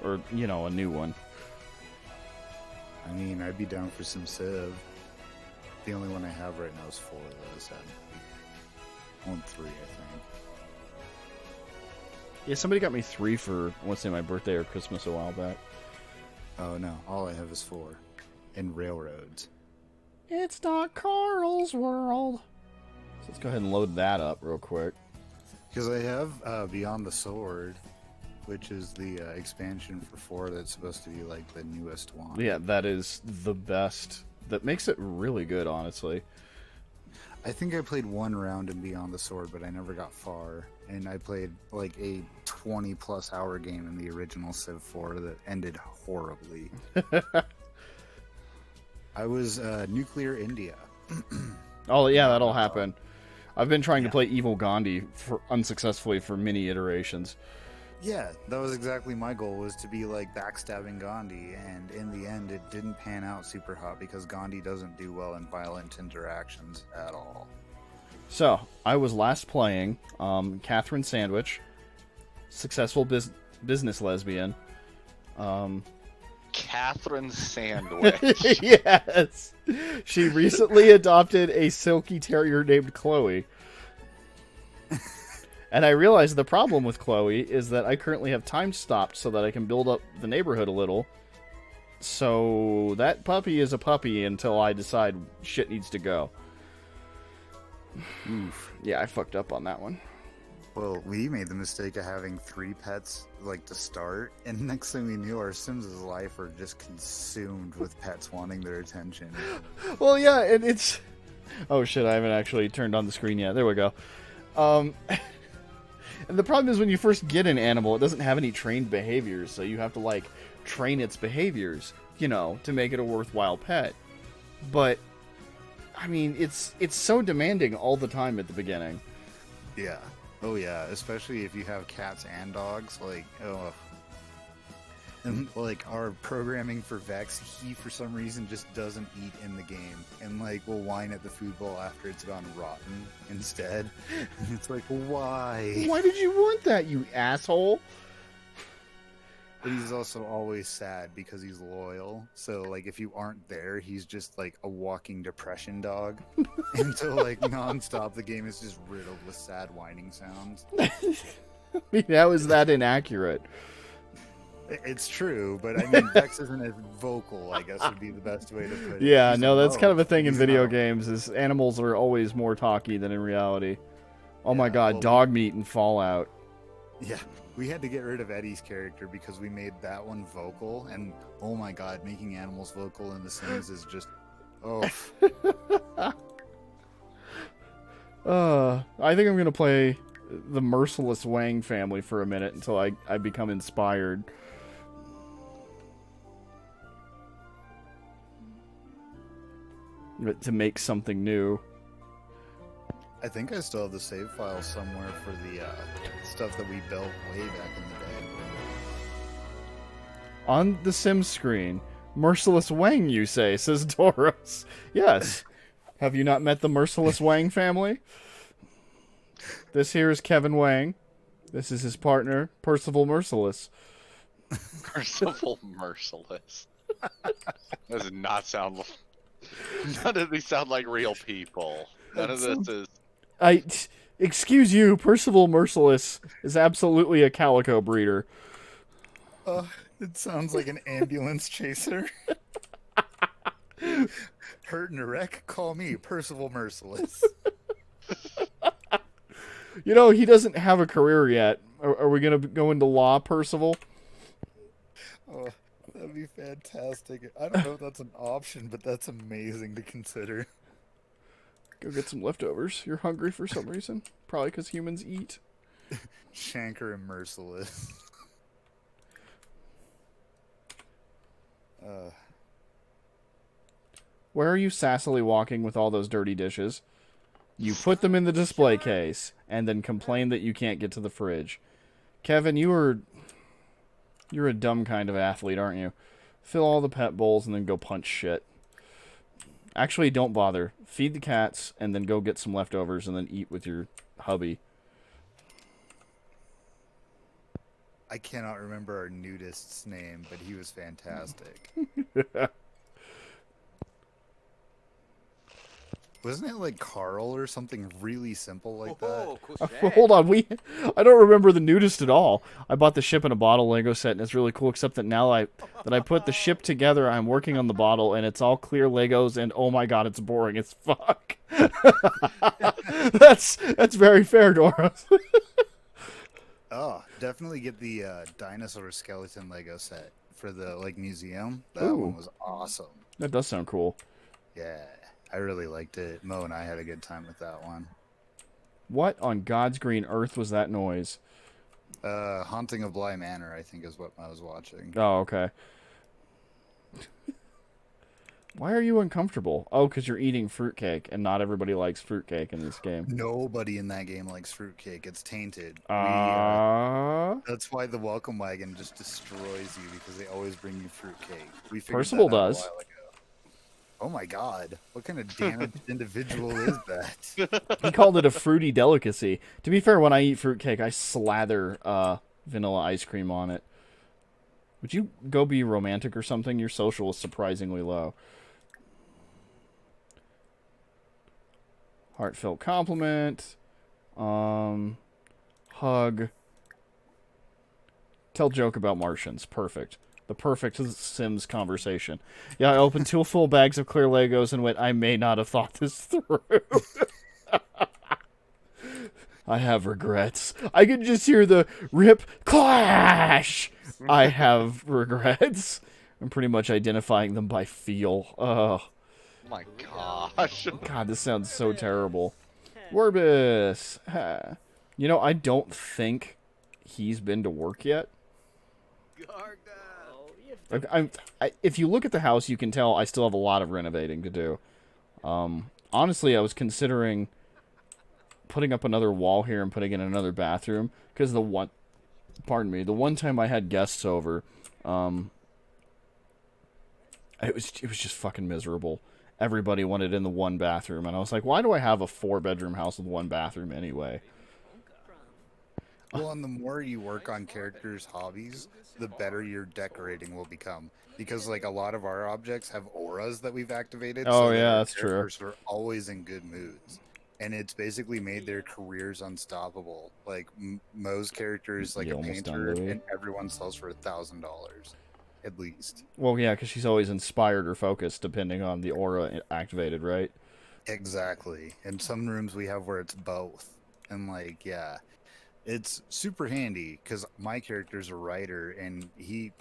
Or, you know, a new one. I mean, I'd be down for some Civ. The only one I have right now is 4, though, sadly. I want 3, I think. Yeah, somebody got me 3 for, I want to say, my birthday or Christmas a while back. Oh, no. All I have is 4. And Railroads. It's not Carl's World. So let's go ahead and load that up real quick. Because I have Beyond the Sword, which is the expansion for 4 that's supposed to be like the newest one. Yeah, that is the best. That makes it really good, honestly. I think I played 1 round in Beyond the Sword, but I never got far. And I played like a 20-plus hour game in the original Civ 4 that ended horribly. I was Nuclear India. Oh, yeah, that'll happen. I've been trying to play Evil Gandhi unsuccessfully for many iterations. Yeah, that was exactly my goal, was to be like backstabbing Gandhi, and in the end it didn't pan out super hot because Gandhi doesn't do well in violent interactions at all. So, I was last playing Catherine Sandwich, successful business lesbian. Catherine Sandwich. Yes! She recently adopted a silky terrier named Chloe. And I realized the problem with Chloe is that I currently have time stopped so that I can build up the neighborhood a little. So that puppy is a puppy until I decide shit needs to go. Oof. Yeah, I fucked up on that one. Well, we made the mistake of having 3 pets, like, to start, and next thing we knew, our Sims' life were just consumed with pets wanting their attention. Well, yeah, and it's... Oh, shit, I haven't actually turned on the screen yet. There we go. And the problem is when you first get an animal, it doesn't have any trained behaviors, so you have to, like, train its behaviors, you know, to make it a worthwhile pet. But, I mean, it's so demanding all the time at the beginning. Yeah. Oh, yeah, especially if you have cats and dogs, like, oh. And, like, our programming for Vex, he, for some reason, just doesn't eat in the game. And, like, will whine at the food bowl after it's gone rotten instead. And it's like, why? Why did you want that, you asshole? But he's also always sad because he's loyal. So, like, if you aren't there, he's just, like, a walking depression dog. And so, like, nonstop, the game is just riddled with sad whining sounds. I mean, how is that inaccurate? It's true, but I mean, Vex isn't as vocal, I guess would be the best way to put it. Yeah, He's no, that's kind of a thing in He's video not. games, is animals are always more talky than in reality. Oh my Yeah, god, well, dog meat in Fallout. Yeah, we had to get rid of Eddie's character because we made that one vocal, and oh my god, making animals vocal in The Sims is just, oh. I think I'm going to play the Mercilus-Wangs family for a minute until I become inspired. To make something new. I think I still have the save file somewhere for the stuff that we built way back in the day. On the Sims screen, Mercilus-Wang, you say, says Doros. Yes. Have you not met the Mercilus-Wang family? This here is Kevin Wang. This is his partner, Percival Mercilus. Merciful Merciless. Does not sound... None of these sound like real people. None of this is... Excuse you, Percival Mercilus is absolutely a calico breeder. It sounds like an ambulance chaser. Hurt in a wreck? Call me, Percival Merciless. You know, he doesn't have a career yet. Are we going to go into law, Percival? Oh, that'd be fantastic. I don't know if that's an option, but that's amazing to consider. Go get some leftovers. You're hungry for some reason. Probably because humans eat. Shanker and Merciless. Where are you sassily walking with all those dirty dishes? You put them in the display case, and then complain that you can't get to the fridge. Kevin, you're a dumb kind of athlete, aren't you? Fill all the pet bowls and then go punch shit. Actually, don't bother. Feed the cats, and then go get some leftovers, and then eat with your hubby. I cannot remember our nudist's name, but he was fantastic. Wasn't it like Carl or something really simple like that? Hold on, I don't remember the nudist at all. I bought the ship in a bottle Lego set, and it's really cool. Except that now that I put the ship together, I'm working on the bottle, and it's all clear Legos, and oh my god, it's boring as fuck. That's very fair, Dora. Oh, definitely get the dinosaur skeleton Lego set for the museum. That Ooh. one was awesome. That does sound cool. Yeah, I really liked it. Mo and I had a good time with that one. What on God's green earth was that noise? Haunting of Bly Manor, I think, is what I was watching. Oh, okay. Why are you uncomfortable? Oh, because you're eating fruitcake, and not everybody likes fruitcake in this game. Nobody in that game likes fruitcake. It's tainted. That's why the welcome wagon just destroys you, because they always bring you fruitcake. We figured Percival that out does. a while ago. Oh my god. What kind of damaged individual is that? He called it a fruity delicacy. To be fair, when I eat fruitcake, I slather vanilla ice cream on it. Would you go be romantic or something? Your social is surprisingly low. Heartfelt compliment. Hug. Tell joke about Martians. Perfect. The perfect Sims conversation. Yeah, I opened 2 full bags of clear Legos and went, I may not have thought this through. I have regrets. I could just hear the rip clash. I have regrets. I'm pretty much identifying them by feel. Oh my gosh. God, this sounds so terrible. Worbis. You know, I don't think he's been to work yet. If you look at the house, you can tell I still have a lot of renovating to do. Honestly, I was considering putting up another wall here and putting in another bathroom, because the one time I had guests over, it was just fucking miserable. Everybody wanted in the one bathroom, and I was like, why do I have a 4-bedroom house with 1 bathroom anyway? Well, and the more you work on characters' hobbies, the better your decorating will become. Because, a lot of our objects have auras that we've activated. Oh, so yeah, that's true. Characters are always in good moods. And it's basically made their careers unstoppable. Mo's character is a painter, and everyone sells for $1,000. At least. Well, yeah, because she's always inspired or focused, depending on the aura activated, right? Exactly. In some rooms we have where it's both. And, yeah. It's super handy, because my character's a writer, and we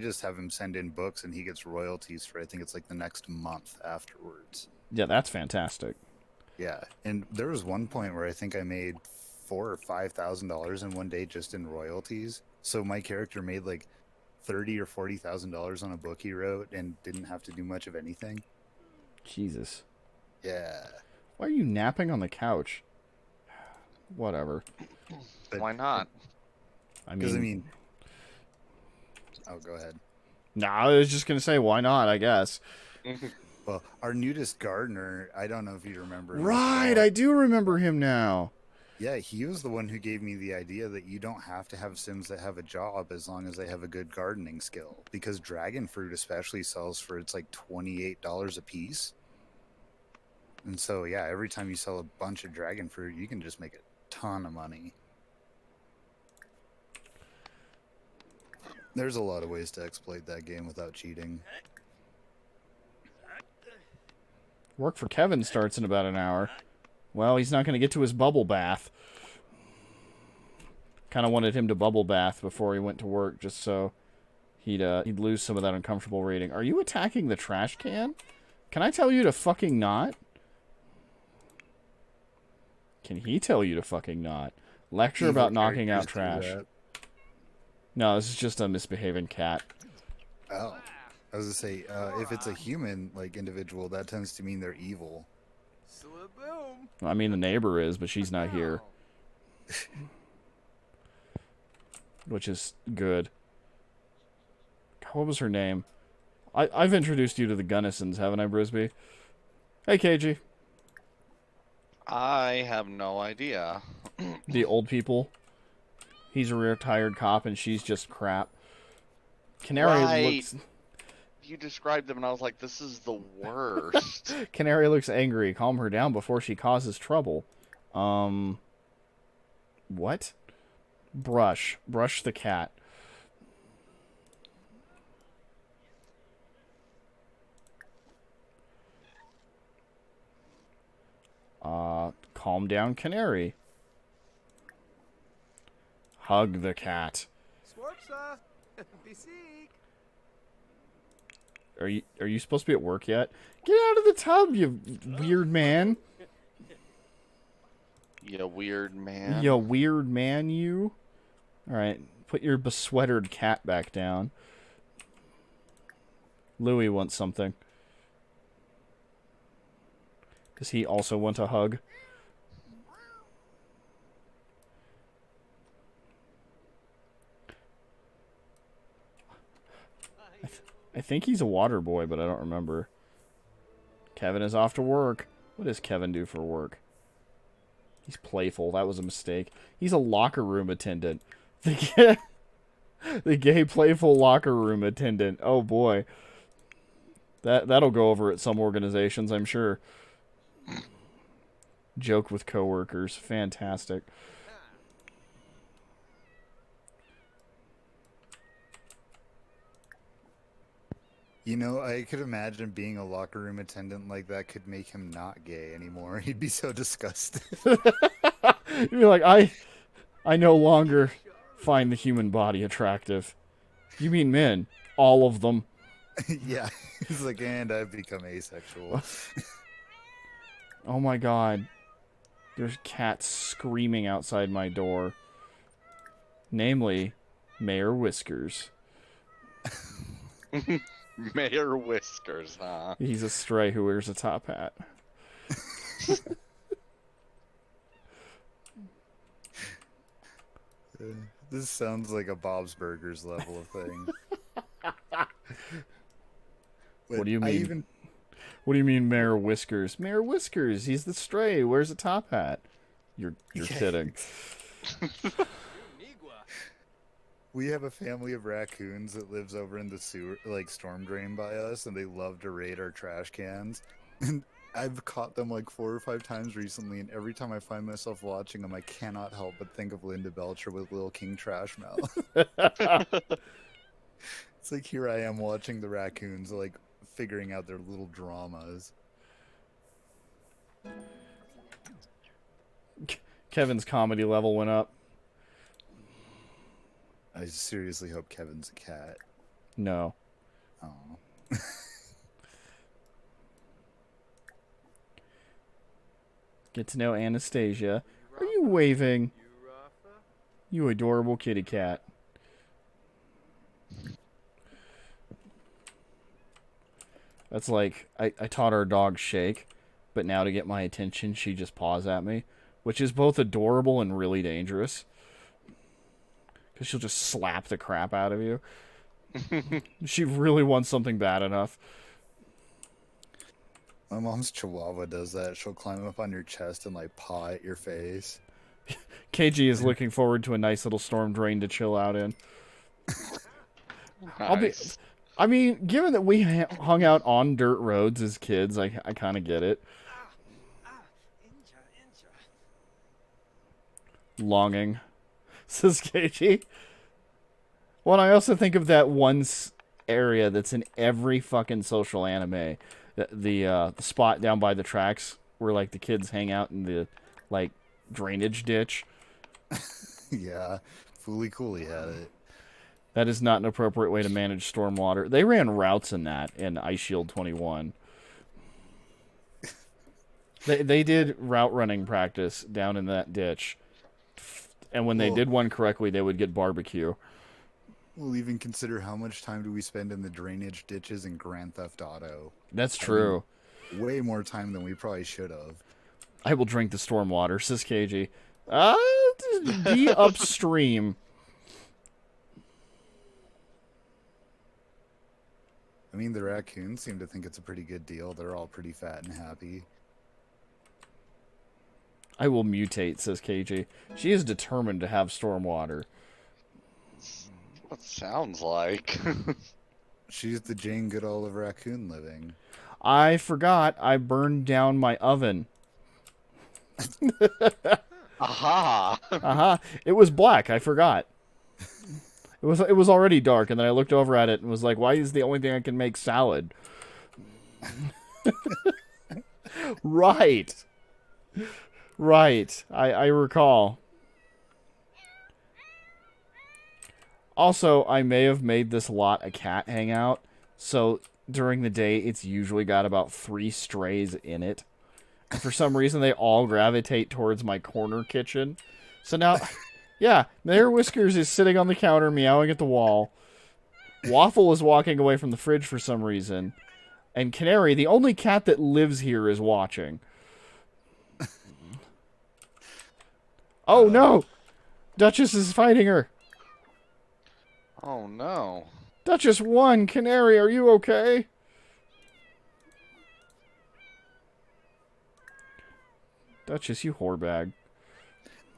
just have him send in books, and he gets royalties for, I think it's the next month afterwards. Yeah, that's fantastic. Yeah, and there was one point where I think I made $4,000 or $5,000 in one day just in royalties. So my character made $30,000 or $40,000 on a book he wrote and didn't have to do much of anything. Jesus. Yeah. Why are you napping on the couch? Whatever. But why not? Oh, go ahead. Nah, I was just gonna say, why not? I guess. Well, our nudist gardener, I don't know if you remember. Right, I do remember him now. Yeah, he was the one who gave me the idea that you don't have to have Sims that have a job as long as they have a good gardening skill. Because dragon fruit especially sells for, it's $28 a piece. And so, yeah, every time you sell a bunch of dragon fruit, you can just make a ton of money. There's a lot of ways to exploit that game without cheating. Work for Kevin starts in about an hour. Well, he's not going to get to his bubble bath. Kind of wanted him to bubble bath before he went to work, just so he'd lose some of that uncomfortable rating. Are you attacking the trash can? Can I tell you to fucking not? Can he tell you to fucking not? Lecture about knocking out trash. No, this is just a misbehaving cat. Oh. I was going to say, if it's a human, individual, that tends to mean they're evil. I mean, the neighbor is, but she's not here. Which is good. What was her name? I've introduced you to the Gunnisons, haven't I, Brisby? Hey, KG. I have no idea. The old people? He's a retired cop, and she's just crap. Canary looks... You described them, and I was like, this is the worst. Canary looks angry. Calm her down before she causes trouble. What? Brush. Brush the cat. Calm down, Canary. Hug the cat. Are you supposed to be at work yet? Get out of the tub, you weird man. You weird man. You weird man, you. Alright, put your besweatered cat back down. Louis wants something. Does he also want a hug? I think he's a water boy, but I don't remember. Kevin is off to work. What does Kevin do for work? He's playful. That was a mistake. He's a locker room attendant. The gay playful locker room attendant. Oh boy. That'll go over at some organizations, I'm sure. Joke with coworkers. Fantastic. You know, I could imagine being a locker room attendant like that could make him not gay anymore. He'd be so disgusted. You'd be like, I no longer find the human body attractive. You mean men? All of them. Yeah. He's like, and I've become asexual. Oh my god. There's cats screaming outside my door. Namely, Mayor Whiskers. Mayor Whiskers, huh? He's a stray who wears a top hat. This sounds like a Bob's Burgers level of thing. What do you mean? What do you mean, Mayor Whiskers? Mayor Whiskers, he's the stray who wears a top hat. You're kidding. We have a family of raccoons that lives over in the sewer, like storm drain by us, and they love to raid our trash cans. And I've caught them like 4 or 5 times recently, and every time I find myself watching them, I cannot help but think of Linda Belcher with Lil King Trash Mouth. It's like here I am watching the raccoons, like figuring out their little dramas. Kevin's comedy level went up. I seriously hope Kevin's a cat. No. Oh. Get to know Anastasia. Are you waving? You adorable kitty cat. That's like, I taught our dog Shake, but now to get my attention, she just paws at me, which is both adorable and really dangerous. Because she'll just slap the crap out of you. She really wants something bad enough. My mom's Chihuahua does that. She'll climb up on your chest and like paw at your face. KG is looking forward to a nice little storm drain to chill out in. Nice. I mean, given that we hung out on dirt roads as kids, I kind of get it. Longing, says KG. Well, and I also think of that one area that's in every fucking social anime. The spot down by the tracks where, like, the kids hang out in the, like, drainage ditch. Yeah, Fooly Cooley had it. That is not an appropriate way to manage stormwater. They ran routes in that in Ice Shield 21. They did route running practice down in that ditch. And when they did one correctly, they would get barbecue. We'll even consider how much time do we spend in the drainage ditches in Grand Theft Auto. That's true. I mean, way more time than we probably should have. I will drink the stormwater, says KG. Be upstream. I mean, the raccoons seem to think it's a pretty good deal. They're all pretty fat and happy. I will mutate, says KG. She is determined to have stormwater. What it sounds like. She's the Jane Goodall of raccoon living. I forgot I burned down my oven. Aha! Aha. It was black. I forgot. It was already dark, and then I looked over at it and was like, why is the only thing I can make salad? Right. Right. I recall. Also, I may have made this lot a cat hangout, so during the day it's usually got about 3 strays in it. And for some reason, they all gravitate towards my corner kitchen. So now, yeah, Mayor Whiskers is sitting on the counter meowing at the wall. Waffle is walking away from the fridge for some reason. And Canary, the only cat that lives here, is watching. Oh, no! Duchess is fighting her. Oh no. Duchess won! Canary, are you okay? Duchess, you whorebag.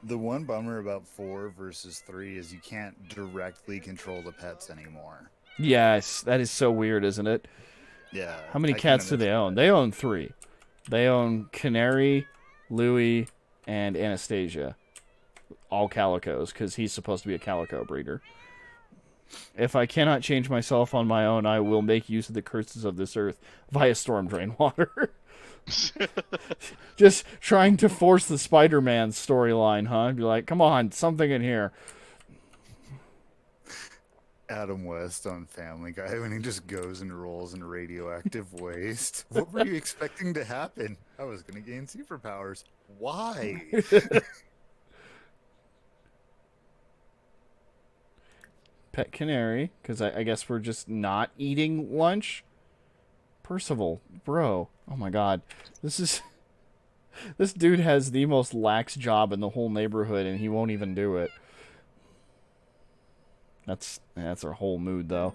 The one bummer about 4 versus 3 is you can't directly control the pets anymore. Yes, that is so weird, isn't it? Yeah. How many cats do they own? They own 3. They own Canary, Louie, and Anastasia. All calicos, because he's supposed to be a calico breeder. If I cannot change myself on my own, I will make use of the curses of this earth via storm drain water. Just trying to force the Spider-Man storyline, huh? Be like, come on, something in here. Adam West on Family Guy when he just goes and rolls in radioactive waste. What were you expecting to happen? I was going to gain superpowers. Why? Pet Canary, because I guess we're just not eating lunch. Percival, bro. Oh my god. This dude has the most lax job in the whole neighborhood, and he won't even do it. That's our whole mood, though.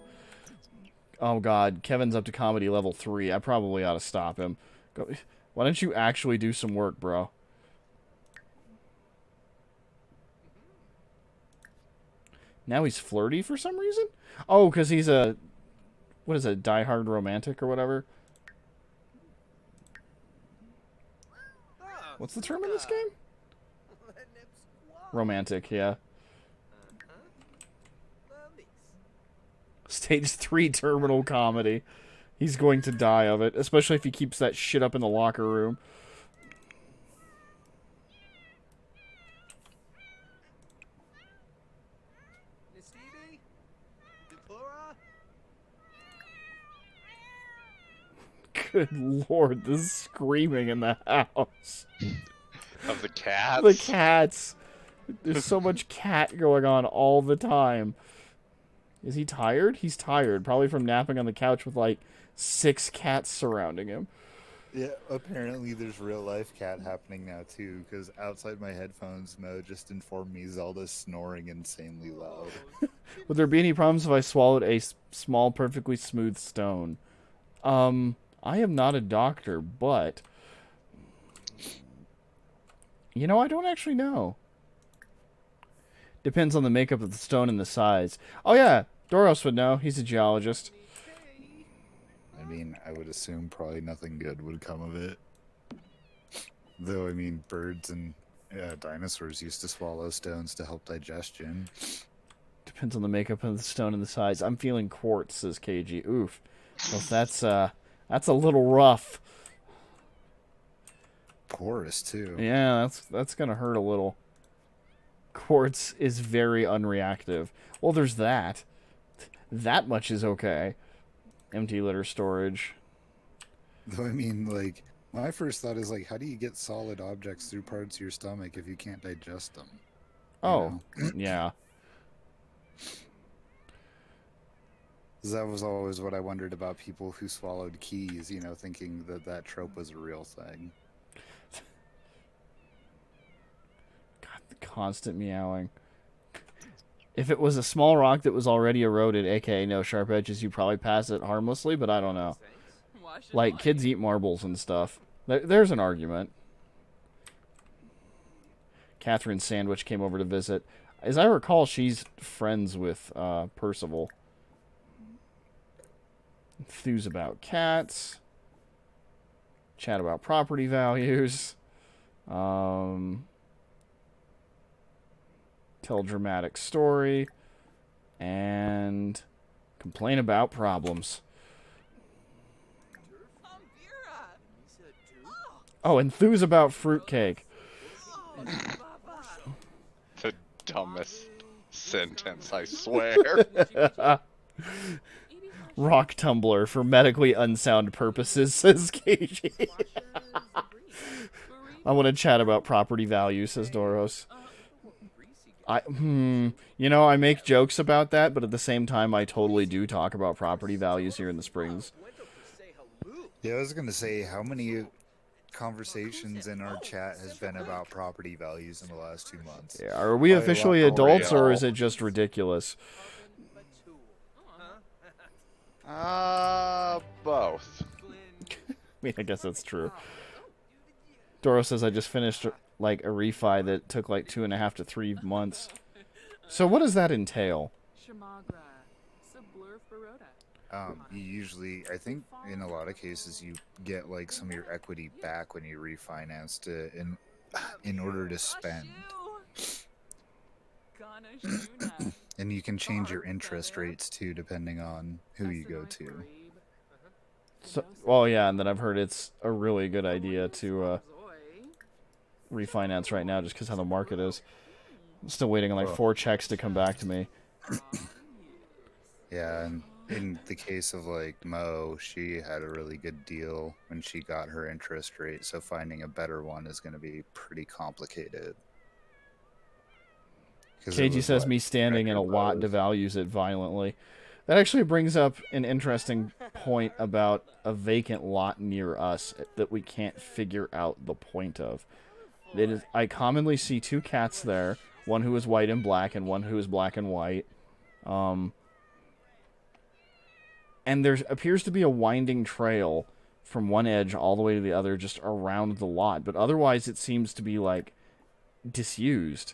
Oh god, Kevin's up to comedy level 3. I probably ought to stop him. Why don't you actually do some work, bro? Now he's flirty for some reason? Oh, because he's a... What is it? Die-hard romantic or whatever? What's the term in this game? Romantic, yeah. Stage 3 terminal comedy. He's going to die of it, especially if he keeps that shit up in the locker room. Good lord, the screaming in the house. Of the cats? The cats. There's so much cat going on all the time. Is he tired? He's tired. Probably from napping on the couch with like 6 cats surrounding him. Yeah, apparently there's real life cat happening now too, because outside my headphones, Mo just informed me Zelda's snoring insanely loud. Would there be any problems if I swallowed a small, perfectly smooth stone? I am not a doctor, but... You know, I don't actually know. Depends on the makeup of the stone and the size. Oh yeah, Doros would know. He's a geologist. I mean, I would assume probably nothing good would come of it. Though, I mean, birds and dinosaurs used to swallow stones to help digestion. Depends on the makeup of the stone and the size. I'm feeling quartz, says KG. Oof. Well, that's a little rough. Porous, too. Yeah, that's gonna hurt a little. Quartz is very unreactive. Well, there's that. That much is okay. Empty litter storage. Though, I mean, like, my first thought is, like, how do you get solid objects through parts of your stomach if you can't digest them? Oh, yeah. That was always what I wondered about people who swallowed keys, you know, thinking that that trope was a real thing. God, the constant meowing. If it was a small rock that was already eroded, aka no sharp edges, you'd probably pass it harmlessly, but I don't know. Like, kids eat marbles and stuff. There's an argument. Catherine's sandwich came over to visit. As I recall, she's friends with Percival. Enthuse about cats. Chat about property values. Tell dramatic story. And complain about problems. Oh, enthuse about fruitcake. The dumbest sentence, I swear. Rock tumbler for medically unsound purposes, says KG. I want to chat about property value, says Doros. You know, I make jokes about that, but at the same time, I totally do talk about property values here in the Springs. Yeah, I was gonna say, how many conversations in our chat has been about property values in the last 2 months? Yeah, are we officially adults, or is it just ridiculous? Both. I mean, I guess that's true. Doro says I just finished like a refi that took like 2.5 to 3 months. So what does that entail? You usually, I think, in a lot of cases, you get like some of your equity back when you refinance in order to spend. And you can change your interest rates too, depending on who you go to. So, well, yeah, and then I've heard it's a really good idea to refinance right now just because how the market is. I'm still waiting on like 4 checks to come back to me. Yeah, and in the case of like Mo, she had a really good deal when she got her interest rate, so finding a better one is going to be pretty complicated. KG says me standing in a lot devalues it violently. That actually brings up an interesting point about a vacant lot near us that we can't figure out the point of. I commonly see 2 cats there, one who is white and black and one who is black and white. And there appears to be a winding trail from one edge all the way to the other just around the lot, but otherwise it seems to be like disused.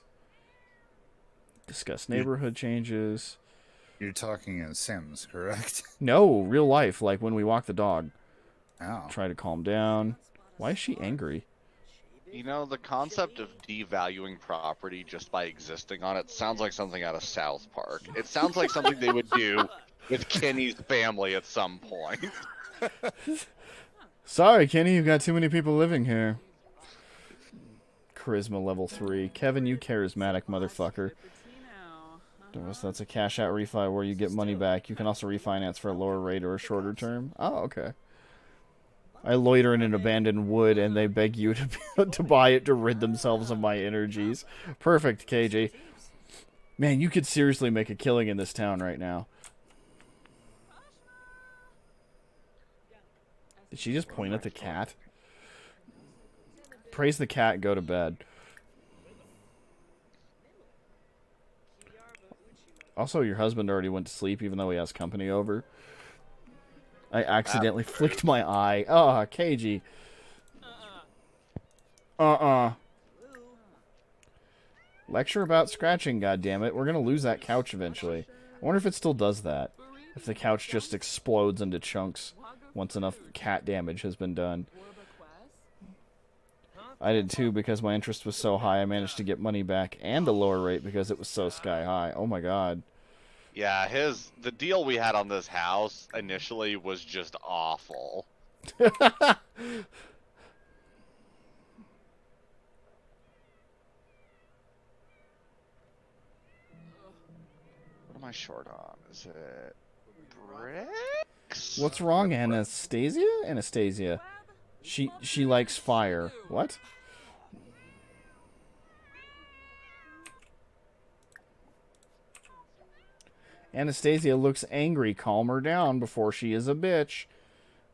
Discuss neighborhood changes. You're talking in Sims, correct? No, real life, like when we walk the dog. Oh. Try to calm down. Why is she angry? You know, the concept of devaluing property just by existing on it sounds like something out of South Park. It sounds like something they would do with Kenny's family at some point. Sorry, Kenny, you've got too many people living here. Charisma level 3. Kevin, you charismatic motherfucker. That's a cash out refi where you get money back. You can also refinance for a lower rate or a shorter term. Oh, okay. I loiter in an abandoned wood and they beg you to buy it to rid themselves of my energies. Perfect, KJ. Man, you could seriously make a killing in this town right now. Did she just point at the cat? Praise the cat, go to bed. Also, your husband already went to sleep even though he has company over. I accidentally flicked my eye. Oh, KG. Lecture about scratching, goddammit. We're gonna lose that couch eventually. I wonder if it still does that. If the couch just explodes into chunks once enough cat damage has been done. I did too because my interest was so high I managed to get money back and a lower rate because it was so sky high. Oh my god. Yeah, the deal we had on this house initially was just awful. What am I short on? Is it bricks? What's wrong, Anastasia? Anastasia. She likes fire. What? Anastasia looks angry. Calm her down before she is a bitch.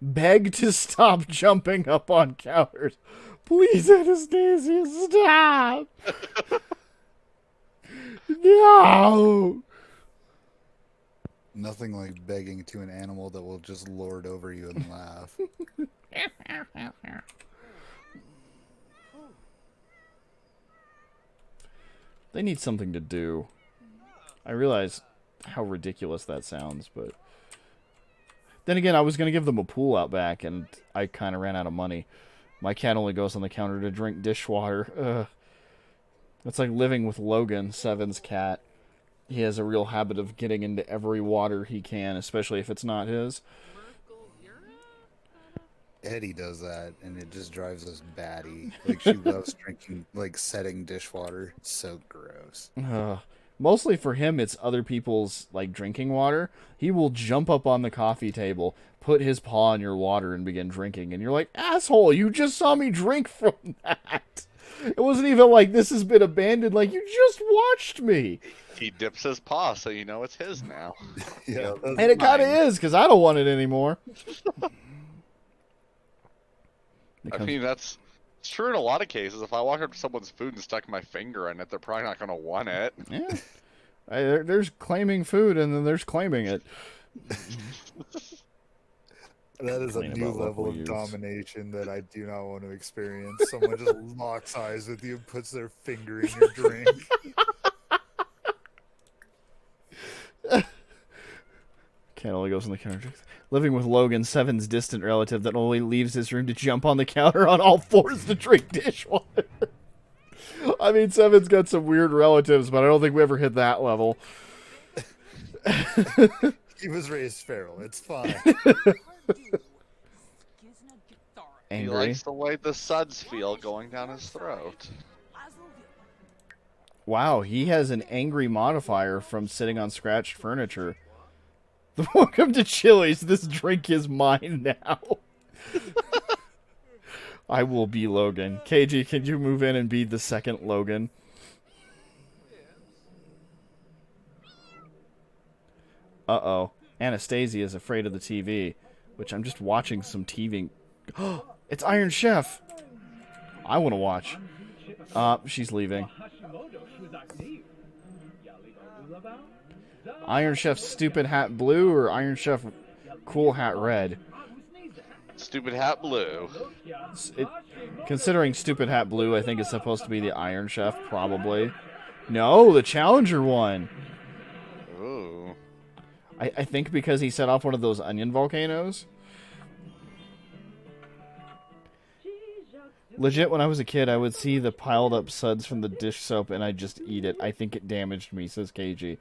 Beg to stop jumping up on counters. Please, Anastasia, stop! No! Nothing like begging to an animal that will just lord over you and laugh. They need something to do. I realize how ridiculous that sounds, but... Then again, I was going to give them a pool out back, and I kind of ran out of money. My cat only goes on the counter to drink dishwater. Ugh. It's like living with Logan, Seven's cat. He has a real habit of getting into every water he can, especially if it's not his. Eddie does that, and it just drives us batty. Like, she loves drinking, like, setting dishwater. It's so gross. Mostly for him, it's other people's, like, drinking water. He will jump up on the coffee table, put his paw in your water, and begin drinking. And you're like, asshole, you just saw me drink from that. It wasn't even like this has been abandoned. Like, you just watched me. He dips his paw, so you know it's his now. Yeah, and it kind of is, because I don't want it anymore. I mean, that's true in a lot of cases. If I walk up to someone's food and stuck my finger in it, they're probably not going to want it. Yeah. There's claiming food, and then there's claiming it. That is a new level of domination that I do not want to experience. Someone just locks eyes with you and puts their finger in your drink. Cat only goes on the counter. Living with Logan, Seven's distant relative that only leaves his room to jump on the counter on all fours to drink dishwater. I mean, Seven's got some weird relatives, but I don't think we ever hit that level. He was raised feral. It's fine. Angry. He likes the way the suds feel going down his throat. Wow, he has an angry modifier from sitting on scratched furniture. Welcome to Chili's. This drink is mine now. I will be Logan. KG, can you move in and be the second Logan? Uh-oh. Anastasia is afraid of the TV, which I'm just watching some TV. It's Iron Chef. I want to watch. She's leaving. Iron Chef Stupid Hat Blue or Iron Chef Cool Hat Red? Stupid Hat Blue. Considering Stupid Hat Blue, I think it's supposed to be the Iron Chef, probably. No, the Challenger one. Ooh. I think because he set off one of those onion volcanoes. Legit, when I was a kid, I would see the piled up suds from the dish soap and I'd just eat it. I think it damaged me, says KG.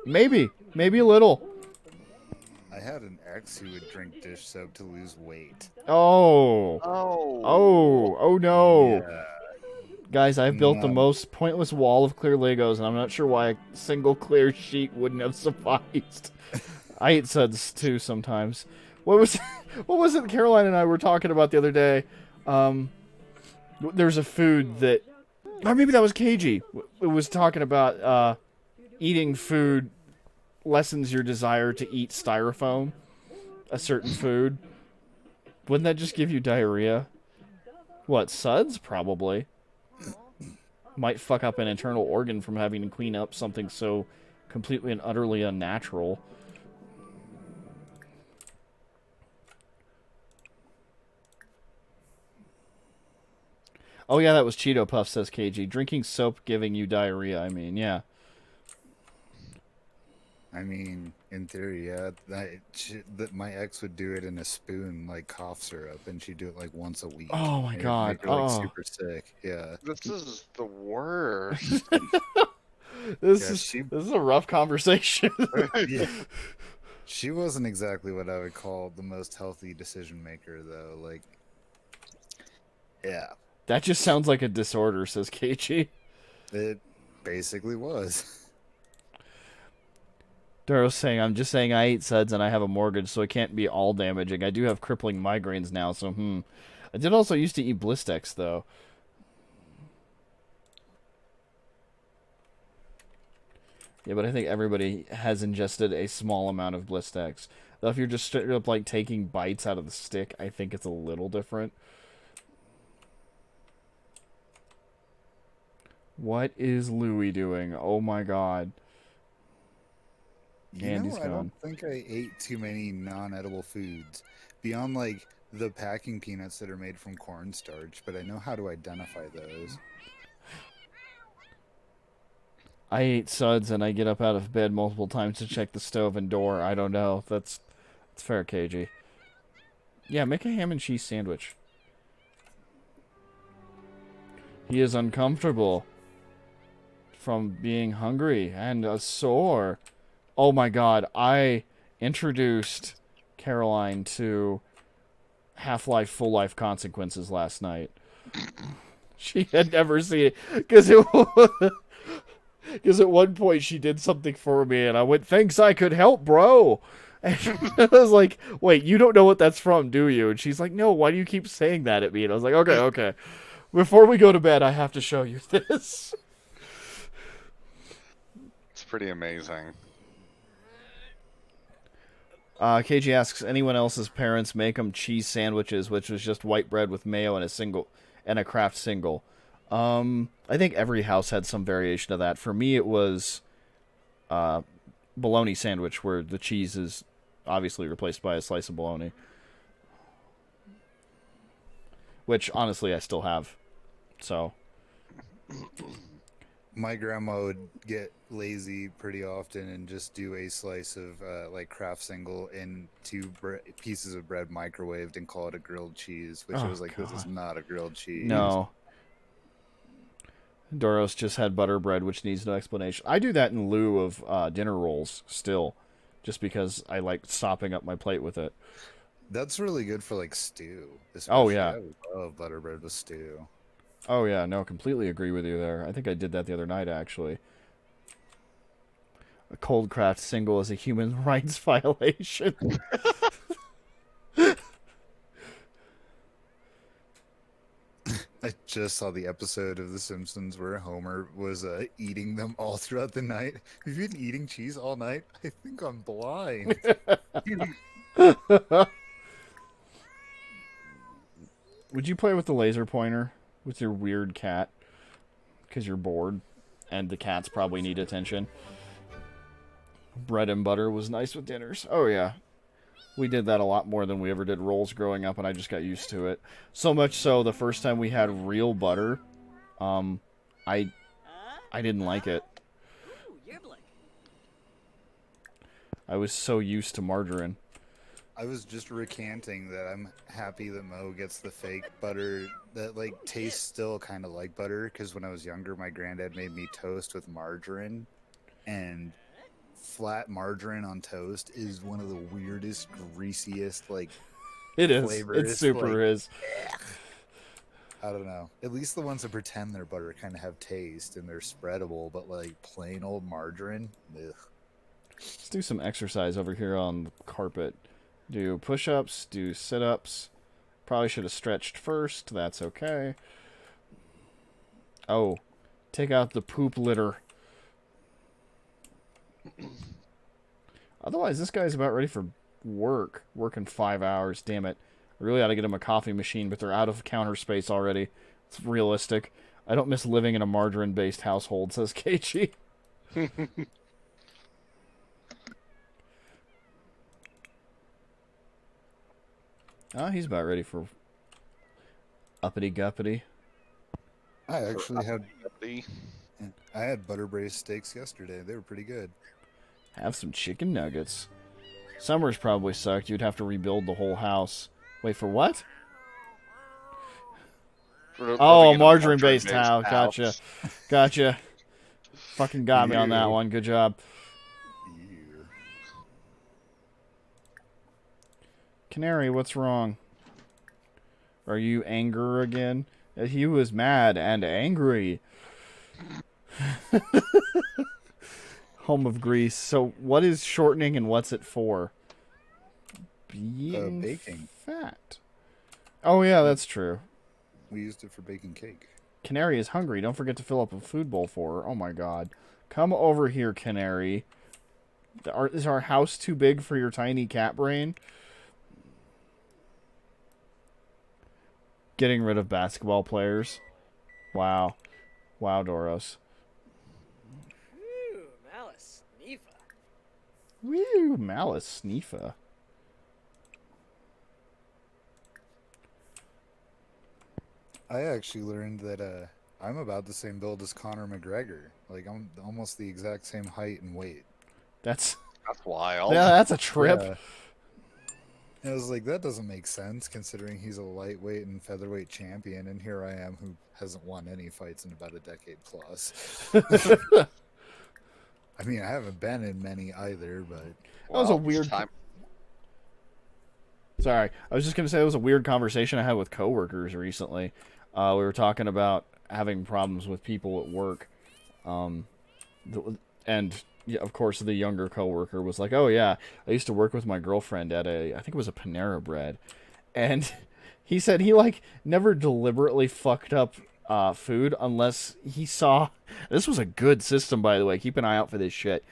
Maybe a little. I had an ex who would drink dish soap to lose weight. Oh no. Yeah. Guys, I've built the most pointless wall of clear Legos, and I'm not sure why a single clear sheet wouldn't have sufficed. I eat suds too sometimes. What was it Caroline and I were talking about the other day? There's a food that, or maybe that was KG. It was talking about eating food lessens your desire to eat styrofoam, a certain food. Wouldn't that just give you diarrhea? What, suds? Probably. Might fuck up an internal organ from having to clean up something so completely and utterly unnatural. Oh yeah, that was Cheeto Puff, says KG. Drinking soap giving you diarrhea, I mean, yeah. I mean, in theory, yeah. My ex would do it in a spoon, like cough syrup, and she'd do it like once a week. Oh my god! Make her, like, super sick. Yeah. This is the worst. This is a rough conversation. Yeah. She wasn't exactly what I would call the most healthy decision maker, though. Like, yeah. That just sounds like a disorder, says KG. It basically was. Darrow's saying, I'm just saying I eat suds and I have a mortgage, so it can't be all damaging. I do have crippling migraines now, so I did also used to eat Blistex, though. Yeah, but I think everybody has ingested a small amount of Blistex. Though if you're just straight up, like, taking bites out of the stick, I think it's a little different. What is Louie doing? Oh my god. Andy's I don't think I ate too many non-edible foods beyond like the packing peanuts that are made from cornstarch, but I know how to identify those. I ate suds and I get up out of bed multiple times to check the stove and door. I don't know. That's fair, KG. Yeah, make a ham and cheese sandwich. He is uncomfortable from being hungry and sore. Oh my god, I introduced Caroline to Half-Life Full Life Consequences last night. She had never seen it because at one point she did something for me and I went, "Thanks, I could help, bro." And I was like, "Wait, you don't know what that's from, do you?" And she's like, "No, why do you keep saying that at me?" And I was like, okay. Before we go to bed, I have to show you this. It's pretty amazing. KG asks, anyone else's parents make them cheese sandwiches, which was just white bread with mayo and a Kraft single. I think every house had some variation of that. For me, it was bologna sandwich, where the cheese is obviously replaced by a slice of bologna. Which, honestly, I still have. So... My grandma would get lazy pretty often and just do a slice of like Kraft single and two pieces of bread microwaved and call it a grilled cheese, which I was like, God. This is not a grilled cheese. No. Doros just had butter bread, which needs no explanation. I do that in lieu of dinner rolls still, just because I like sopping up my plate with it. That's really good for like stew. Oh, yeah. I love butter bread with stew. Oh, yeah, no, completely agree with you there. I think I did that the other night, actually. A cold Kraft single is a human rights violation. I just saw the episode of The Simpsons where Homer was eating them all throughout the night. Have you been eating cheese all night? I think I'm blind. Would you play with the laser pointer? With your weird cat, because you're bored, and the cats probably need attention. Bread and butter was nice with dinners. Oh yeah, we did that a lot more than we ever did rolls growing up, and I just got used to it. So much so, the first time we had real butter, I didn't like it. I was so used to margarine. I was just recanting that I'm happy that Mo gets the fake butter that like tastes still kind of like butter, because when I was younger my granddad made me toast with margarine, and flat margarine on toast is one of the weirdest, greasiest like it is flavors. It super is. I don't know, at least the ones that pretend they're butter kind of have taste and they're spreadable, but like plain old margarine, ugh. Let's do some exercise over here on the carpet. Do push-ups, do sit-ups. Probably should have stretched first. That's okay. Oh, take out the poop litter. Otherwise, this guy's about ready for work. Working 5 hours. Damn it. I really ought to get him a coffee machine, but they're out of counter space already. It's realistic. I don't miss living in a margarine-based household, says KG. He's about ready for uppity-guppity. I had butter braised steaks yesterday. They were pretty good. Have some chicken nuggets. Summer's probably sucked. You'd have to rebuild the whole house. Wait, for what? Oh, margarine-based house. Gotcha. Fucking got me on that one. Good job. Canary, what's wrong? Are you anger again? He was mad and angry. Home of Greece. So what is shortening and what's it for? Being baking. Fat. Oh yeah, that's true. We used it for baking cake. Canary is hungry. Don't forget to fill up a food bowl for her. Oh my god. Come over here, Canary. Is our house too big for your tiny cat brain? Getting rid of basketball players. Wow. Wow, Doros. Ooh, Malice Sneefa. Woo, Malice Sneefa. I actually learned that I'm about the same build as Conor McGregor. Like, I'm almost the exact same height and weight. That's wild. Yeah, that's a trip. Yeah. And I was like, that doesn't make sense considering he's a lightweight and featherweight champion, and here I am who hasn't won any fights in about a decade plus. I mean, I haven't been in many either, but... That was a weird... Sorry, I was just going to say it was a weird conversation I had with coworkers recently. We were talking about having problems with people at work. And, yeah, of course, the younger coworker was like, oh, yeah, I used to work with my girlfriend at I think it was a Panera Bread. And he said he, like, never deliberately fucked up food unless he saw... This was a good system, by the way. Keep an eye out for this shit.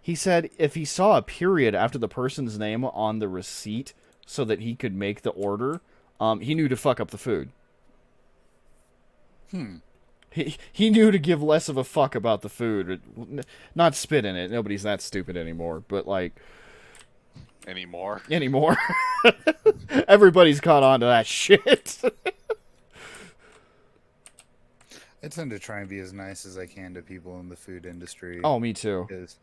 He said if he saw a period after the person's name on the receipt so that he could make the order, he knew to fuck up the food. He knew to give less of a fuck about the food. Not spit in it. Nobody's that stupid anymore. But, like... Anymore? Everybody's caught on to that shit. I tend to try and be as nice as I can to people in the food industry. Oh, me too. Because,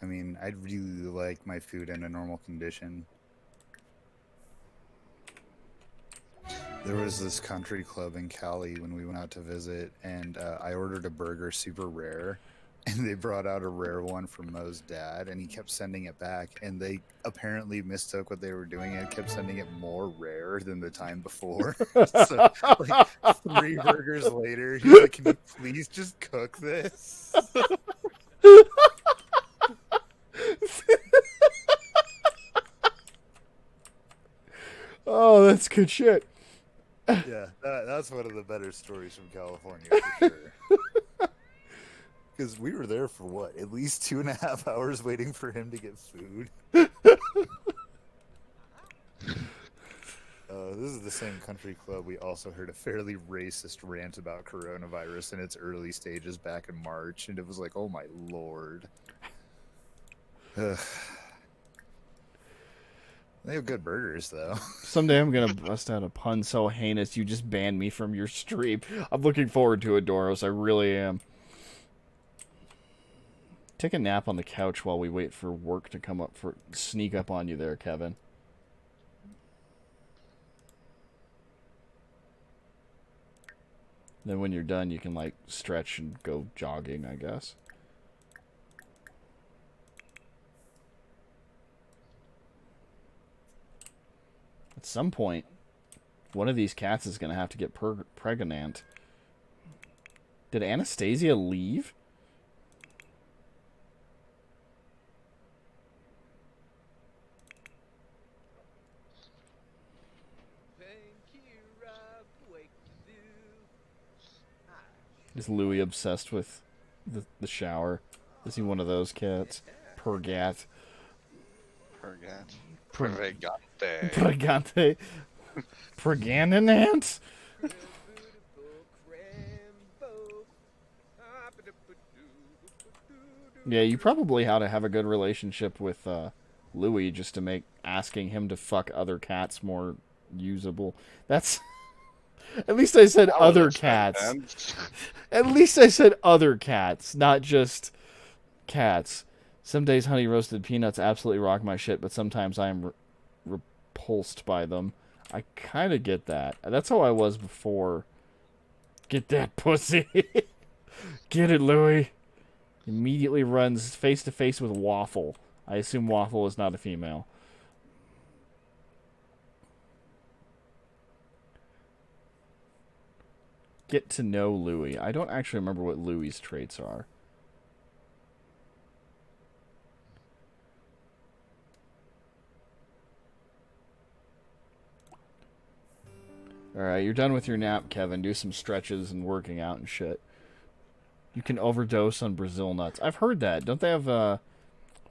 I mean, I'd really like my food in a normal condition. There was this country club in Cali when we went out to visit, and I ordered a burger super rare, and they brought out a rare one for Mo's dad, and he kept sending it back, and they apparently mistook what they were doing and kept sending it more rare than the time before. So, like, 3 burgers later, he's like, can you please just cook this? Oh, that's good shit. Yeah, that's one of the better stories from California, for sure. Because we were there for, what, at least 2.5 hours waiting for him to get food? This is the same country club we also heard a fairly racist rant about coronavirus in its early stages back in March, and it was like, oh my lord. Ugh. They have good burgers, though. Someday I'm going to bust out a pun so heinous you just ban me from your stream. I'm looking forward to it, Doros. I really am. Take a nap on the couch while we wait for work to come up for sneak up on you there, Kevin. Then when you're done, you can, like, stretch and go jogging, I guess. At some point, one of these cats is going to have to get pregnant. Did Anastasia leave? Is Louis obsessed with the shower? Is he one of those cats? Purgat. Pregante. Pregante. Pregananant? Yeah, you probably ought to have a good relationship with Louis just to make asking him to fuck other cats more usable. That's... At least I said other cats. At least I said other cats, not just cats. Some days honey roasted peanuts absolutely rock my shit, but sometimes I am repulsed by them. I kind of get that. That's how I was before. Get that pussy. Get it, Louis. Immediately runs face to face with Waffle. I assume Waffle is not a female. Get to know Louis. I don't actually remember what Louis's traits are. Alright, you're done with your nap, Kevin. Do some stretches and working out and shit. You can overdose on Brazil nuts. I've heard that. Don't they have, what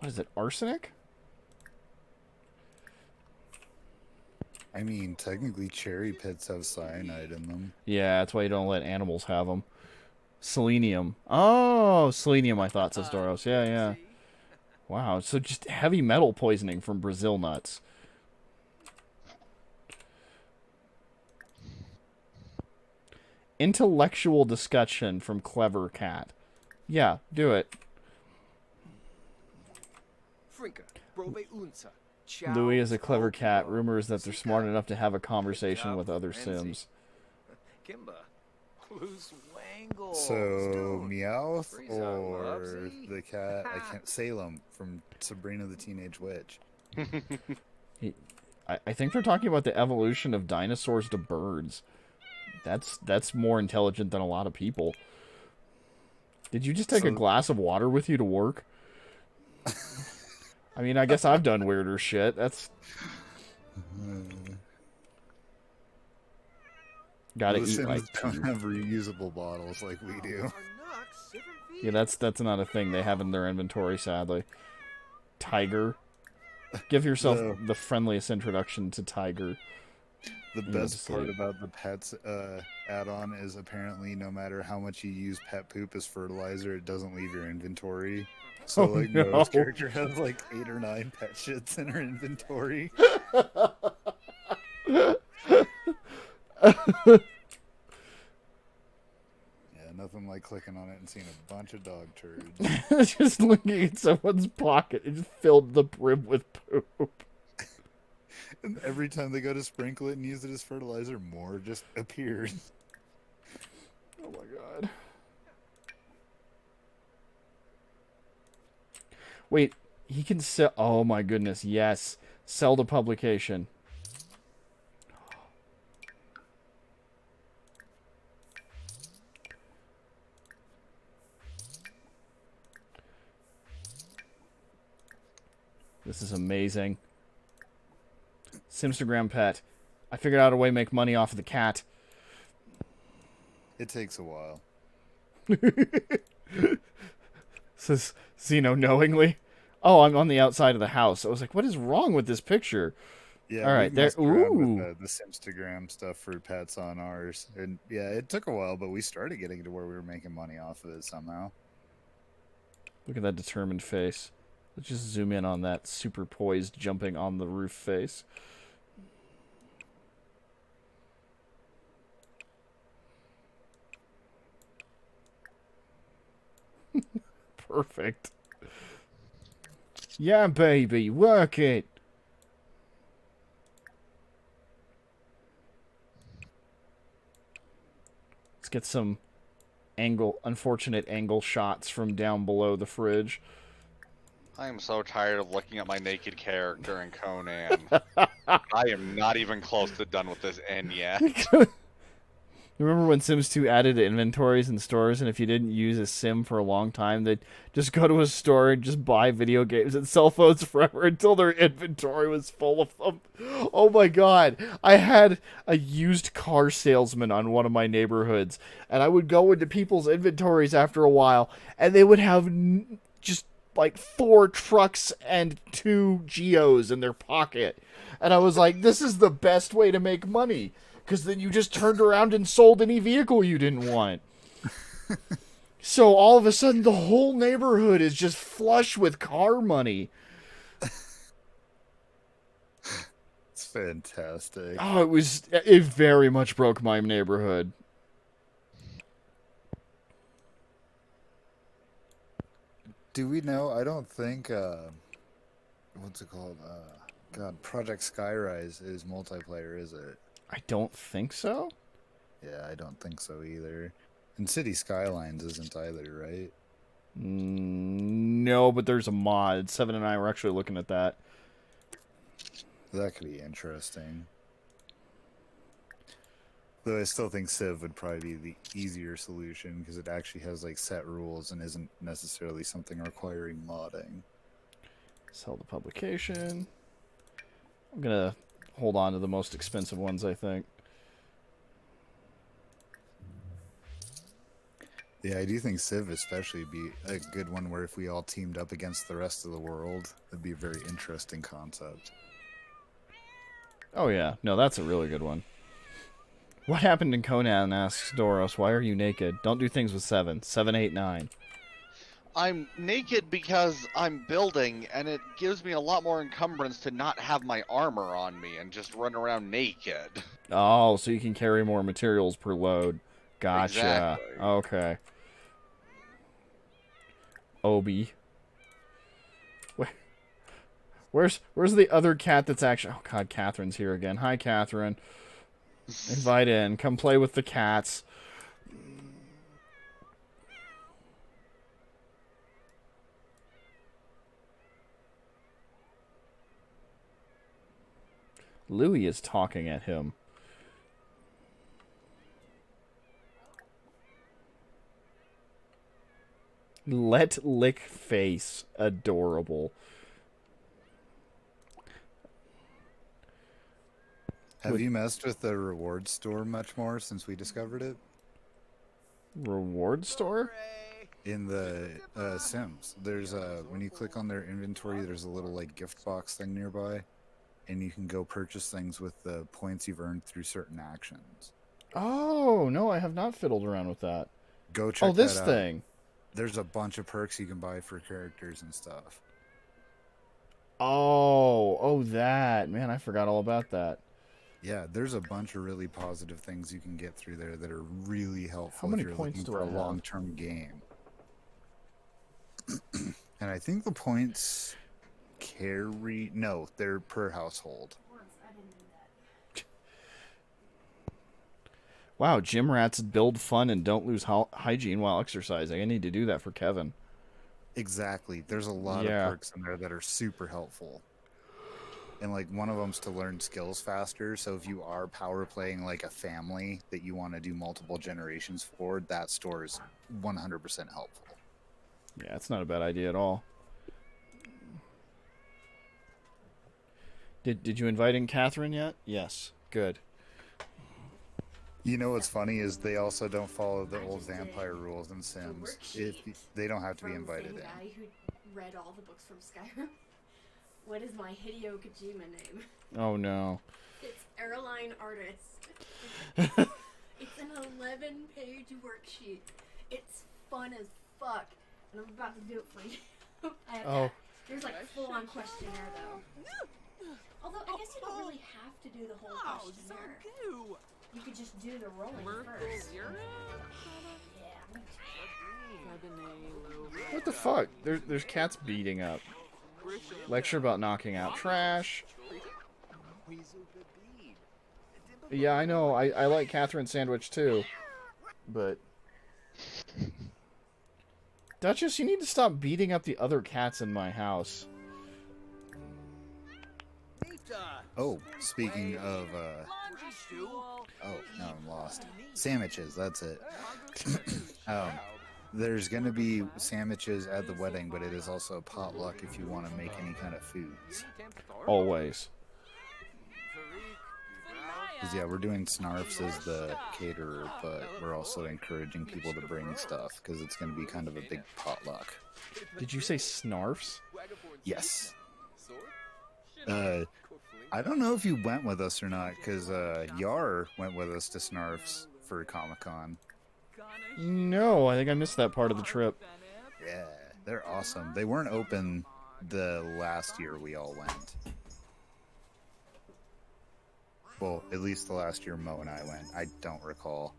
is it, arsenic? I mean, technically cherry pits have cyanide in them. Yeah, that's why you don't let animals have them. Selenium. Oh, selenium, I thought, says Doros. Yeah, yeah. Wow, so just heavy metal poisoning from Brazil nuts. Intellectual discussion from Clever Cat. Yeah, do it. Louis is a clever cat. Rumor is that they're smart enough to have a conversation with other Sims. So, Meowth or the cat, I can't, Salem from Sabrina the Teenage Witch. I think they're talking about the evolution of dinosaurs to birds. That's more intelligent than a lot of people. Did you just take a glass of water with you to work? I mean, I guess I've done weirder shit. That's... Gotta eat like... don't have reusable bottles like we do. Yeah, that's not a thing they have in their inventory, sadly. Tiger. Give yourself the friendliest introduction to Tiger. The best part about the pets add-on is apparently no matter how much you use pet poop as fertilizer, it doesn't leave your inventory. So, Noah's character has like 8 or 9 pet shits in her inventory. Yeah, nothing like clicking on it and seeing a bunch of dog turds. Just looking at someone's pocket, it just filled the brim with poop. And every time they go to sprinkle it and use it as fertilizer, more just appears. Oh my god. Wait, he can sell... Oh my goodness, yes. Sell to publication. This is amazing. Simstagram pet. I figured out a way to make money off of the cat. It takes a while. Says Xeno knowingly. Oh, I'm on the outside of the house. I was like, what is wrong with this picture? Yeah, all right, there. Ooh, with the Simstagram stuff for pets on ours, and yeah, it took a while, but we started getting to where we were making money off of it somehow. Look at that determined face. Let's just zoom in on that super poised jumping on the roof face. Perfect. Yeah, baby, work it. Let's get some unfortunate angle shots from down below the fridge. I am so tired of looking at my naked character in Conan. I am not even close to done with this end yet. Remember when Sims 2 added inventories in stores, and if you didn't use a Sim for a long time, they'd just go to a store and just buy video games and cell phones forever until their inventory was full of them? Oh my god. I had a used car salesman on one of my neighborhoods, and I would go into people's inventories after a while, and they would have just like 4 trucks and 2 Geos in their pocket. And I was like, this is the best way to make money. Because then you just turned around and sold any vehicle you didn't want. So all of a sudden, the whole neighborhood is just flush with car money. It's fantastic. Oh, it very much broke my neighborhood. Do we know? I don't think, what's it called? God, Project Skyrise is multiplayer, is it? I don't think so. Yeah, I don't think so either. And City Skylines isn't either, right? No, but there's a mod. Seven and I were actually looking at that. That could be interesting. Though I still think Civ would probably be the easier solution because it actually has like set rules and isn't necessarily something requiring modding. Sell the publication. I'm gonna hold on to the most expensive ones, I think. Yeah, I do think Civ especially would be a good one where if we all teamed up against the rest of the world, it'd be a very interesting concept. Oh yeah, no, that's a really good one. What happened in Conan, asks Doros. Why are you naked? Don't do things with 7. 7, 8, 9. I'm naked because I'm building, and it gives me a lot more encumbrance to not have my armor on me and just run around naked. Oh, so you can carry more materials per load. Gotcha. Exactly. Okay. Obi. Where's the other cat that's actually... Oh, God, Catherine's here again. Hi, Catherine. Invite in. Come play with the cats. Louis is talking at him. Let lick face. Adorable. Have you messed with the reward store much more since we discovered it? Reward store? In the Sims, there's when you click on their inventory, there's a little like gift box thing nearby, and you can go purchase things with the points you've earned through certain actions. Oh, no, I have not fiddled around with that. Go check Oh, this that out. thing. There's a bunch of perks you can buy for characters and stuff. Oh, that. Man, I forgot all about that. Yeah, there's a bunch of really positive things you can get through there that are really helpful. How many if you're points looking do for I a have? long-term game. And I think the points carry... No, they're per household. Wow, gym rats build fun and don't lose hygiene while exercising. I need to do that for Kevin. Exactly. There's a lot of perks in there that are super helpful. And like one of them's to learn skills faster. So if you are power playing like a family that you want to do multiple generations for, that store is 100% helpful. Yeah, it's not a bad idea at all. Did you invite in Catherine yet? Yes. Good. You know what's funny is they also don't follow the old vampire rules in Sims. They don't have to be invited in. Guy who read all the books from Skyrim. What is my Hideo Kojima name? Oh no. It's Airline Artist. It's an 11-page worksheet. It's fun as fuck. And I'm about to do it for you. There's like full-on questionnaire though. Although I guess you don't really have to do the whole questionnaire. You could just do the rolling first. Yeah. What the fuck? There's cats beating up. Lecture about knocking out trash. Yeah, I know. I like Catherine's sandwich too. But... Duchess, you need to stop beating up the other cats in my house. Oh, speaking of... Oh, now I'm lost. Sandwiches, that's it. There's going to be sandwiches at the wedding, but it is also a potluck if you want to make any kind of foods. Always. Because, yeah, we're doing Snarfs as the caterer, but we're also encouraging people to bring stuff, because it's going to be kind of a big potluck. Did you say Snarfs? Yes. I don't know if you went with us or not, because Yar went with us to Snarfs for Comic-Con. No, I think I missed that part of the trip. Yeah, they're awesome. They weren't open the last year we all went. Well, at least the last year Mo and I went. I don't recall.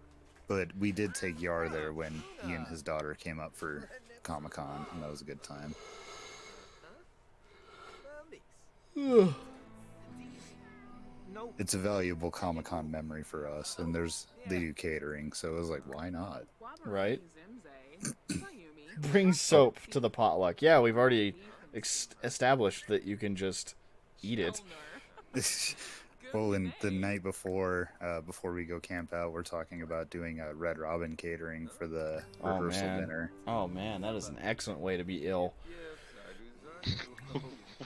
But we did take Yar there when he and his daughter came up for Comic-Con, and that was a good time. It's a valuable Comic-Con memory for us, and they do catering, so it was like, why not? Right? Bring soap to the potluck. Yeah, we've already established that you can just eat it. Well, in the night before we go camp out, we're talking about doing a Red Robin catering for the rehearsal dinner. Oh man, that is an excellent way to be ill.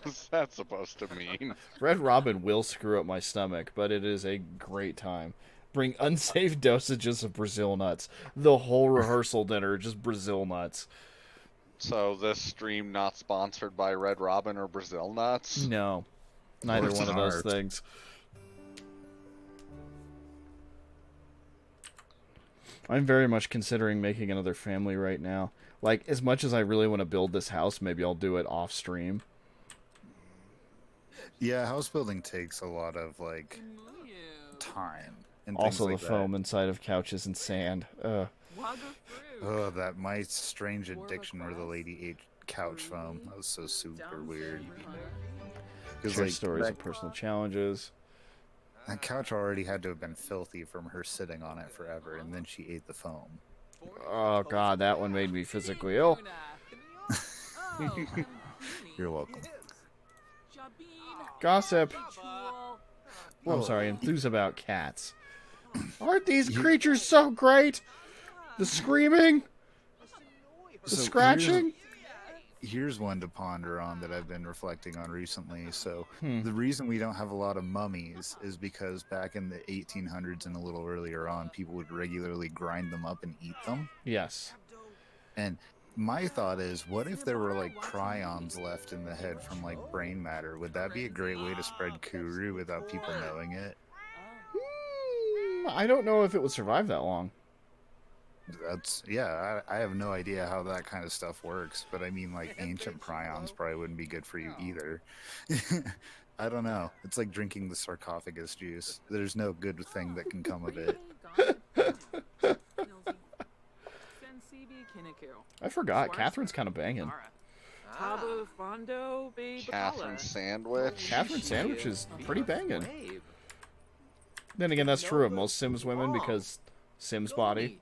What's that supposed to mean? Red Robin will screw up my stomach, but it is a great time. Bring unsafe dosages of Brazil nuts. The whole rehearsal dinner, just Brazil nuts. So this stream not sponsored by Red Robin or Brazil nuts? No. Neither one of those things. I'm very much considering making another family right now. Like, as much as I really want to build this house, maybe I'll do it off stream. Yeah, house building takes a lot of, like, time. and Also, things the like foam inside of couches and sand. that. Oh, that My Strange Addiction where the lady ate couch foam. That was so super weird. Share stories of personal challenges. That couch already had to have been filthy from her sitting on it forever, and then she ate the foam. Oh god, that one made me physically ill. You're welcome. Gossip. Well, I'm sorry, enthuse about cats. Aren't these creatures so great? The screaming? The scratching? Here's one to ponder on that I've been reflecting on recently. So the reason we don't have a lot of mummies is because back in the 1800s and a little earlier on, people would regularly grind them up and eat them. Yes. And my thought is, what if there were like prions left in the head from like brain matter? Would that be a great way to spread kuru without people knowing it? I don't know if it would survive that long. I have no idea how that kind of stuff works, but I mean, like, ancient prions probably wouldn't be good for you either. I don't know. It's like drinking the sarcophagus juice. There's no good thing that can come of it. I forgot. Catherine's kind of banging. Catherine Sandwich. Catherine Sandwich is pretty banging. Then again, that's true of most Sims women because Sims body.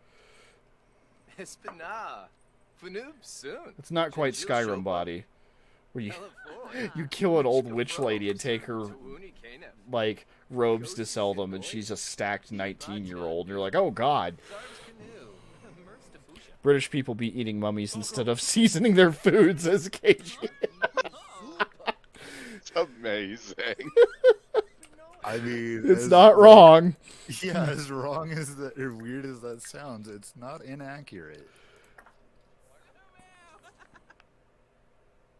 It's not quite Skyrim body, where you kill an old witch lady and take her like robes to sell them, and she's a stacked 19-year-old. You're like, oh god. British people be eating mummies instead of seasoning their foods as KG. It's amazing. I mean, it's not wrong. Yeah, as wrong as that, or weird as that sounds, it's not inaccurate.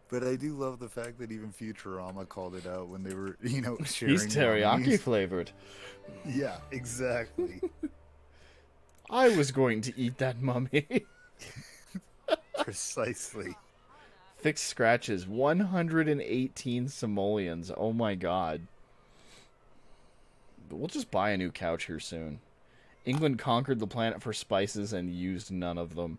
But I do love the fact that even Futurama called it out when they were, sharing. He's teriyaki flavored. Yeah, exactly. I was going to eat that mummy. Precisely. Fixed scratches, 118 simoleons. Oh my god. We'll just buy a new couch here soon. England conquered the planet for spices and used none of them.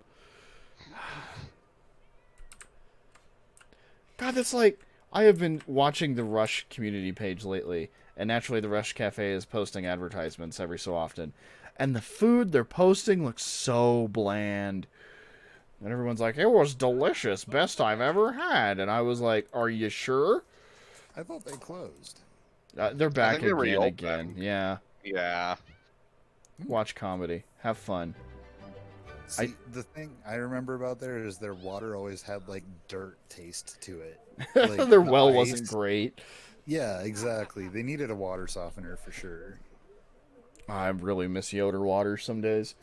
God, that's like... I have been watching the Rush community page lately, and naturally the Rush Cafe is posting advertisements every so often. And the food they're posting looks so bland. And everyone's like, it was delicious, best I've ever had. And I was like, are you sure? I thought they closed. They're back again. Yeah. Yeah. Watch comedy. Have fun. See, the thing I remember about there is their water always had, like, dirt taste to it. Like, their well wasn't great. Yeah, exactly. They needed a water softener for sure. I really miss Yoder water some days.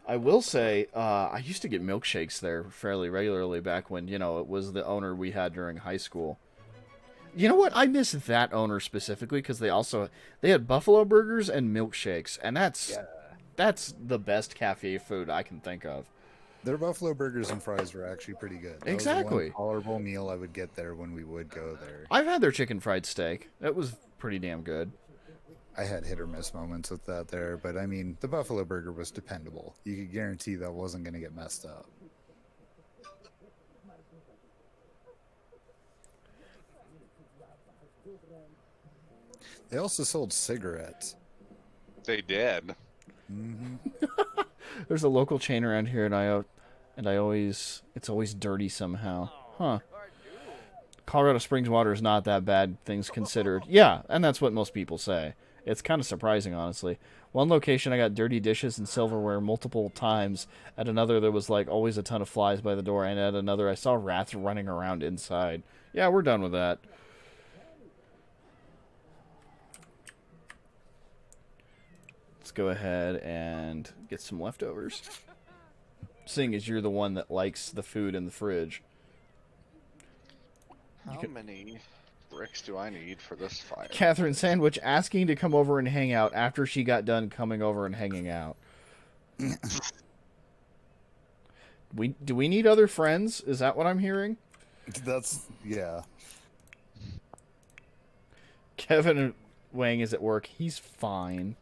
I will say, I used to get milkshakes there fairly regularly back when, it was the owner we had during high school. You know what? I miss that owner specifically because they had buffalo burgers and milkshakes, and that's the best cafe food I can think of. Their buffalo burgers and fries were actually pretty good. That exactly. was the one tolerable meal I would get there when we would go there. I've had their chicken fried steak. That was pretty damn good. I had hit or miss moments with that there, but I mean, the buffalo burger was dependable. You could guarantee that wasn't going to get messed up. They also sold cigarettes. They did. Mm-hmm. There's a local chain around here, and it's always dirty somehow. Huh. Colorado Springs water is not that bad, things considered. Yeah, and that's what most people say. It's kind of surprising, honestly. One location, I got dirty dishes and silverware multiple times. At another, there was, like, always a ton of flies by the door. And at another, I saw rats running around inside. Yeah, we're done with that. Let's go ahead and get some leftovers. Seeing as you're the one that likes the food in the fridge. How many bricks do I need for this fire? Catherine Sandwich asking to come over and hang out after she got done coming over and hanging out. Do we need other friends? Is that what I'm hearing? Yeah. Kevin Wang is at work. He's fine.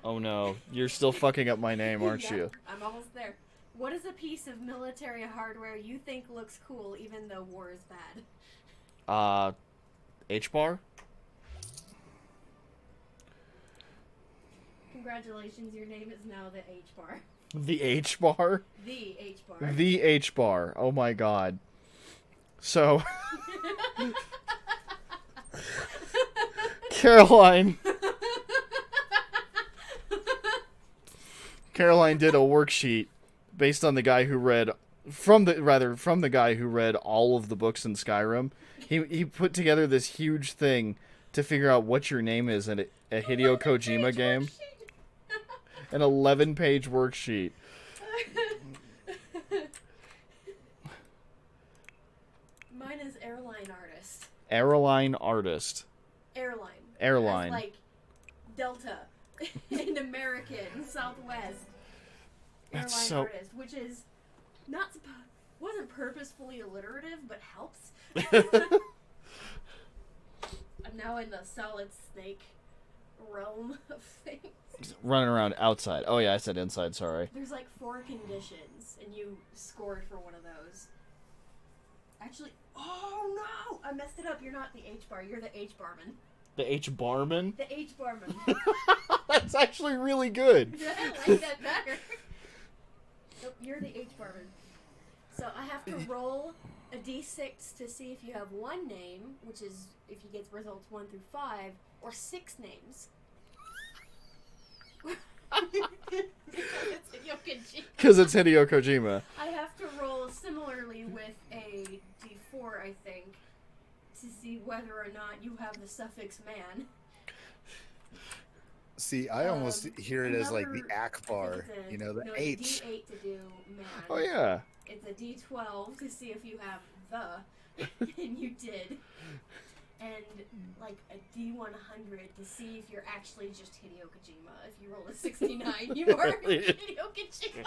Oh no, you're still fucking up my name, aren't Yeah, you? I'm almost there. What is a piece of military hardware you think looks cool even though war is bad? H-bar? Congratulations, your name is now the H-bar. The H-bar? The H-bar. The H-bar. Oh my god. So... Caroline did a worksheet based on the guy who read from the guy who read all of the books in Skyrim. He put together this huge thing to figure out what your name is in a Hideo Kojima game. An 11-page worksheet. Mine is airline artist. Airline artist. Airline. As like Delta and American, Southwest. That's Airline artist, which is wasn't purposefully alliterative, but helps. I'm now in the solid snake realm of things. Running around outside. Oh yeah, I said inside, sorry. There's like 4 conditions, and you scored for one of those. Actually, oh no! I messed it up. You're not the H-bar, you're the H-barman. The H-barman? The H-barman. That's actually really good. Yeah, I like that better. Nope, you're the H-barman. So I have to roll a d6 to see if you have 1 name, which is if you get results 1 through 5, or 6 names. Because it's Hideo Kojima. I have to roll similarly with a d4, I think, to see whether or not you have the suffix man. See, I almost hear it as like the Akbar, you know, the H. It's a d8 to do man. Oh yeah. It's a d12 to see if you have the, and you did. And like a d100 to see if you're actually just Hideo Kojima. If you roll a 69, you are Hideo Kojima.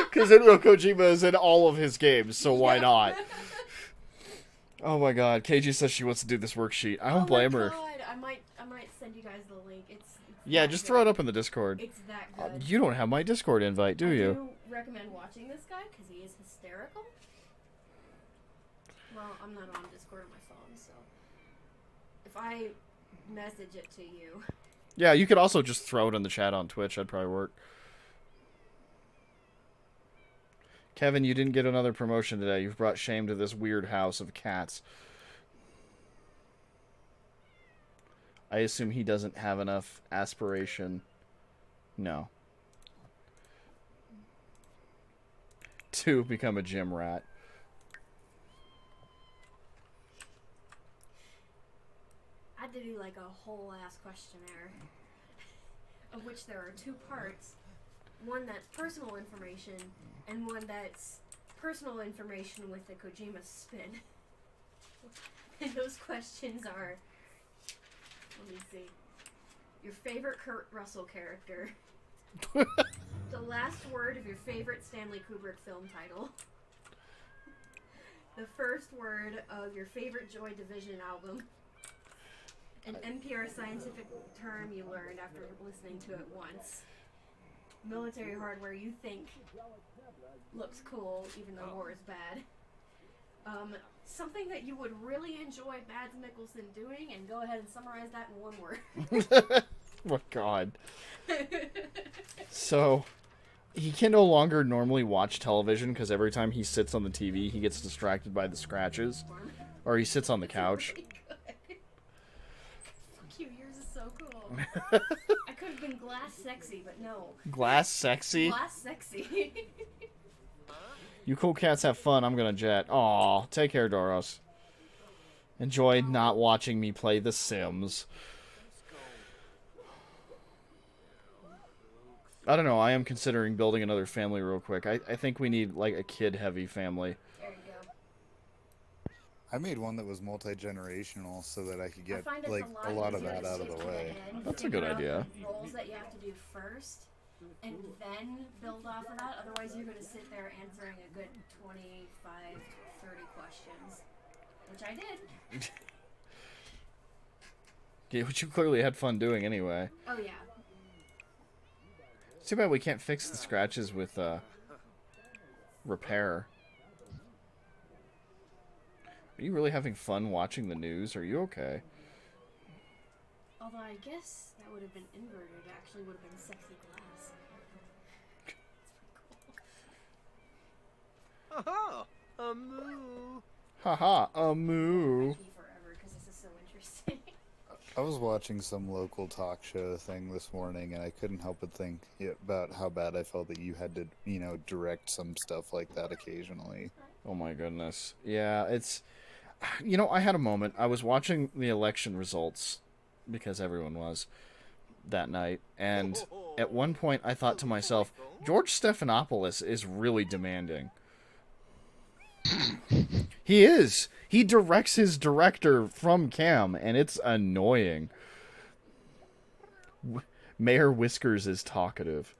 Because Hideo Kojima is in all of his games, so why not? Oh my god, KG says she wants to do this worksheet. I don't blame her. I might send you guys the link. It's yeah, just throw it up in the Discord. It's that good. You don't have my Discord invite, do you? I do recommend watching this guy because he is hysterical. Well, I'm not on Discord on my phone, so if I message it to you. Yeah, you could also just throw it in the chat on Twitch. That'd probably work. Kevin, you didn't get another promotion today. You've brought shame to this weird house of cats. I assume he doesn't have enough aspiration. No. To become a gym rat. I had to do like a whole ass questionnaire, of which there are 2 parts. One that's personal information, and one that's personal information with the Kojima spin. And those questions are, let me see, your favorite Kurt Russell character, the last word of your favorite Stanley Kubrick film title, the first word of your favorite Joy Division album, an NPR scientific term you learned after listening to it once, military hardware you think looks cool even though war is bad, something that you would really enjoy Mads Mikkelsen doing, and go ahead and summarize that in 1 word. Oh god. So, he can no longer normally watch television because every time he sits on the TV, he gets distracted by the scratches. Or he sits on the couch. Really good. Fuck you, yours is so cool. I could have been glass sexy, but no. Glass sexy? Glass sexy. You cool cats have fun, I'm gonna jet. Aw, take care, Doros. Enjoy not watching me play The Sims. I don't know, I am considering building another family real quick. I think we need, like, a kid-heavy family. There you go. I made one that was multi-generational so that I could get, I like, a lot of that out of the way. That's a good idea. Roles that you have to do first, and then build off of that. Otherwise, you're going to sit there answering a good 25, 30 questions, which I did. Yeah, which you clearly had fun doing anyway. Oh, yeah. It's too bad we can't fix the scratches with repair. Are you really having fun watching the news? Are you okay? Although I guess that would have been inverted. It actually would have been sexy glass. Haha, a moo. Haha, a moo. Forever, because this is so interesting. I was watching some local talk show thing this morning, and I couldn't help but think about how bad I felt that you had to, you know, direct some stuff like that occasionally. Oh my goodness. Yeah, it's... You know, I had a moment. I was watching the election results, because everyone was, that night, and at one point I thought to myself, George Stephanopoulos is really demanding. He is. He directs his director from cam, and it's annoying. Mayor Whiskers is talkative.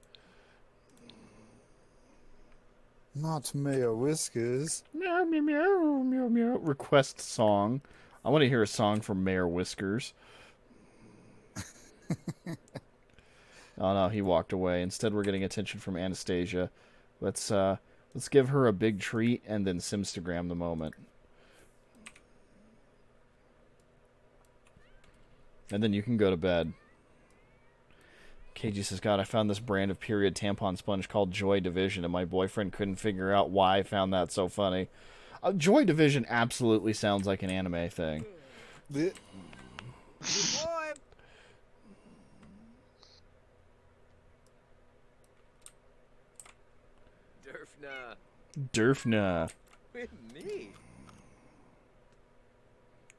Not Mayor Whiskers. Meow, meow, meow, meow, meow. Request song. I want to hear a song from Mayor Whiskers. Oh no, he walked away. Instead, we're getting attention from Anastasia. Let's give her a big treat and then Simstagram the moment. And then you can go to bed. KG says, God, I found this brand of period tampon sponge called Joy Division, and my boyfriend couldn't figure out why I found that so funny. Joy Division absolutely sounds like an anime thing. Boy. Durfna. With me.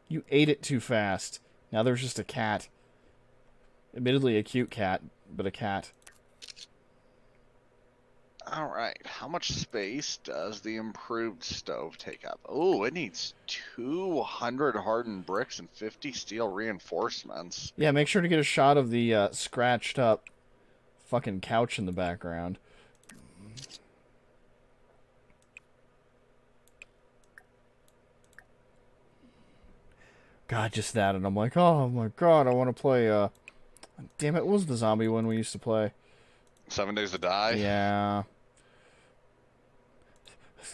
You ate it too fast. Now there's just a cat. Admittedly a cute cat, but a cat. Alright, how much space does the improved stove take up? Oh, it needs 200 hardened bricks and 50 steel reinforcements. Yeah, make sure to get a shot of the scratched up fucking couch in the background. God, just that, and I'm like, oh my god, I want to play, damn it, what was the zombie one we used to play? 7 Days to Die? Yeah.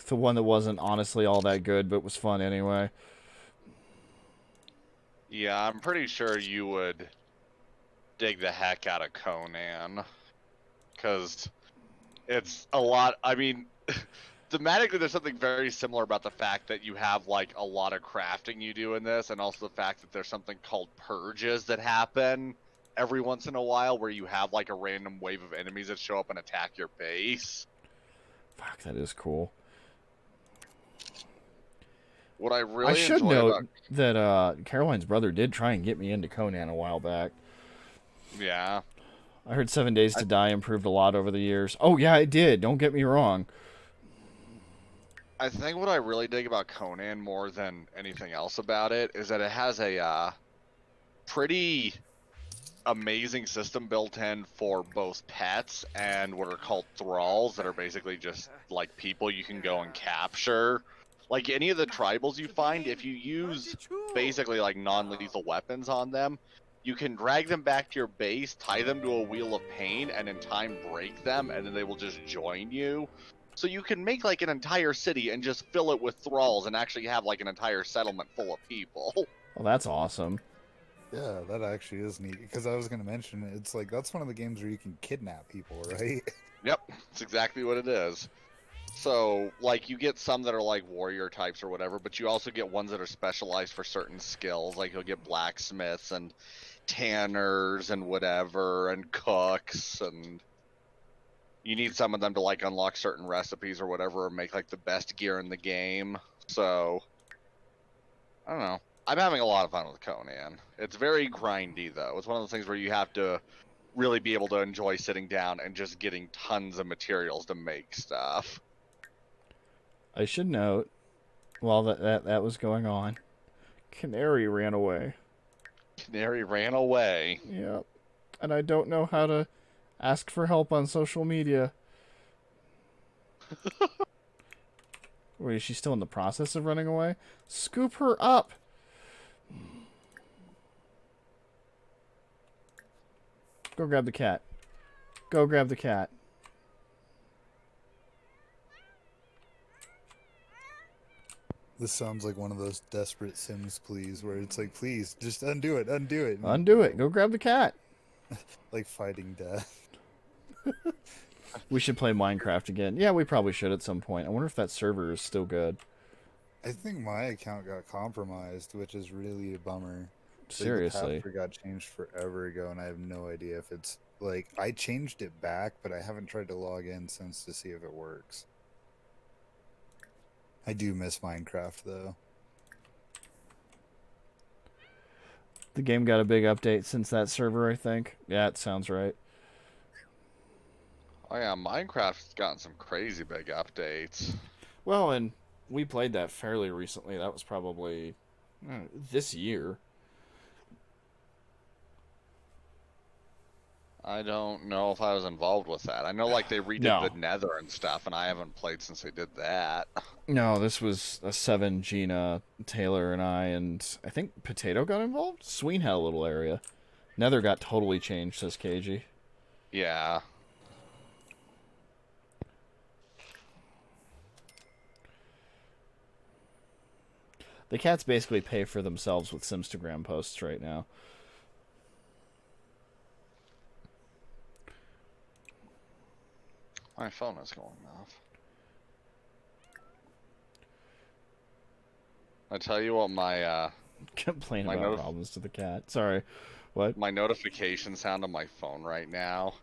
The one that wasn't honestly all that good, but was fun anyway. Yeah, I'm pretty sure you would dig the heck out of Conan. Because it's a lot, I mean... Thematically, there's something very similar about the fact that you have, like, a lot of crafting you do in this, and also the fact that there's something called purges that happen every once in a while, where you have, like, a random wave of enemies that show up and attack your base. Fuck, that is cool. What I really I should enjoy note that Caroline's brother did try and get me into Conan a while back. Yeah. I heard 7 Days to Die improved a lot over the years. Oh, yeah, it did. Don't get me wrong. I think what I really dig about Conan more than anything else about it is that it has a pretty amazing system built in for both pets and what are called thralls that are basically just like people you can go and capture. Like any of the tribals you find, if you use basically like non-lethal weapons on them, you can drag them back to your base, tie them to a wheel of pain, and in time break them, and then they will just join you. So you can make like an entire city and just fill it with thralls and actually have like an entire settlement full of people. Well, that's awesome. Yeah, that actually is neat. Because I was going to mention, it's like, that's one of the games where you can kidnap people, right? Yep, that's exactly what it is. So, like, you get some that are like warrior types or whatever, but you also get ones that are specialized for certain skills. Like, you'll get blacksmiths and tanners and whatever, and cooks, and you need some of them to, like, unlock certain recipes or whatever, or make, like, the best gear in the game. So, I don't know. I'm having a lot of fun with Conan. It's very grindy, though. It's one of those things where you have to really be able to enjoy sitting down and just getting tons of materials to make stuff. I should note, while that was going on, Canary ran away. Canary ran away. Yep. And I don't know how to ask for help on social media. Wait, is she still in the process of running away? Scoop her up! Go grab the cat. Go grab the cat. This sounds like one of those desperate Sims please, where it's like, please, just undo it, undo it. Undo it. Go grab the cat. Like fighting death. We should play Minecraft again. Yeah, we probably should at some point. I wonder if that server is still good. I think my account got compromised, which is really a bummer. Seriously. Like, the password got changed forever ago, and I have no idea if it's... Like, I changed it back, but I haven't tried to log in since to see if it works. I do miss Minecraft, though. The game got a big update since that server, I think. Yeah, it sounds right. Oh yeah, Minecraft's gotten some crazy big updates. Well, and we played that fairly recently. That was probably this year. I don't know if I was involved with that. I know like they redid No. the Nether and stuff, and I haven't played since they did that. No, this was a 7. Gina, Taylor, and I think Potato got involved? Sween had a little area. Nether got totally changed, says KG. Yeah. The cats basically pay for themselves with Simstagram posts right now. My phone is going off. I tell you what, my Complain My about notif- problems to the cat. Sorry. What? my notification sound on my phone right now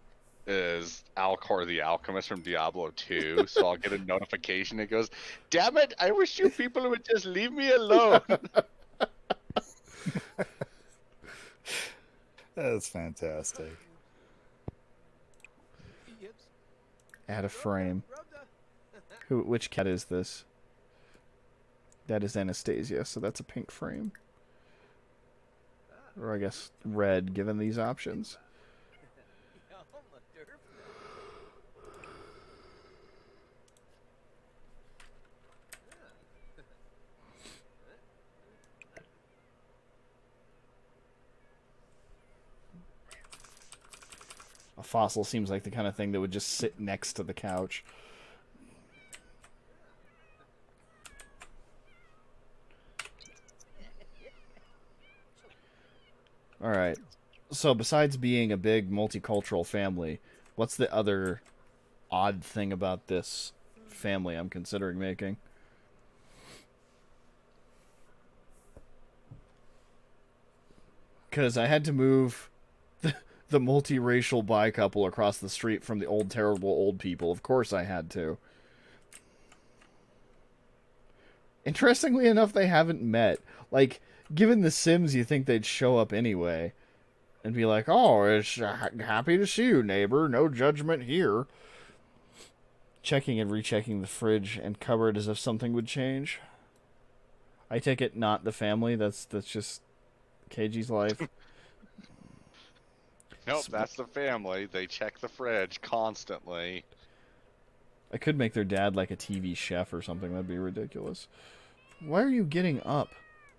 is Alcor the Alchemist from Diablo 2. So I'll get a notification. It goes, "Damn it! I wish you people would just leave me alone." That's fantastic. Add a frame. Which cat is this? That is Anastasia, so that's a pink frame. Or I guess red, given these options. A fossil seems like the kind of thing that would just sit next to the couch. Alright. So besides being a big multicultural family, what's the other odd thing about this family I'm considering making? Because I had to move the multiracial bi couple across the street from the old terrible old people. Of course I had to. Interestingly enough, they haven't met. Like, given the Sims, you think they'd show up anyway. And be like, oh, it's happy to see you, neighbor. No judgment here. Checking and rechecking the fridge and cupboard as if something would change. I take it not the family. That's just KG's life. Nope, that's the family. They check the fridge constantly. I could make their dad like a TV chef or something. That'd be ridiculous. Why are you getting up?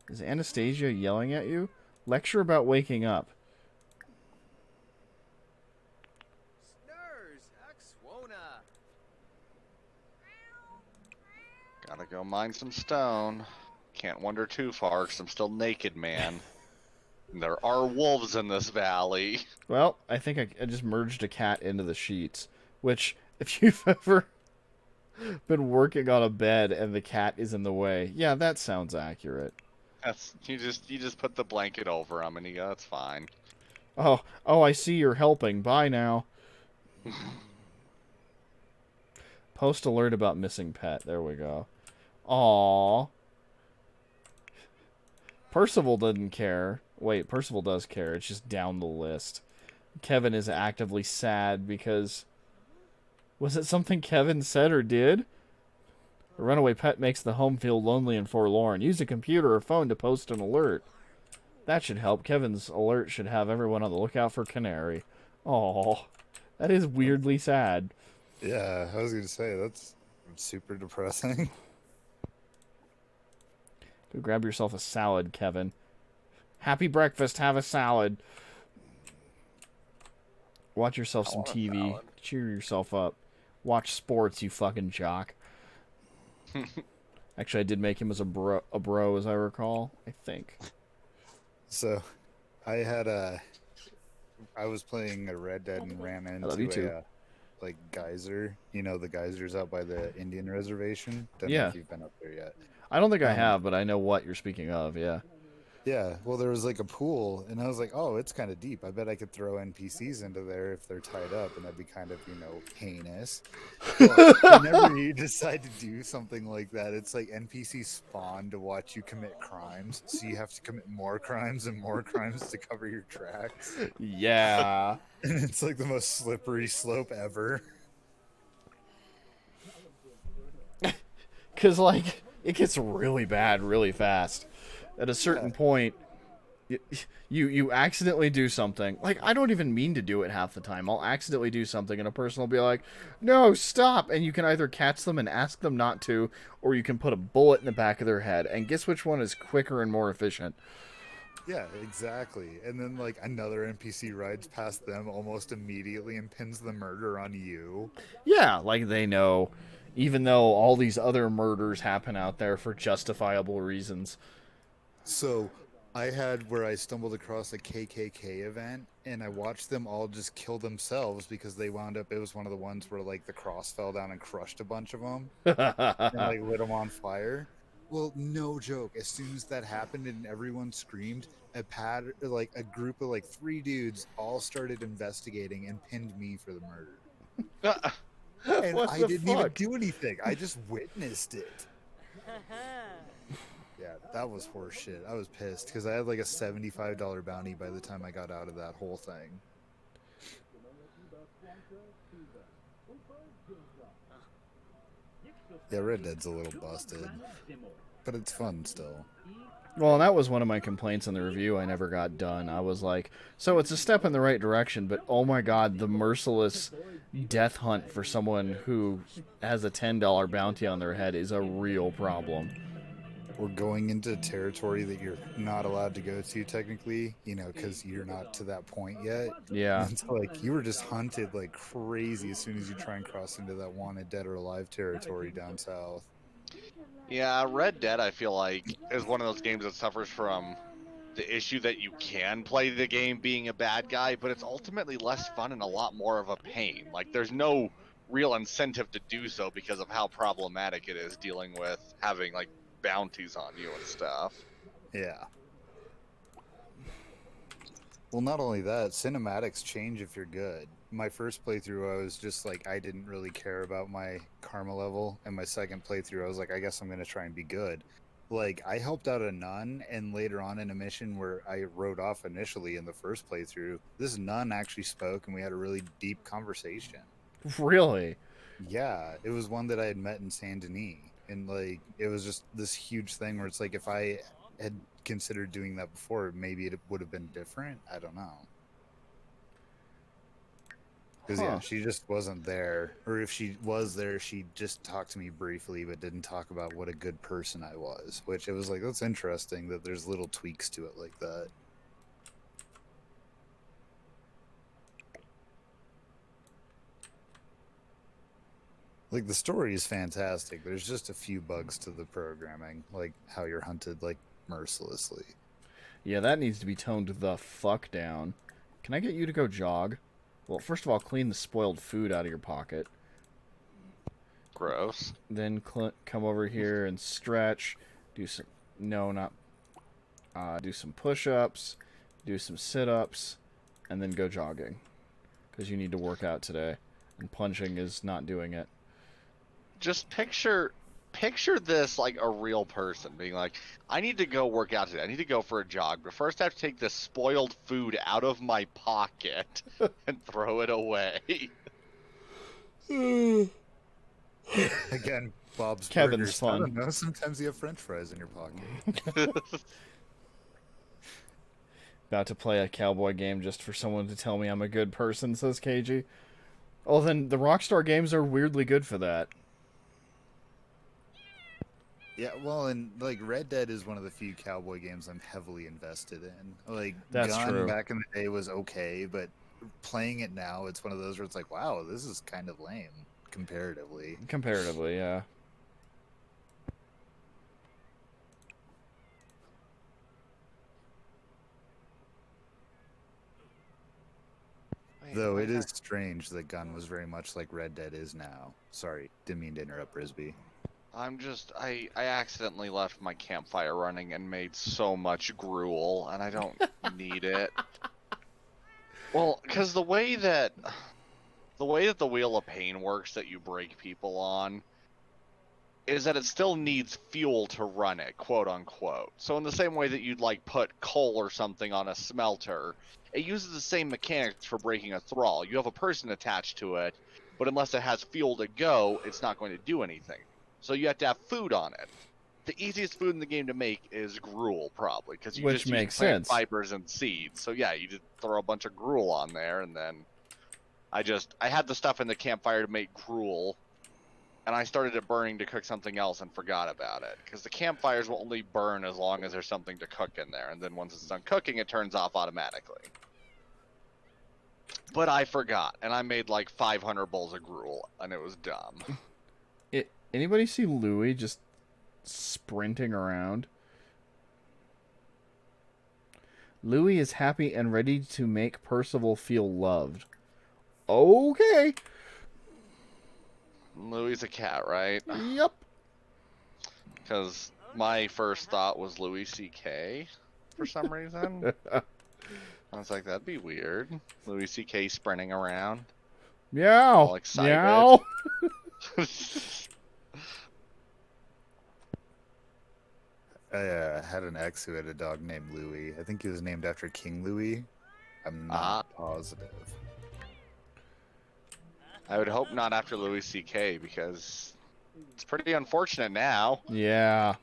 Is Anastasia yelling at you? Lecture about waking up. Gotta go mine some stone. Can't wander too far because I'm still naked, man. And there are wolves in this valley. Well, I think I just merged a cat into the sheets. Which, if you've ever been working on a bed and the cat is in the way, yeah, that sounds accurate. That's you just put the blanket over him and you go, that's fine. Oh, I see you're helping. Bye now. Post alert about missing pet. There we go. Aww. Percival didn't care. Wait, Percival does care. It's just down the list. Kevin is actively sad because... Was it something Kevin said or did? A runaway pet makes the home feel lonely and forlorn. Use a computer or phone to post an alert. That should help. Kevin's alert should have everyone on the lookout for Canary. Aww. That is weirdly sad. Yeah, I was going to say, that's super depressing. Go grab yourself a salad, Kevin. Happy breakfast, have a salad. Watch yourself I some want a TV. salad. Cheer yourself up. Watch sports, you fucking jock. Actually, I did make him as a bro, as I recall. I think. So, I was playing a Red Dead and ran love you into too. a like geyser. You know the geysers out by the Indian reservation. Don't know Yeah. if you've been up there yet. I don't think I Um, have, but I know what you're speaking of. Yeah. Yeah, well, there was like a pool, and I was like, oh, it's kind of deep. I bet I could throw NPCs into there if they're tied up, and that'd be kind of, heinous. Well, whenever you decide to do something like that, it's like NPCs spawn to watch you commit crimes, so you have to commit more crimes and more crimes to cover your tracks. Yeah. And it's like the most slippery slope ever. Because, like, it gets really bad really fast. At a certain point, you accidentally do something. Like, I don't even mean to do it half the time. I'll accidentally do something, and a person will be like, no, stop! And you can either catch them and ask them not to, or you can put a bullet in the back of their head. And guess which one is quicker and more efficient? Yeah, exactly. And then, like, another NPC rides past them almost immediately and pins the murder on you. Yeah, like they know. Even though all these other murders happen out there for justifiable reasons. So I had where I stumbled across a KKK event, and I watched them all just kill themselves because they wound up. It was one of the ones where like the cross fell down and crushed a bunch of them and like lit them on fire. Well, no joke. As soon as that happened and everyone screamed, a group of like 3 dudes all started investigating and pinned me for the murder. And What I the didn't even fuck? do anything. I just witnessed it. Yeah, that was horse shit. I was pissed because I had like a $75 bounty by the time I got out of that whole thing. Yeah, Red Dead's a little busted, but it's fun still. Well, and that was one of my complaints in the review I never got done. I was like, so it's a step in the right direction, but oh my god, the merciless death hunt for someone who has a $10 bounty on their head is a real problem. We're going into territory that you're not allowed to go to technically, because you're not to that point yet. Yeah. And so, like, you were just hunted like crazy as soon as you try and cross into that wanted dead or alive territory down south. Yeah, Red Dead, I feel like, is one of those games that suffers from the issue that you can play the game being a bad guy, but it's ultimately less fun and a lot more of a pain. Like, there's no real incentive to do so because of how problematic it is dealing with having, like, bounties on you and stuff. Yeah. Well, not only that, cinematics change if you're good. My first playthrough, I was just like, I didn't really care about my karma level. And my second playthrough, I was like, I guess I'm going to try and be good. Like, I helped out a nun, and later on in a mission where I rode off initially in the first playthrough, this nun actually spoke, and we had a really deep conversation. Really? Yeah, it was one that I had met in Saint Denis. And, like, it was just this huge thing where it's like, if I had considered doing that before, maybe it would have been different. I don't know. Because, yeah, she just wasn't there. Or if she was there, she just talked to me briefly, but didn't talk about what a good person I was. Which, it was like, that's interesting that there's little tweaks to it like that. Like, the story is fantastic. There's just a few bugs to the programming, like how you're hunted, like, mercilessly. Yeah, that needs to be toned the fuck down. Can I get you to go jog? Well, first of all, clean the spoiled food out of your pocket. Gross. Then come over here and stretch. Do some... No, not... do some push-ups. Do some sit-ups. And then go jogging. Because you need to work out today. And punching is not doing it. Just picture this like a real person being like, I need to go work out today. I need to go for a jog, but first I have to take this spoiled food out of my pocket and throw it away. Again, Bob's Kevin's Burgers. fun. I don't know, sometimes you have french fries in your pocket. About to play a cowboy game just for someone to tell me I'm a good person, says KG. Oh, then the Rockstar games are weirdly good for that. Yeah, well, and like Red Dead is one of the few cowboy games I'm heavily invested in. Like, That's Gun true. back in the day was okay, but playing it now, it's one of those where it's like, wow, this is kind of lame comparatively. Comparatively, yeah. Wait, Though why it did is strange the gun was very much like Red Dead is now. Sorry, didn't mean to interrupt, Brisby. I accidentally left my campfire running and made so much gruel, and I don't need it. Well, because the way that the Wheel of Pain works that you break people on is that it still needs fuel to run it, quote unquote. So in the same way that you'd like put coal or something on a smelter, it uses the same mechanics for breaking a thrall. You have a person attached to it, but unless it has fuel to go, it's not going to do anything. So you have to have food on it. The easiest food in the game to make is gruel, probably, because you Which just makes use plant sense. fibers and seeds. So yeah, you just throw a bunch of gruel on there, and then I had the stuff in the campfire to make gruel, and I started it burning to cook something else and forgot about it. Because the campfires will only burn as long as there's something to cook in there, and then once it's done cooking, it turns off automatically. But I forgot, and I made like 500 bowls of gruel, and it was dumb. Anybody see Louis just sprinting around? Louis is happy and ready to make Percival feel loved. Okay. Louis a cat, right? Yep. Because my first thought was Louis C.K. for some reason. I was like, that'd be weird. Louis C.K. sprinting around. Meow. All excited. Meow. I had an ex who had a dog named Louis. I think he was named after King Louis. I'm not positive. I would hope not after Louis C.K. because it's pretty unfortunate now. Yeah.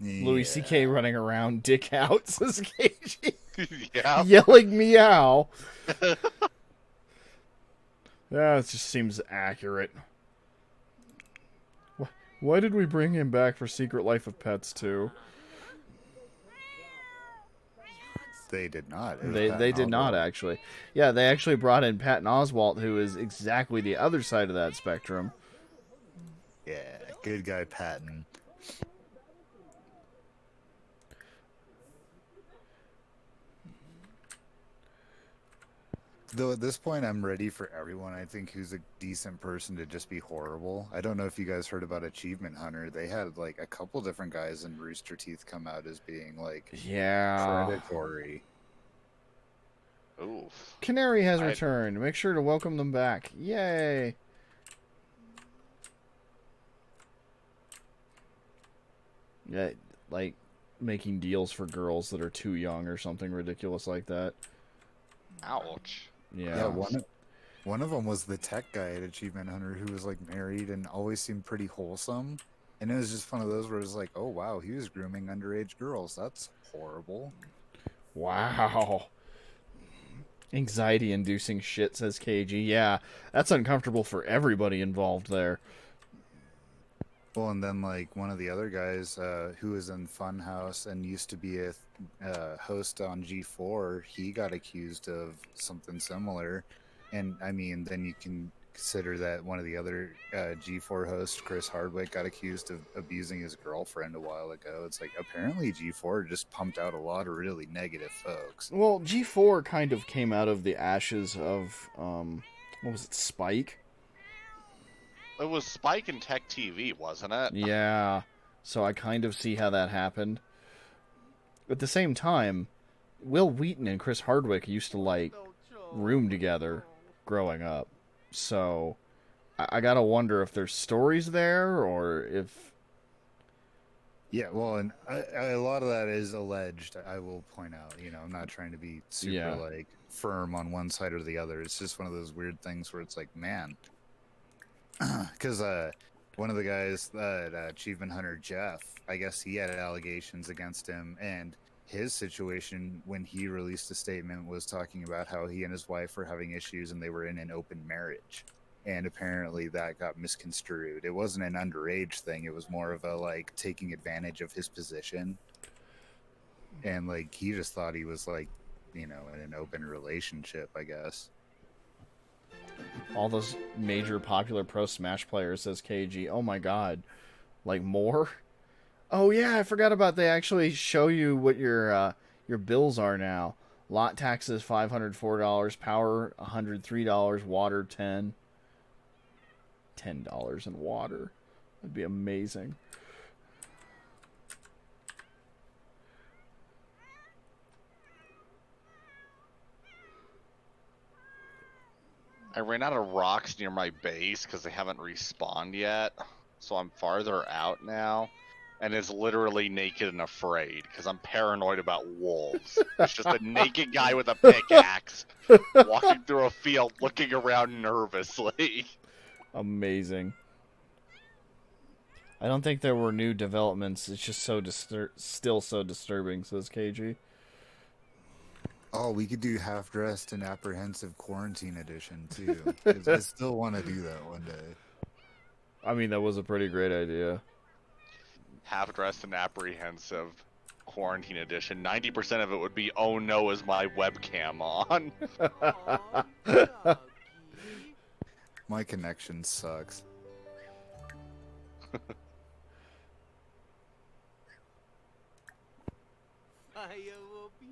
Louis C.K. running around, dick out, says KG. Yeah. Yelling meow. Yeah, it just seems accurate. Why did we bring him back for Secret Life of Pets 2? They did not. They did not, actually. Yeah, they actually brought in Patton Oswalt, who is exactly the other side of that spectrum. Yeah, good guy Patton. Though at this point, I'm ready for everyone, I think, who's a decent person to just be horrible. I don't know if you guys heard about Achievement Hunter. They had, like, a couple different guys in Rooster Teeth come out as being, like, predatory. Oof. Canary has returned. Make sure to welcome them back. Yay! Yeah, like, making deals for girls that are too young or something ridiculous like that. Ouch. Yeah, one of them was the tech guy at Achievement Hunter who was like married and always seemed pretty wholesome, and it was just one of those where it was like, oh wow, he was grooming underage girls. That's horrible. Wow. Anxiety-inducing shit, says KG. Yeah, that's uncomfortable for everybody involved there. Well, and then like one of the other guys who was in Funhouse and used to be a host on G4, he got accused of something similar. And I mean, then you can consider that one of the other G4 hosts, Chris Hardwick, got accused of abusing his girlfriend a while ago. It's like apparently G4 just pumped out a lot of really negative folks. Well, G4 kind of came out of the ashes of, what was it, Spike? It was Spike and Tech TV, wasn't it? Yeah, so I kind of see how that happened. At the same time, Will Wheaton and Chris Hardwick used to, like, room together growing up. So, I gotta wonder if there's stories there, or if... Yeah, well, and a lot of that is alleged, I will point out. You know, I'm not trying to be super, like, firm on one side or the other. It's just one of those weird things where it's like, man... Because one of the guys at Achievement Hunter, Jeff, I guess he had allegations against him, and his situation when he released a statement was talking about how he and his wife were having issues and they were in an open marriage, and apparently that got misconstrued. It wasn't an underage thing, it was more of a like taking advantage of his position, and like he just thought he was like in an open relationship, I guess. All those major popular Pro Smash players, says KG. Oh my god. Like more? Oh yeah, I forgot about they actually show you what your bills are now. Lot taxes $504, power $103, water $10 in water. That'd be amazing. I ran out of rocks near my base because they haven't respawned yet, so I'm farther out now, and it's literally naked and afraid because I'm paranoid about wolves. It's just a naked guy with a pickaxe walking through a field looking around nervously. Amazing. I don't think there were new developments. It's just so still so disturbing, says KG. Oh, we could do half-dressed and apprehensive quarantine edition too. 'Cause I still want to do that one day. I mean, that was a pretty great idea. Half-dressed and apprehensive quarantine edition. 90% of it would be, oh no, is my webcam on? Aw, doggy. My connection sucks. Fire will be.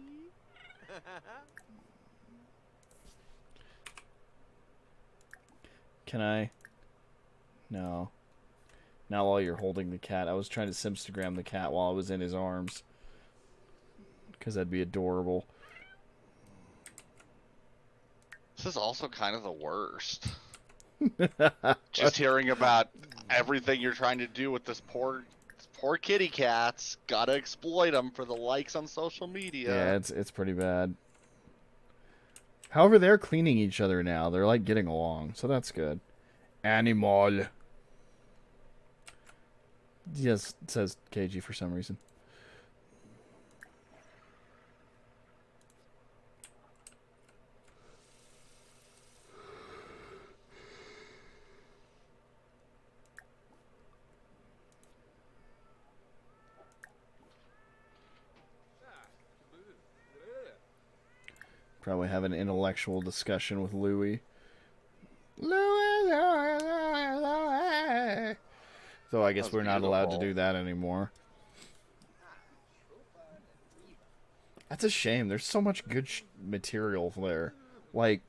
Can I? No. Not while you're holding the cat. I was trying to Simstagram the cat while I was in his arms. Because that'd be adorable. This is also kind of the worst. Just hearing about everything you're trying to do with this poor kitty cats. Gotta exploit them for the likes on social media. Yeah, it's pretty bad. However, they're cleaning each other now. They're like getting along, so that's good. Animal. Yes, it says KG for some reason. Probably have an intellectual discussion with Louie. Louie. Though I guess That was we're not allowed to beautiful. do that anymore. That's a shame. There's so much good material there. Like,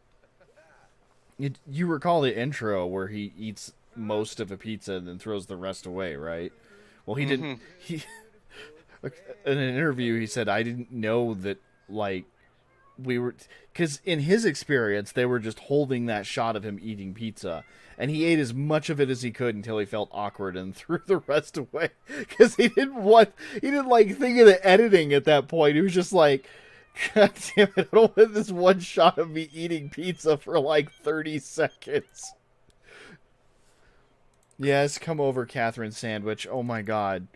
you recall the intro where he eats most of a pizza and then throws the rest away, right? Well, he didn't. He in an interview he said, "I didn't know that, like, we were," because in his experience they were just holding that shot of him eating pizza, and he ate as much of it as he could until he felt awkward and threw the rest away because he didn't like think of the editing at that point. He was just like, God damn it, I don't want this one shot of me eating pizza for like 30 seconds. Yes, come over, Catherine Sandwich. Oh my god.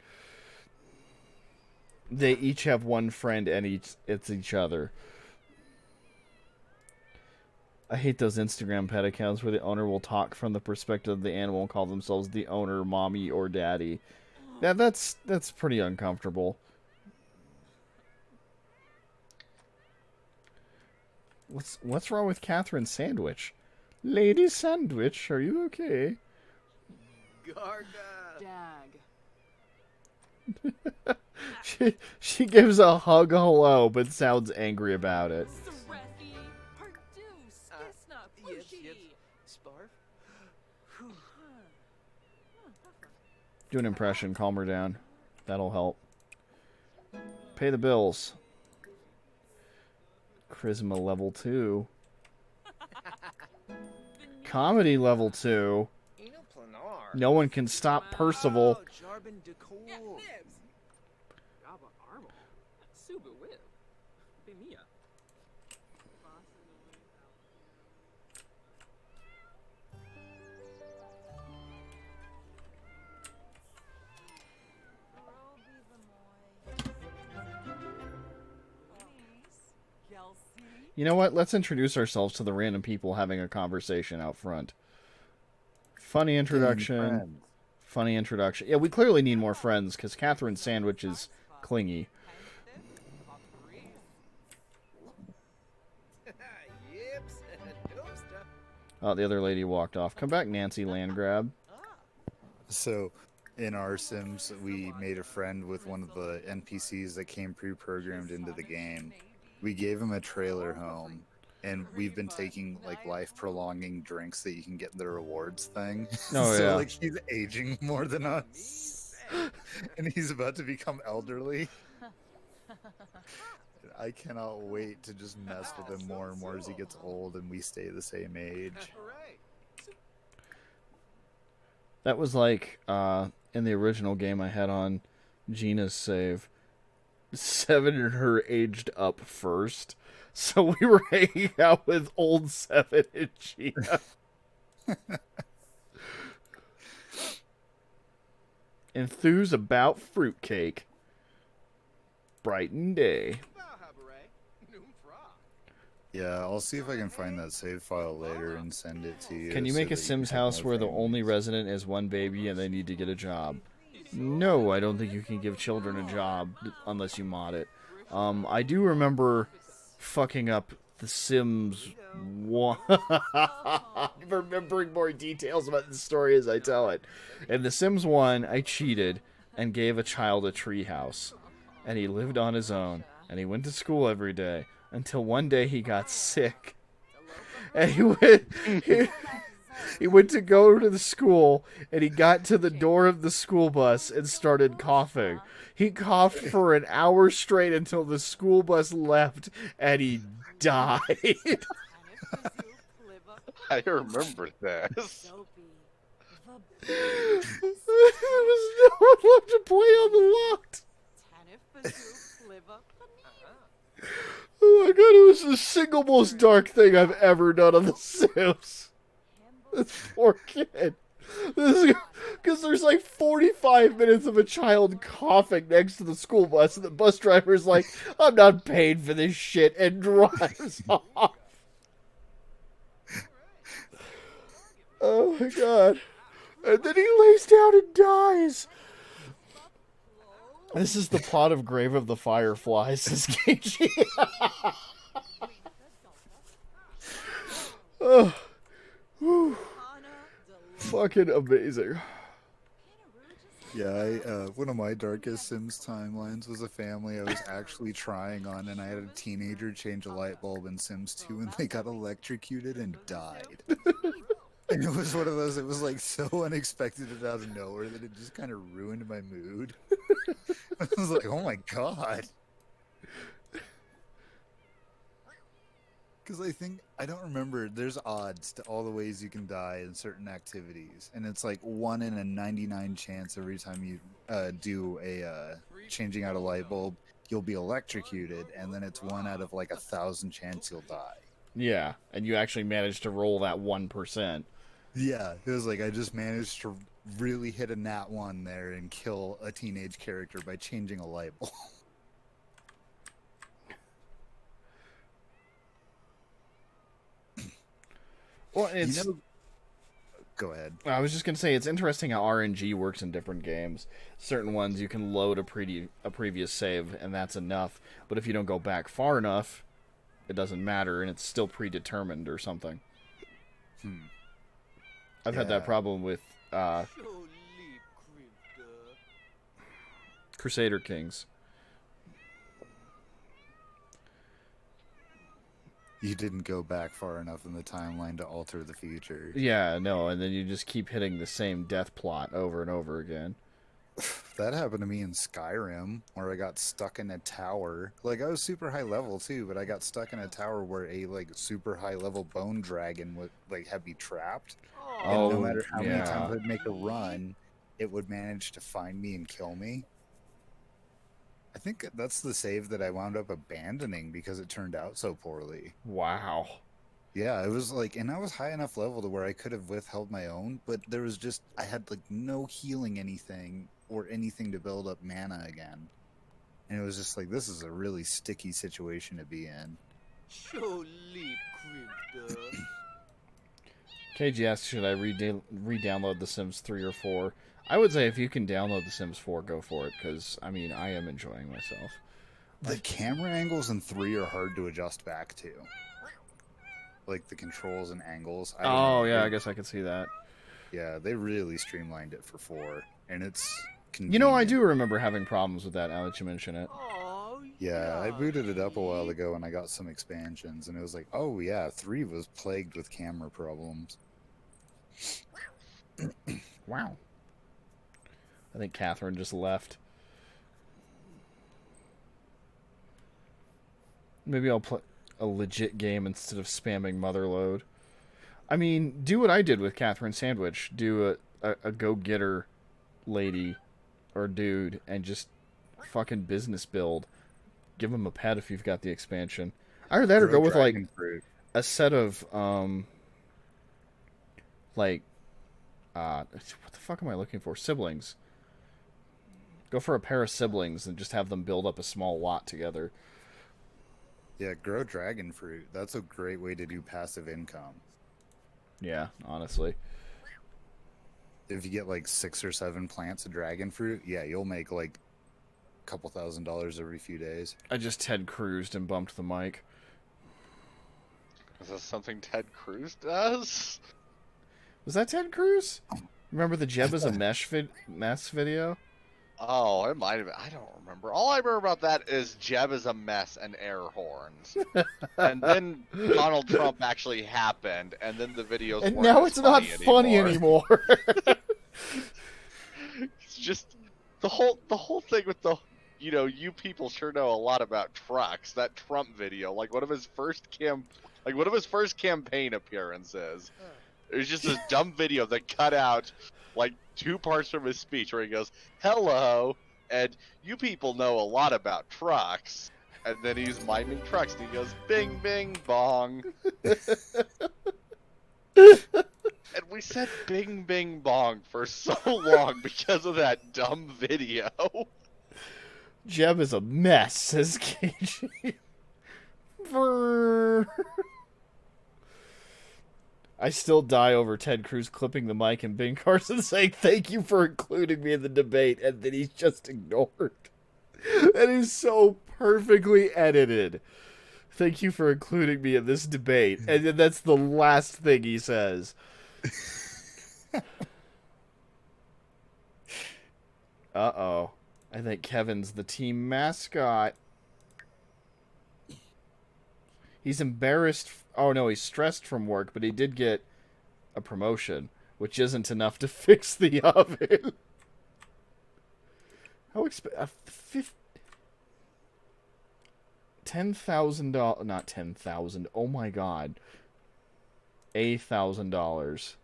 They each have one friend and it's each other. I hate those Instagram pet accounts where the owner will talk from the perspective of the animal and call themselves the owner, mommy, or daddy. Yeah, that's pretty uncomfortable. What's wrong with Catherine Sandwich? Lady Sandwich, are you okay? Garga. She gives a hug hello, but sounds angry about it. Yes. Sparf. Do an impression, calm her down. That'll help. Pay the bills. Charisma level 2. Comedy level 2. No one can stop Percival. Jarbin Decor. You know what? Let's introduce ourselves to the random people having a conversation out front. Funny introduction. Funny introduction. Yeah, we clearly need more friends because Catherine Sandwich is clingy. Oh, the other lady walked off. Come back, Nancy Landgrab. So, in our Sims, we made a friend with one of the NPCs that came pre-programmed into the game. We gave him a trailer home, and we've been taking like life-prolonging drinks that you can get in the rewards thing. Oh, So yeah. like he's aging more than us, and he's about to become elderly. I cannot wait to just mess with him more and more as he gets old and we stay the same age. That was like in the original game I had on Gina's save. 7 and her aged up first. So we were hanging out with old 7 and Gina. Enthuse about fruitcake. Brighton day. Yeah, I'll see if I can find that save file later and send it to you. Can you so make a that Sims can have house more where the families. only resident is one baby and they need to get a job? No, I don't think you can give children a job unless you mod it. I do remember fucking up The Sims 1. I'm remembering more details about the story as I tell it. In The Sims 1, I cheated and gave a child a treehouse. And he lived on his own. And he went to school every day. Until one day he got sick. And he went to go to the school, and he got to the door of the school bus and started coughing. He coughed for an hour straight until the school bus left, and he died. I remember this. There was no one left to play on the lot. Oh my god, it was the single most dark thing I've ever done on The Sims. This poor kid. Because there's like 45 minutes of a child coughing next to the school bus, and the bus driver's like, I'm not paying for this shit, and drives off. Oh my god. And then he lays down and dies. This is the plot of Grave of the Fireflies, says KG. Oh. Whew. Fucking amazing. Yeah, one of my darkest Sims timelines was a family I was actually trying on, and I had a teenager change a light bulb in Sims 2, and they got electrocuted and died. And it was one of those, it was like so unexpected and out of nowhere that it just kind of ruined my mood. I was like, oh my god. Because I don't remember, there's odds to all the ways you can die in certain activities. And it's like 1 in a 99 chance every time you do a changing out a light bulb, you'll be electrocuted. And then it's 1 out of like 1,000 chance you'll die. Yeah, and you actually managed to roll that 1%. Yeah, it was like I just managed to really hit a nat 1 there and kill a teenage character by changing a light bulb. Well, it's... Go ahead. I was just going to say, it's interesting how RNG works in different games. Certain ones you can load a previous save, and that's enough. But if you don't go back far enough, it doesn't matter, and it's still predetermined or something. I've had that problem with Crusader Kings. You didn't go back far enough in the timeline to alter the future. Yeah, no, and then you just keep hitting the same death plot over and over again. That happened to me in Skyrim, where I got stuck in a tower. Like, I was super high level, too, but I got stuck in a tower where a, like, super high level bone dragon would, like, have me trapped. And no matter how many times I'd make a run, it would manage to find me and kill me. I think that's the save that I wound up abandoning because it turned out so poorly. Wow. Yeah, it was like, and I was high enough level to where I could have withheld my own, but there was just, I had like no healing anything or anything to build up mana again. And it was just like, this is a really sticky situation to be in. KG asks, should I re-download The Sims 3 or 4? I would say if you can download The Sims 4, go for it, because, I mean, I am enjoying myself. The camera angles in 3 are hard to adjust back to. like the controls and angles. I don't Oh know. yeah, I guess I could see that. Yeah, they really streamlined it for 4, and it's You know, I convenient. do remember having problems with that now that you mention it. Oh, Yeah, I booted it up a while ago and I got some expansions, and it was like, oh yeah, 3 was plagued with camera problems. Wow. I think Catherine just left. Maybe I'll play a legit game instead of spamming Motherload. I mean, do what I did with Catherine Sandwich. Do a go-getter lady or dude and just fucking business build. Give them a pet if you've got the expansion. Either that or Grow go with like dragon fruit. a set of what the fuck am I looking for? Siblings. Go for a pair of siblings and just have them build up a small lot together. Yeah, grow dragon fruit. That's a great way to do passive income. Yeah, honestly. If you get like 6 or 7 plants of dragon fruit, yeah, you'll make like a couple $1,000s every few days. I just Ted Cruzed and bumped the mic. Is that something Ted Cruz does? Was that Ted Cruz? Remember the Jeb is a mess video? Oh, it might have been. I don't remember. All I remember about that is Jeb is a mess and air horns. And then Donald Trump actually happened, and then the videos And weren't now as it's not funny anymore. It's just the whole thing with the, you people sure know a lot about trucks. That Trump video, like one of his first campaign appearances. It was just this dumb video that cut out like 2 parts from his speech where he goes, "Hello, and you people know a lot about trucks." And then he's miming trucks, and he goes, "Bing, bing, bong." And we said "bing, bing, bong" for so long because of that dumb video. Jeb is a mess, says KG. Brrr. I still die over Ted Cruz clipping the mic and Ben Carson saying, "Thank you for including me in the debate," and then he's just ignored. That is so perfectly edited. "Thank you for including me in this debate," and then that's the last thing he says. Uh-oh. I think Kevin's the team mascot. He's embarrassed. Oh, no, he's stressed from work, but he did get a promotion, which isn't enough to fix the oven. How expensive? $10,000. Not 10,000. Oh, my God. $1,000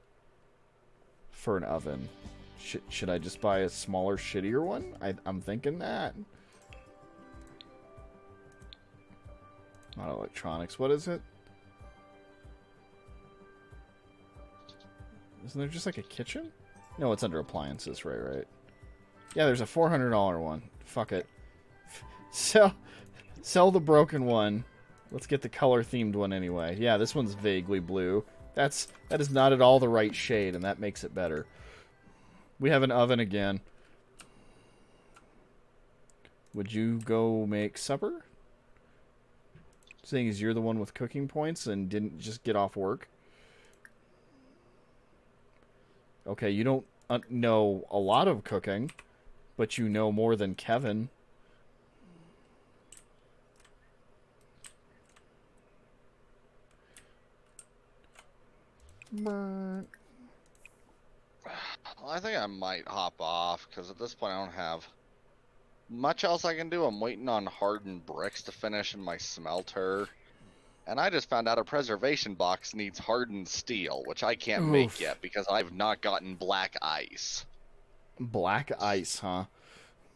for an oven. Should I just buy a smaller, shittier one? I'm thinking that. Not electronics. What is it? Isn't there just like a kitchen? No, it's under appliances, right? Yeah, there's a $400 one. Fuck it. Sell the broken one. Let's get the color-themed one anyway. Yeah, this one's vaguely blue. That is not at all the right shade, and that makes it better. We have an oven again. Would you go make supper? Seeing as you're the one with cooking points and didn't just get off work. Okay, you don't know a lot of cooking, but you know more than Kevin. Well, I think I might hop off, because at this point I don't have much else I can do. I'm waiting on hardened bricks to finish in my smelter. And I just found out a preservation box needs hardened steel, which I can't make yet because I've not gotten black ice. Black ice, huh?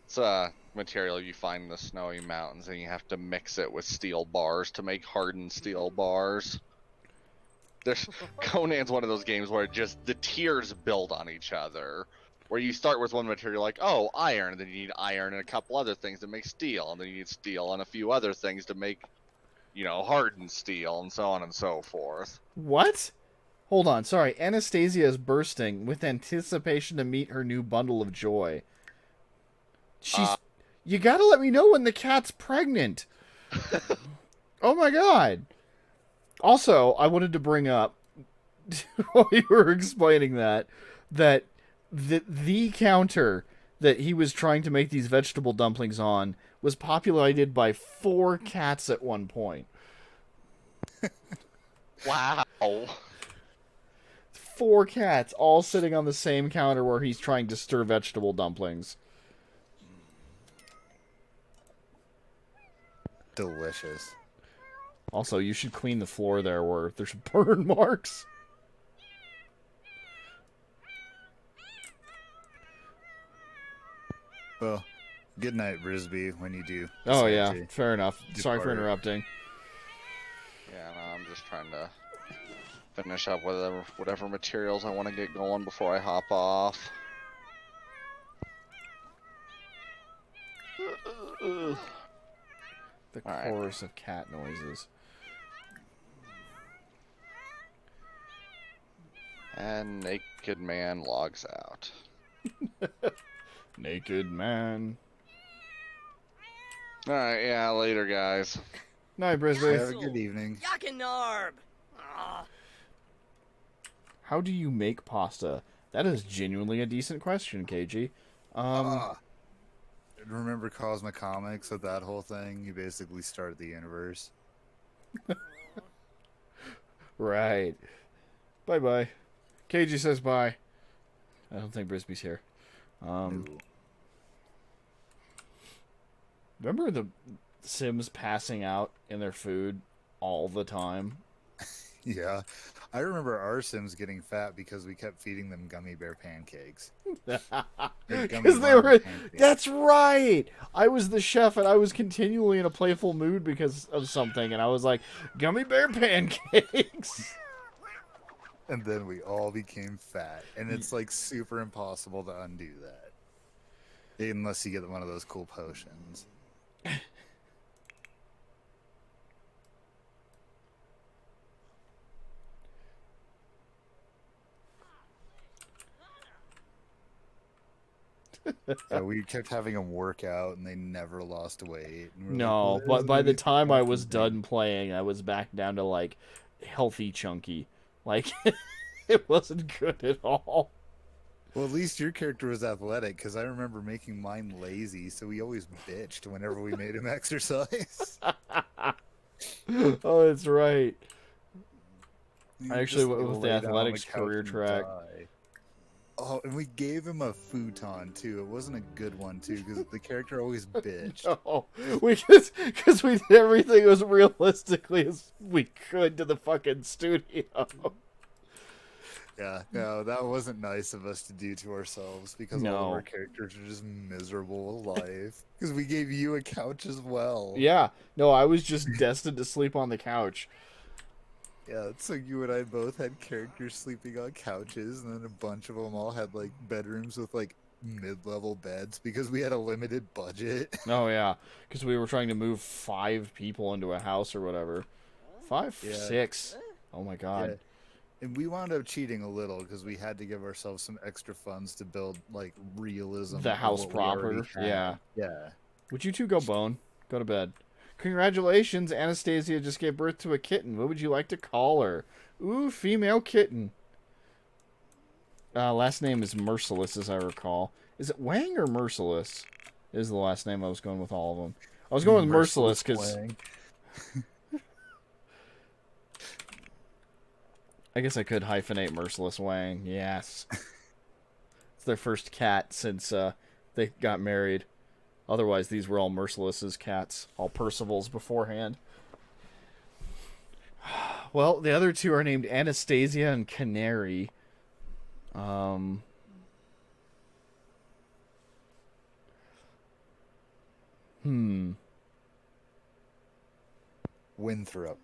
It's a material you find in the snowy mountains, and you have to mix it with steel bars to make hardened steel bars. Conan's one of those games where just the tiers build on each other. Where you start with one material like, oh, iron, and then you need iron and a couple other things to make steel, and then you need steel and a few other things to make, hardened steel, and so on and so forth. What? Hold on, sorry. Anastasia is bursting with anticipation to meet her new bundle of joy. You gotta let me know when the cat's pregnant. Oh my god. Also, I wanted to bring up while you were explaining that the counter that he was trying to make these vegetable dumplings on was populated by 4 cats at one point. Wow. 4 cats all sitting on the same counter where he's trying to stir vegetable dumplings. Delicious. Also, you should clean the floor there where there's burn marks. Well, good night, Brisby, when you do. Oh, decide yeah. to Fair enough. Sorry for depart. interrupting. Yeah, no, I'm just trying to finish up whatever materials I want to get going before I hop off. The All right. chorus of cat noises. And naked man logs out. Naked man. Alright, yeah, later, guys. Night, Brisbane. Have a good evening. Yakinarb! Ah, How do you make pasta? That is genuinely a decent question, KG. Remember Cosmic Comics with that whole thing? You basically started the universe. Right. Bye-bye. KG says bye. I don't think Brisby's here. No. Remember the Sims passing out in their food all the time? Yeah. I remember our Sims getting fat because we kept feeding them gummy bear pancakes. Or gummy Because they worm were... pancakes. That's right! I was the chef, and I was continually in a playful mood because of something, and I was like, gummy bear pancakes! And then we all became fat. And it's like super impossible to undo that. Unless you get one of those cool potions. Yeah, we kept having them work out and they never lost weight. And we're No, like, but "What by is the this time I fucking was thing?" done playing, I was back down to, like, healthy chunky. Like, it wasn't good at all. Well, at least your character was athletic, because I remember making mine lazy, so we always bitched whenever we made him exercise. Oh, that's right. He I actually just, went like, with the lay down on athletics couch career and track. die. Oh, and we gave him a futon, too. It wasn't a good one, too, because the character always bitched. No, because we did everything as realistically as we could to the fucking studio. Yeah, no, that wasn't nice of us to do to ourselves, because all of No. our characters are just miserable with life. Because we gave you a couch as well. Yeah, no, I was just destined to sleep on the couch. Yeah, so you and I both had characters sleeping on couches, and then a bunch of them all had, like, bedrooms with, like, mid-level beds, because we had a limited budget. Oh yeah, because we were trying to move 5 people into a house or whatever. 5, Yeah. 6. Oh my god. Yeah. And we wound up cheating a little, because we had to give ourselves some extra funds to build, like, realism. The of house what we already proper, had. yeah. Yeah. Would you two go bone? Go to bed. Congratulations, Anastasia just gave birth to a kitten. What would you like to call her? Ooh, female kitten. Last name is Mercilus, as I recall. Is it Wang or Mercilus? Is the last name I was going with all of them. I was going with Mercilus because Wang. I guess I could hyphenate Mercilus-Wang. Yes. It's their first cat since they got married. Otherwise, these were all Merciless's cats. All Percival's beforehand. Well, the other two are named Anastasia and Canary. Winthrop.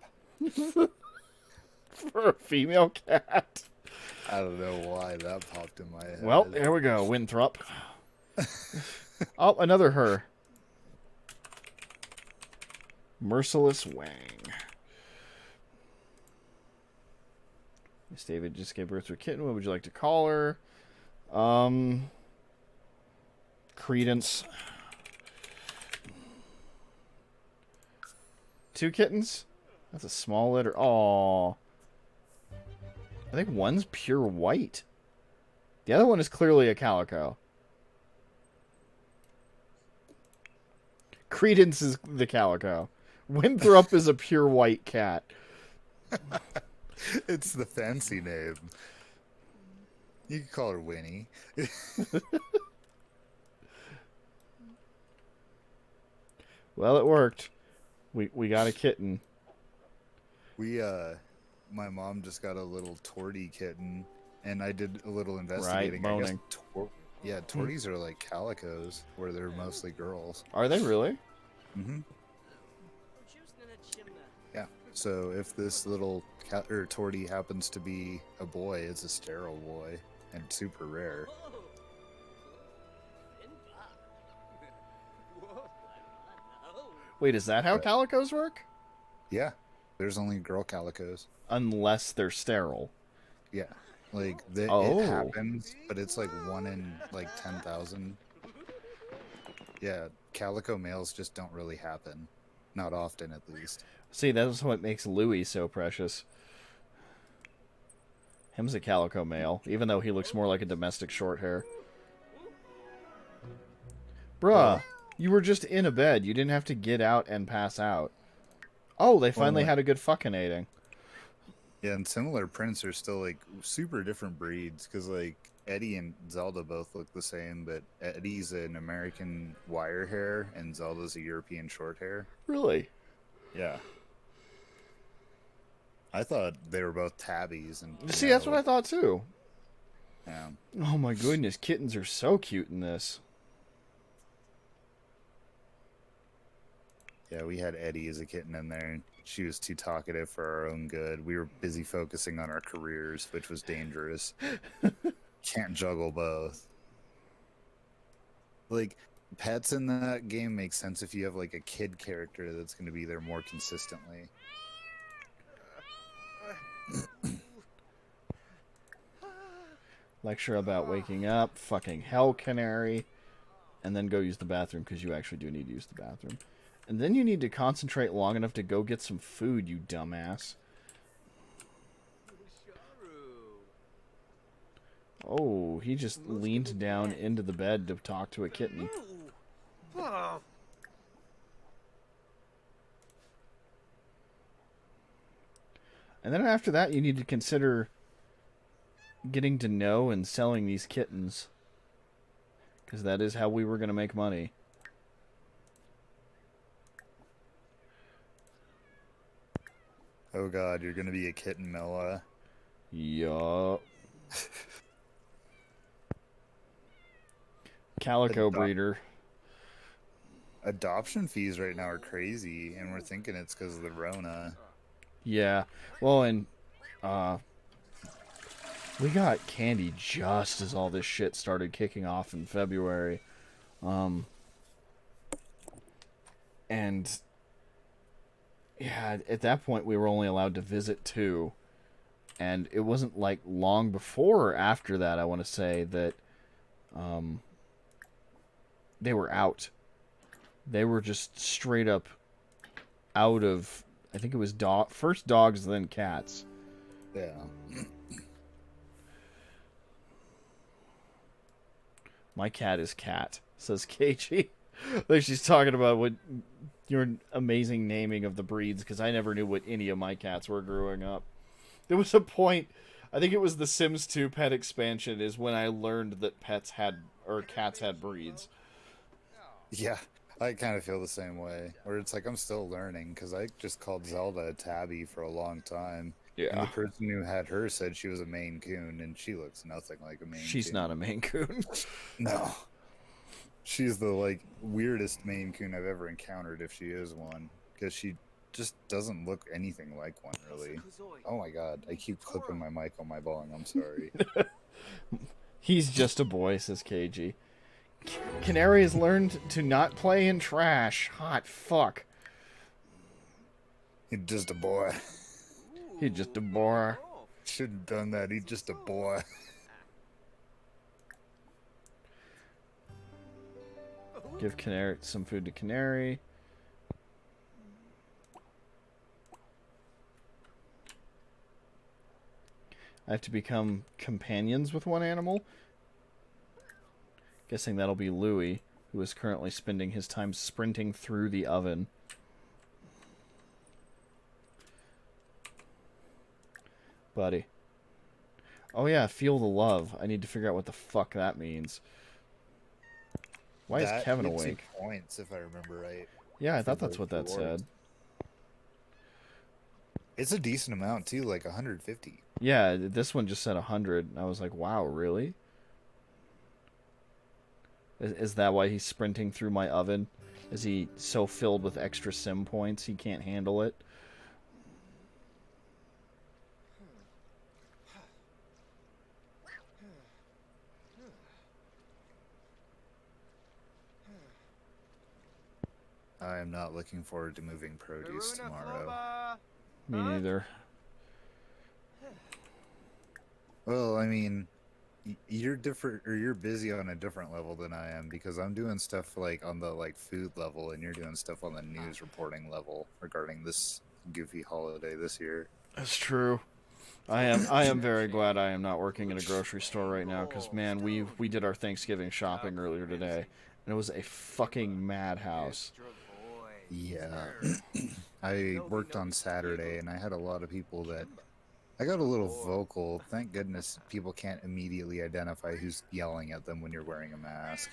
For a female cat. I don't know why that popped in my head. Well, here we go. Winthrop. Oh, another her. Mercilus-Wang. Miss David just gave birth to a kitten. What would you like to call her? Credence. 2 kittens? That's a small litter. Oh, I think one's pure white. The other one is clearly a calico. Credence is the calico. Winthrop is a pure white cat. It's the fancy name. You can call her Winnie. Well, it worked. We got a kitten. My mom just got a little tortie kitten, and I did a little investigating. Right, moaning. Yeah, torties are like calicos, where they're mostly girls. Are they really? Mm-hmm. Yeah. So if this little cat or tortie happens to be a boy, it's a sterile boy and super rare. Wait, is that how calicos work? Yeah. There's only girl calicos. Unless they're sterile. Yeah. Like, Oh. it happens, but it's like 1 in like 10,000. Yeah, calico males just don't really happen. Not often, at least. See, that's what makes Louis so precious. Him's a calico male, even though he looks more like a domestic short hair. Bruh, you were just in a bed. You didn't have to get out and pass out. Oh, they finally had a good fucking aiding. Yeah, and similar prints are still like super different breeds because like Eddie and Zelda both look the same, but Eddie's an American wire hair and Zelda's a European short hair. Really? Yeah. I thought they were both tabbies, and See, that's what I thought too. Yeah. Oh my goodness, kittens are so cute in this. Yeah, we had Eddie as a kitten in there. She was too talkative for our own good. We were busy focusing on our careers, which was dangerous. Can't juggle both. Like, pets in that game make sense if you have, like, a kid character that's going to be there more consistently. Lecture about waking up, fucking hell, canary, and then go use the bathroom because you actually do need to use the bathroom. And then you need to concentrate long enough to go get some food, you dumbass. Oh, he just leaned down into the bed to talk to a kitten. And then after that, you need to consider getting to know and selling these kittens. Because that is how we were going to make money. Oh god, you're gonna be a kitten, Mela. Yup. Calico breeder. Adoption fees right now are crazy, and we're thinking it's because of the Rona. Yeah. Well, and we got candy just as all this shit started kicking off in February. And yeah, at that point we were only allowed to visit 2. And it wasn't like long before or after that, I want to say, that they were out. They were just straight up out of, I think it was first dogs, then cats. Yeah. My cat is cat, says KG. Like she's talking about what your amazing naming of the breeds, because I never knew what any of my cats were growing up. There was a point, I think it was the Sims 2 pet expansion, is when I learned that cats had breeds. Yeah, I kind of feel the same way. Where it's like I'm still learning, because I just called Zelda a tabby for a long time. Yeah. And the person who had her said she was a Maine Coon, and she looks nothing like a Maine Coon. She's not a Maine Coon. No. She's the, like, weirdest Maine Coon I've ever encountered, if she is one. Because she just doesn't look anything like one, really. Oh my god, I keep clipping my mic on my bong, I'm sorry. He's just a boy, says KG. Canary has learned to not play in trash. Hot fuck. He's just a boy. He's just a boy. Shouldn't have done that, he's just a boy. Give Canary some food to Canary. I have to become companions with one animal. Guessing that'll be Louie, who is currently spending his time sprinting through the oven. Buddy. Oh yeah, feel the love. I need to figure out what the fuck that means. Why is Kevin gets you awake? points, if I remember right. Yeah, I for thought that's those what that rewards. said. It's a decent amount too, like 150. Yeah, this one just said 100. And I was like, wow, really? Is that why he's sprinting through my oven? Is he so filled with extra sim points he can't handle it? I am not looking forward to moving produce tomorrow. Me neither. Well, I mean, you're different, or you're busy on a different level than I am, because I'm doing stuff like on the food level, and you're doing stuff on the news reporting level regarding this goofy holiday this year. That's true. I am very glad I am not working in a grocery store right now, because man, we did our Thanksgiving shopping earlier today, and it was a fucking madhouse. Yeah. I worked on Saturday, and I had a lot of people that I got a little vocal. Thank goodness people can't immediately identify who's yelling at them when you're wearing a mask.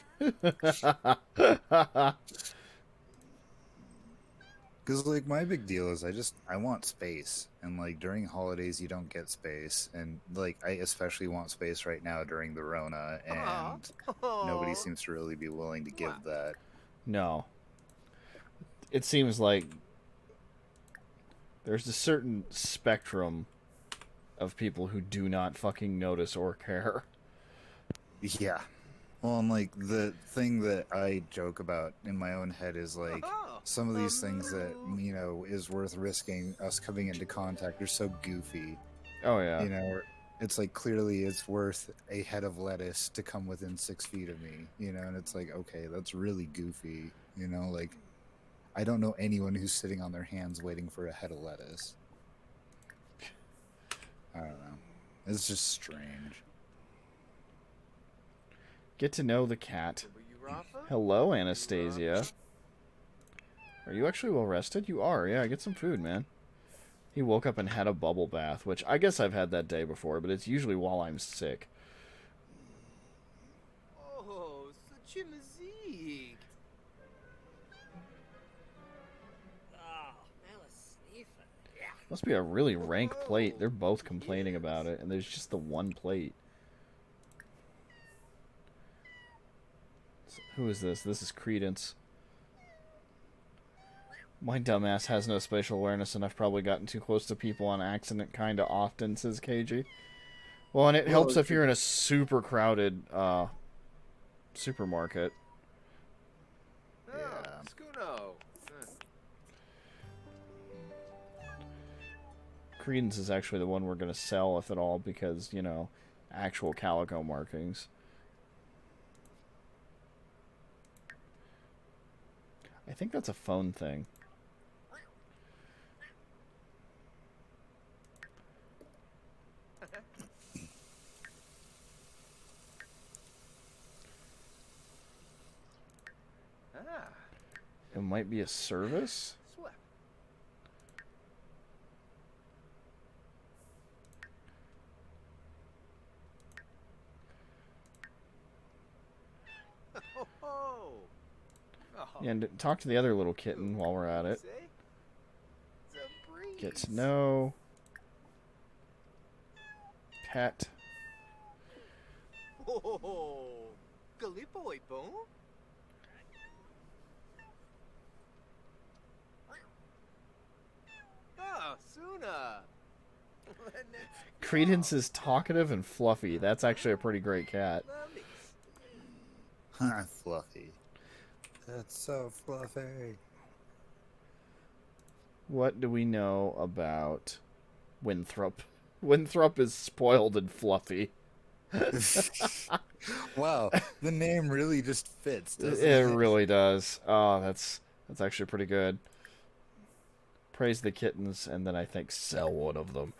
Because, my big deal is I want space. And, during holidays, you don't get space. And, I especially want space right now during the Rona. And nobody seems to really be willing to give that. No. It seems like there's a certain spectrum of people who do not fucking notice or care. Yeah. Well, and the thing that I joke about in my own head is some of these things that is worth risking us coming into contact are so goofy. Oh yeah. It's clearly it's worth a head of lettuce to come within 6 feet of me. And it's okay, that's really goofy. I don't know anyone who's sitting on their hands waiting for a head of lettuce. I don't know. It's just strange. Get to know the cat. Hello, Anastasia. Are you actually well rested? You are. Yeah, get some food, man. He woke up and had a bubble bath, which I guess I've had that day before, but it's usually while I'm sick. Oh, such a musique. Must be a really rank plate. They're both complaining about it, and there's just the one plate. Who is this? This is Credence. My dumbass has no spatial awareness, and I've probably gotten too close to people on accident kinda often, says KG. Well, and it helps if you're in a super crowded supermarket. Yeah. Credence is actually the one we're going to sell, if at all, because, actual calico markings. I think that's a phone thing. It might be a service? Yeah, and talk to the other little kitten while we're at it. Get to know. Pet. Credence is talkative and fluffy. That's actually a pretty great cat. Fluffy. That's so fluffy. What do we know about Winthrop? Winthrop is spoiled and fluffy. Wow, the name really just fits, doesn't It it? really does. Oh, that's actually pretty good. Praise the kittens, and then I think sell one of them.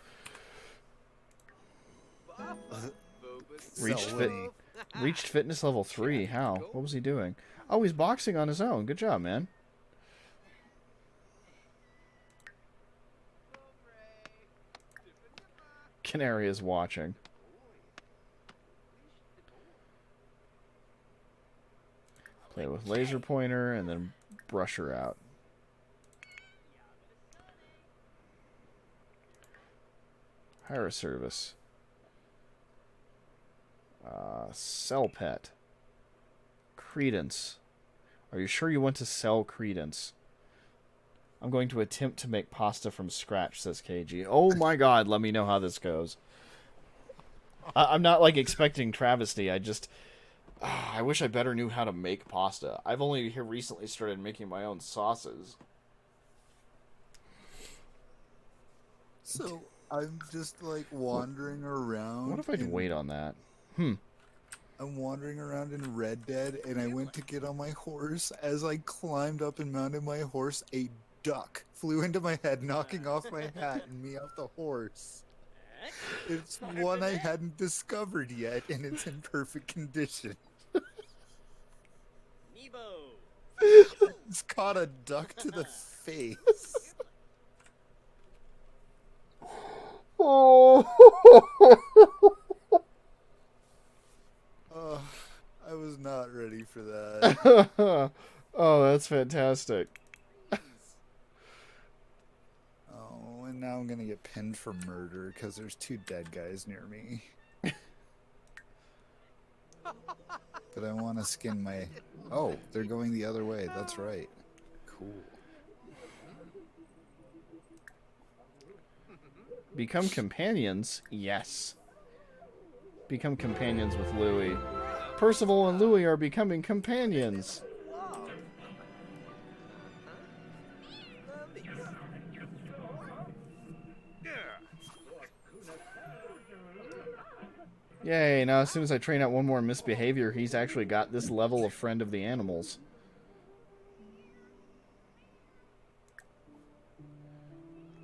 Reached fitness level 3. How? What was he doing? Oh, he's boxing on his own. Good job, man. Canary is watching. Play with laser pointer and then brush her out. Hire a service. Sell pet. Credence. Are you sure you want to sell Credence? I'm going to attempt to make pasta from scratch, says KG. Oh my god, let me know how this goes. I'm not, like, expecting travesty. I just... I wish I better knew how to make pasta. I've only here recently started making my own sauces. So, I'm just, like, wandering around. What if I wait on that? I'm wandering around in Red Dead, and I went to get on my horse. As I climbed up and mounted my horse, a duck flew into my head, knocking off my hat and me off the horse. It's one I hadn't discovered yet, and it's in perfect condition. It's caught a duck to the face. Oh, I was not ready for that. oh, that's fantastic. Oh, and now I'm gonna get pinned for murder because there's 2 dead guys near me. But I want to skin my... Oh, they're going the other way. That's right. Cool. Become companions? Yes. Become companions with Louis. Percival and Louis are becoming companions. Yay, now as soon as I train out one more misbehavior, he's actually got this level of friend of the animals.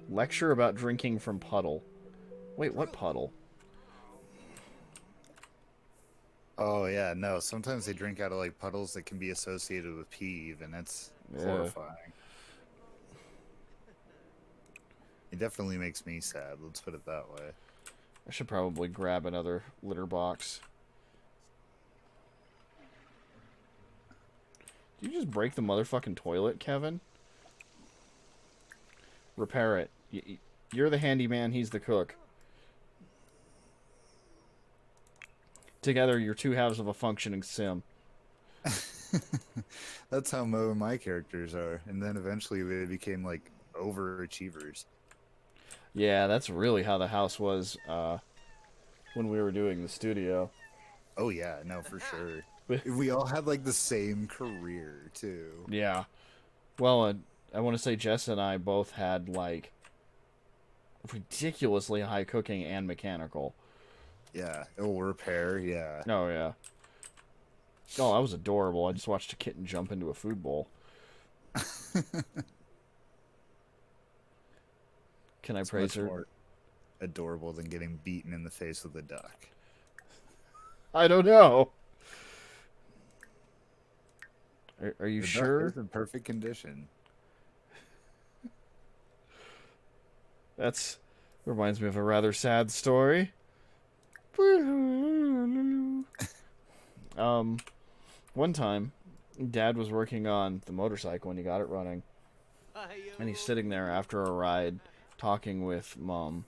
Lecture about drinking from puddle. Wait, what puddle? Oh, yeah, no. Sometimes they drink out of, like, puddles that can be associated with pee, and it's horrifying. It definitely makes me sad, let's put it that way. I should probably grab another litter box. Did you just break the motherfucking toilet, Kevin? Repair it. You're the handyman, he's the cook. Together, you're 2 halves of a functioning sim. That's how Mo and my characters are. And then eventually they became, like, overachievers. Yeah, that's really how the house was when we were doing the studio. Oh, yeah, no, for sure. We all had, like, the same career, too. Yeah. Well, I want to say Jess and I both had, like, ridiculously high cooking and mechanical. Yeah. Oh, repair, yeah. Oh, yeah. Oh, that was adorable. I just watched a kitten jump into a food bowl. Can I praise her? More adorable than getting beaten in the face with a duck. I don't know. Are you sure? Duck is in perfect condition. That's reminds me of a rather sad story. One time, Dad was working on the motorcycle when he got it running, and he's sitting there after a ride, talking with Mom.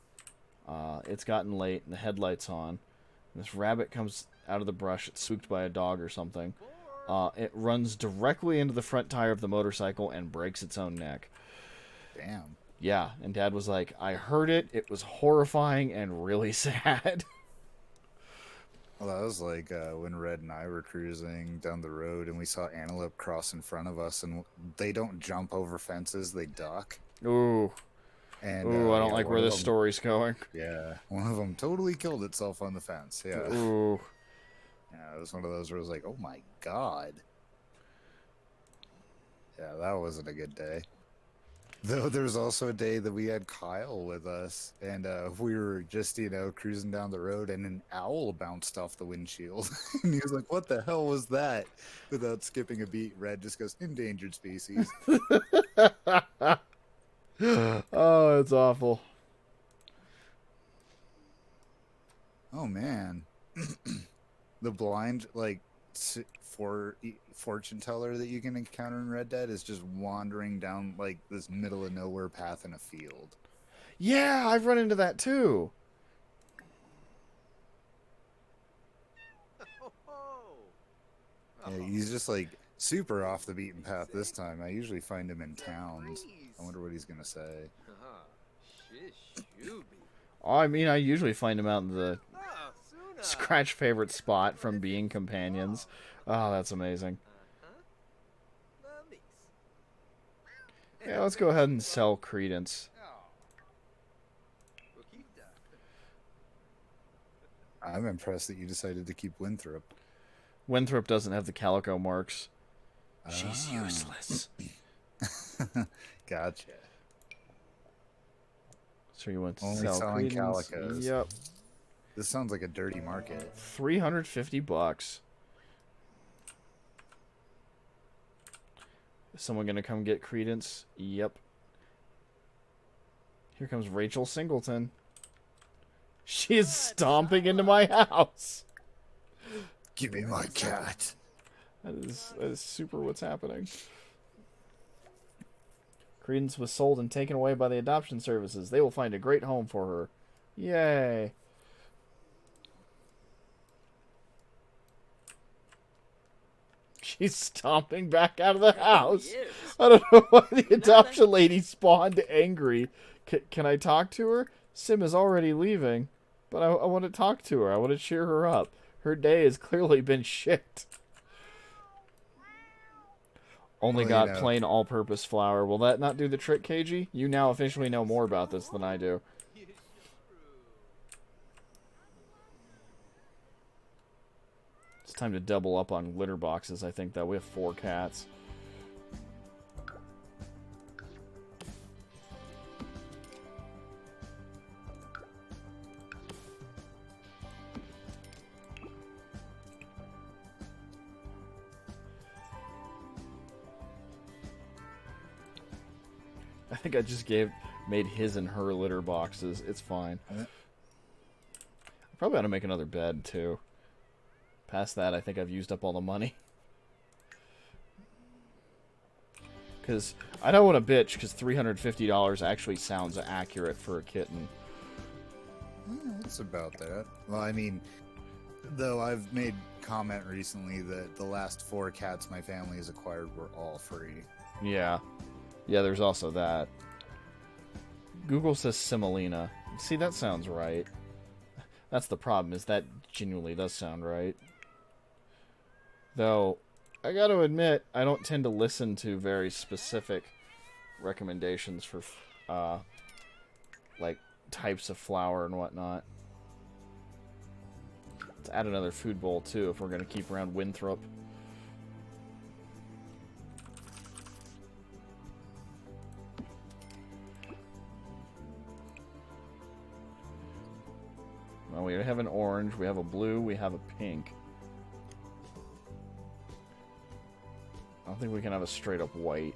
It's gotten late, and the headlight's on. And this rabbit comes out of the brush. It's spooked by a dog or something. It runs directly into the front tire of the motorcycle and breaks its own neck. Damn. Yeah, and Dad was like, I heard it. It was horrifying and really sad. Well, that was like when Red and I were cruising down the road and we saw antelope cross in front of us, and they don't jump over fences, they duck. Ooh. And, I don't like where this story's going. Yeah, one of them totally killed itself on the fence. Yeah. Ooh. Yeah, it was one of those where it was like, oh my god. Yeah, that wasn't a good day. Though there was also a day that we had Kyle with us, and we were just, cruising down the road, and an owl bounced off the windshield. And he was like, what the hell was that? Without skipping a beat, Red just goes, endangered species. Oh, it's awful. Oh, man. The blind, fortune teller that you can encounter in Red Dead is just wandering down, this middle of nowhere path in a field. Yeah, I've run into that too. Yeah, he's just, super off the beaten path this time. I usually find him in towns. I wonder what he's going to say. Oh, I mean, I usually find him out in the scratch favorite spot from being companions. Oh, that's amazing. Yeah, let's go ahead and sell Credence. I'm impressed that you decided to keep Winthrop. Winthrop doesn't have the calico marks. She's useless. Gotcha. So you went to Only sell selling Credence. calicos. Yep. This sounds like a dirty market. $350. Is someone gonna come get Credence? Yep. Here comes Rachel Singleton. She is stomping into my house. Give me my cat. That is super what's happening. Credence was sold and taken away by the adoption services. They will find a great home for her. Yay. She's stomping back out of the house. I don't know why the adoption lady spawned angry. Can I talk to her? Sim is already leaving, but I want to talk to her. I want to cheer her up. Her day has clearly been shit. Only got plain all-purpose flour. Will that not do the trick, KG? You now officially know more about this than I do. It's time to double up on litter boxes, I think, though. We have 4 cats. I think I just made his and her litter boxes. It's fine. I probably ought to make another bed, too. Past that, I think I've used up all the money. Because I don't want to bitch, because $350 actually sounds accurate for a kitten. Yeah, it's about that. Well, I mean, though I've made comment recently that the last 4 cats my family has acquired were all free. Yeah. Yeah, there's also that. Google says Semolina. See, that sounds right. That's the problem, is that genuinely does sound right. Though, I gotta admit, I don't tend to listen to very specific recommendations for, types of flour and whatnot. Let's add another food bowl, too, if we're gonna keep around Winthrop. Well, we have an orange, we have a blue, we have a pink. I don't think we can have a straight up white.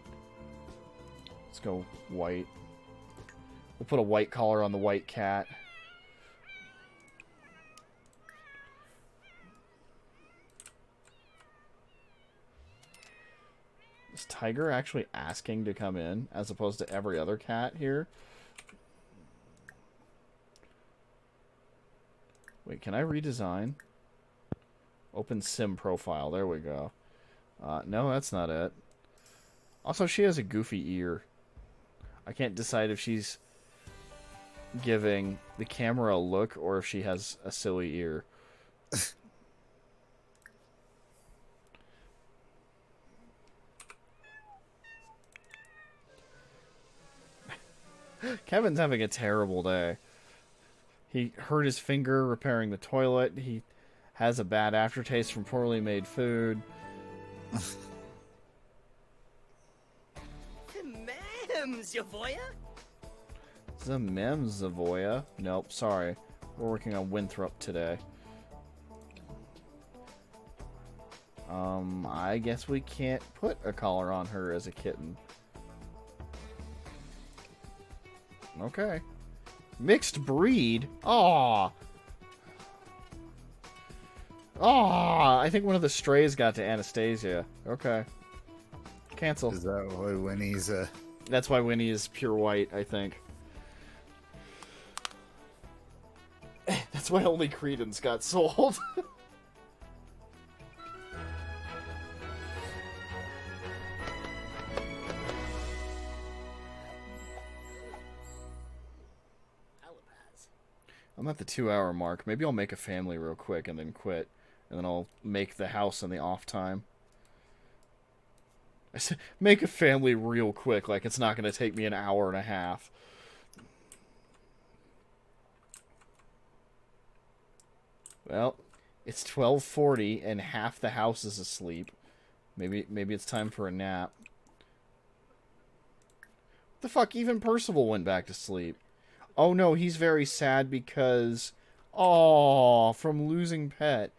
Let's go white. We'll put a white collar on the white cat. Is Tiger actually asking to come in as opposed to every other cat here? Wait, can I redesign? Open sim profile. There we go. No, that's not it. Also, she has a goofy ear. I can't decide if she's giving the camera a look or if she has a silly ear. Kevin's having a terrible day. He hurt his finger repairing the toilet. He has a bad aftertaste from poorly made food. Ma'am, Zavoya? Zamem Zavoya? Nope, sorry. We're working on Winthrop today. I guess we can't put a collar on her as a kitten. Okay. Mixed breed? Aww. Aww. I think one of the strays got to Anastasia. Okay. Cancel. Is that why Winnie's That's why Winnie is pure white, I think. That's why only Credence got sold. I'm at the 2-hour mark. Maybe I'll make a family real quick and then quit. And then I'll make the house in the off time. I said, make a family real quick, like it's not going to take me an hour and a half. Well, it's 12:40 and half the house is asleep. Maybe it's time for a nap. What the fuck? Even Percival went back to sleep. Oh no, he's very sad because... Aww, from losing pet.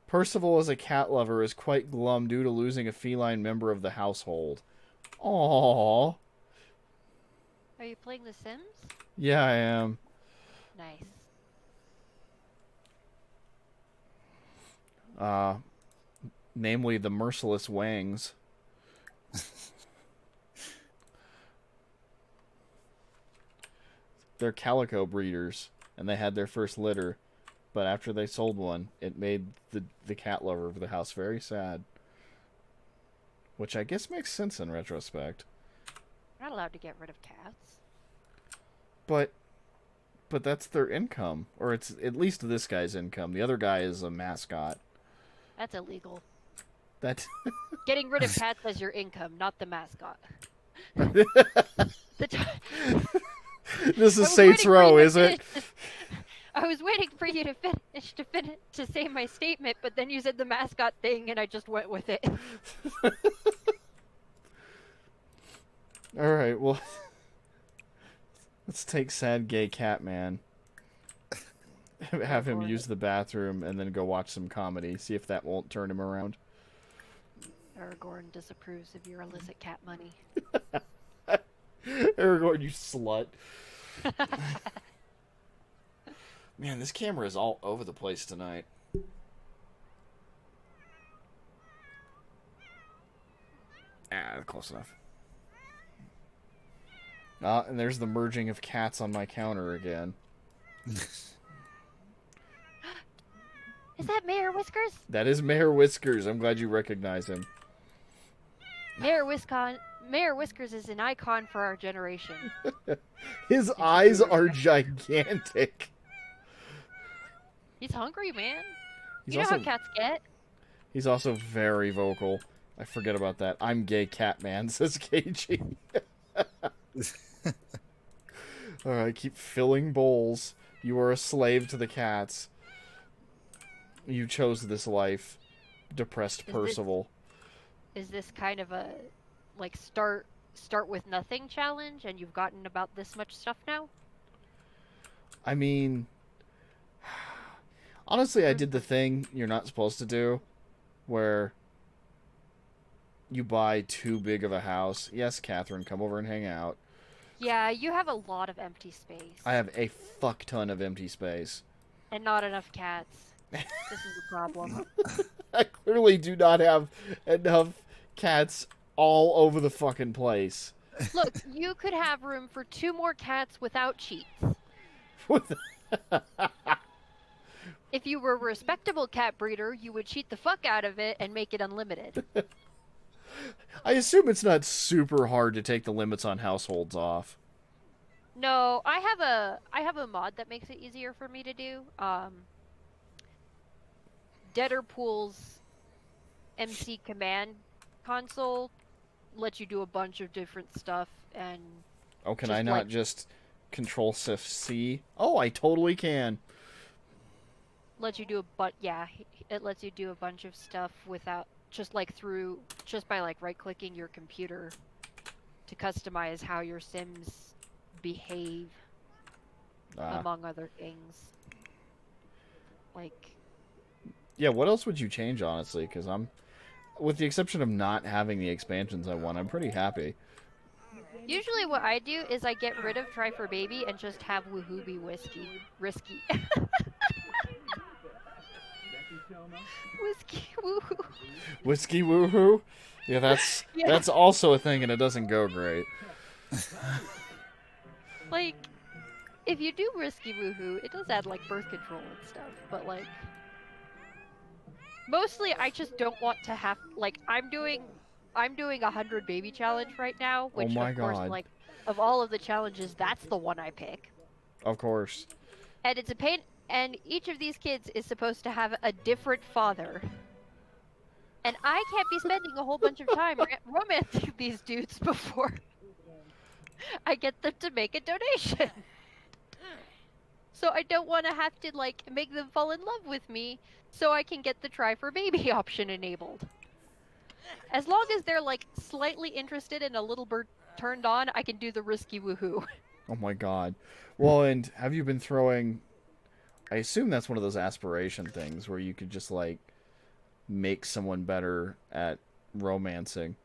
Percival, as a cat lover, is quite glum due to losing a feline member of the household. Aww. Are you playing The Sims? Yeah, I am. Nice. Namely the Mercilus-Wangs. They're calico breeders, and they had their first litter, but after they sold one, it made the cat lover of the house very sad. Which I guess makes sense in retrospect. You're not allowed to get rid of cats. But that's their income, or it's at least this guy's income. The other guy is a mascot. That's illegal. That Getting rid of cats as your income, not the mascot. This is Saints Row, is it? I was waiting for you to finish to say my statement, but then you said the mascot thing, and I just went with it. All right, well, let's take sad gay cat man. Have him use the bathroom and then go watch some comedy. See if that won't turn him around. Aragorn disapproves of your illicit cat money. Aragorn, you slut. Man, this camera is all over the place tonight. Close enough. And there's the merging of cats on my counter again. Is that Mayor Whiskers? That is Mayor Whiskers. I'm glad you recognize him. Mayor Whiskers is an icon for our generation. His eyes are gigantic. He's hungry, man. He's You know also, how cats get. he's also very vocal. I forget about that. I'm gay cat man, says KG. Alright, keep filling bowls. You are a slave to the cats. You chose this life. Depressed Percival. Is this kind of a like start with nothing challenge, and you've gotten about this much stuff now? I mean, honestly, I did the thing you're not supposed to do, where you buy too big of a house. Yes, Catherine, come over and hang out. Yeah, you have a lot of empty space. I have a fuck ton of empty space. And not enough cats. This is a problem. I clearly do not have enough cats all over the fucking place. Look, you could have room for 2 more cats without cheats. If you were a respectable cat breeder, you would cheat the fuck out of it and make it unlimited. I assume it's not super hard to take the limits on households off. No, I have a mod that makes it easier for me to do. Deaderpool's MC command console lets you do a bunch of different stuff, and oh, can I not just Control Shift C? Oh, I totally can. Lets you do it lets you do a bunch of stuff without just by right clicking your computer to customize how your Sims behave, among other things. Like, yeah, what else would you change, honestly? Because with the exception of not having the expansions I want, I'm pretty happy. usually what I do is I get rid of Try for Baby and just have Woohoo be risky. Whiskey Woohoo. Whiskey woohoo? Yeah, that's also a thing, and it doesn't go great. Like, if you do Risky Woohoo, it does add, like, birth control and stuff, but, like, mostly I just don't want to have, like, I'm doing a 100 baby challenge right now, which, Oh my of course, God. like, of all of the challenges, that's the one I pick. Of course. And it's a pain, and each of these kids is supposed to have a different father. And I can't be spending a whole bunch of time romancing these dudes before I get them to make a donation. So I don't want to have to, like, make them fall in love with me so I can get the Try for Baby option enabled. As long as they're, like, slightly interested and a little bit turned on, I can do the Risky Woohoo. Oh my God. Well, and have you been throwing... I assume that's one of those aspiration things where you could just, like, make someone better at romancing.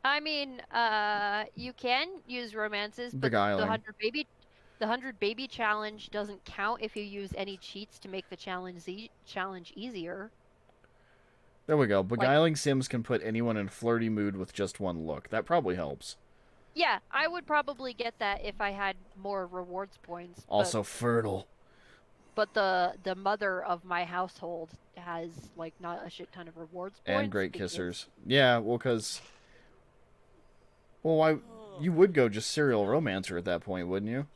I mean, you can use romances, but Beguiling. the 100 baby challenge doesn't count if you use any cheats to make the challenge easier. There we go. Beguiling Sims can put anyone in a flirty mood with just one look. That probably helps. Yeah, I would probably get that if I had more rewards points. Also fertile. But the mother of my household has, like, not a shit ton of rewards points. And great kissers. Yeah, well, because... Well, you would go just serial romancer at that point, wouldn't you?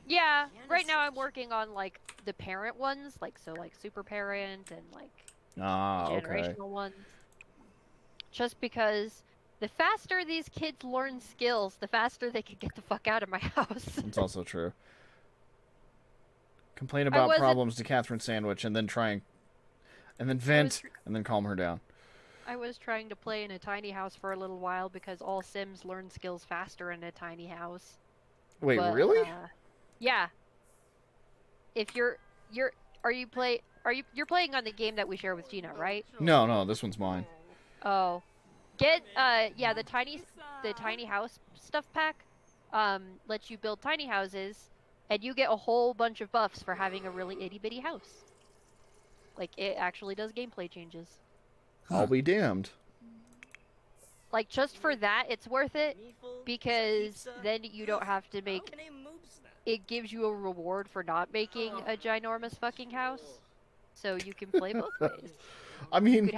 Yeah, right now I'm working on, like, the parent ones, like, so, like, super parent and, like, generational ones. Just because the faster these kids learn skills, the faster they can get the fuck out of my house. It's also true. Complain about problems to Catherine Sandwich and then and then vent and then calm her down. I was trying to play in a tiny house for a little while because all Sims learn skills faster in a tiny house. Wait, really? Yeah. If you're playing on the game that we share with Gina, right? No, this one's mine. Oh. Get the tiny house stuff pack lets you build tiny houses and you get a whole bunch of buffs for having a really itty bitty house. Like, it actually does gameplay changes. I'll be damned. Like, just for that, it's worth it, because then you don't have to make... It gives you a reward for not making a ginormous fucking house, so you can play both ways. I mean,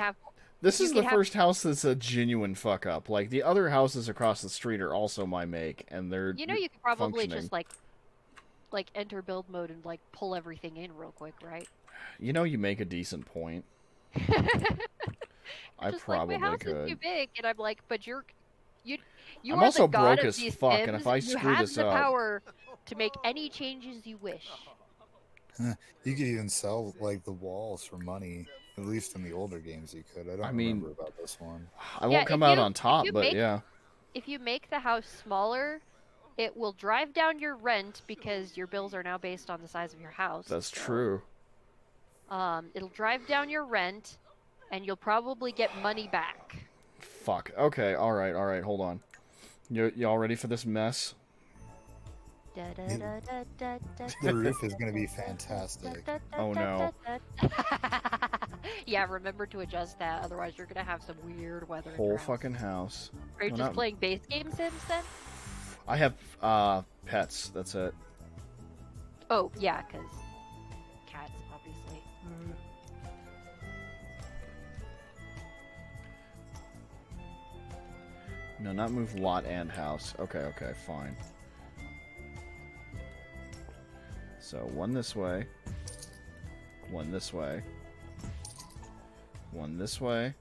this is the first house that's a genuine fuck-up. Like, the other houses across the street are also my make, and they're You know, you could probably just, like, enter build mode and, like, pull everything in real quick, right? You know, you make a decent point. I probably my house could. Is too big, and I'm like, but you I'm are also the god broke of as these fuck, Sims. and if I screw this you have the up, power to make any changes you wish. You could even sell, like, the walls for money. At least in the older games you could. I don't remember about this one. I won't come out on top, but yeah. If you make the house smaller, it will drive down your rent because your bills are now based on the size of your house. That's true. It'll drive down your rent, and you'll probably get money back. Fuck. Okay, alright, hold on. Y'all ready for this mess? The roof is going to be fantastic. Oh no. Yeah, remember to adjust that, otherwise you're going to have some weird weather. Whole fucking house. Are you just playing base game Sims then? I have pets, that's it. Oh, yeah, because cats, obviously. No, not move lot and house. Okay, fine. So, one this way. One this way. One this way.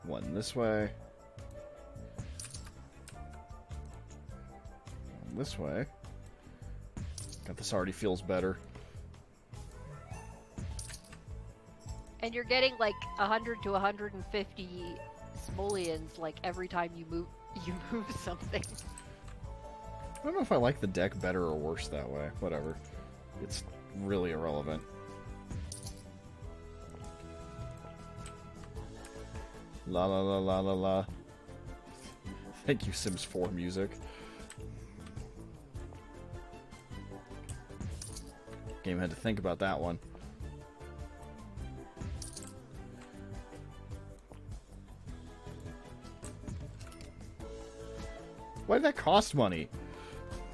One this way. One this way. God, this already feels better. And you're getting like 100 to 150 simoleons like every time you move something. I don't know if I like the deck better or worse that way. Whatever. It's really irrelevant. La la la la la la. Thank you, Sims 4 music. Game had to think about that one. Why did that cost money?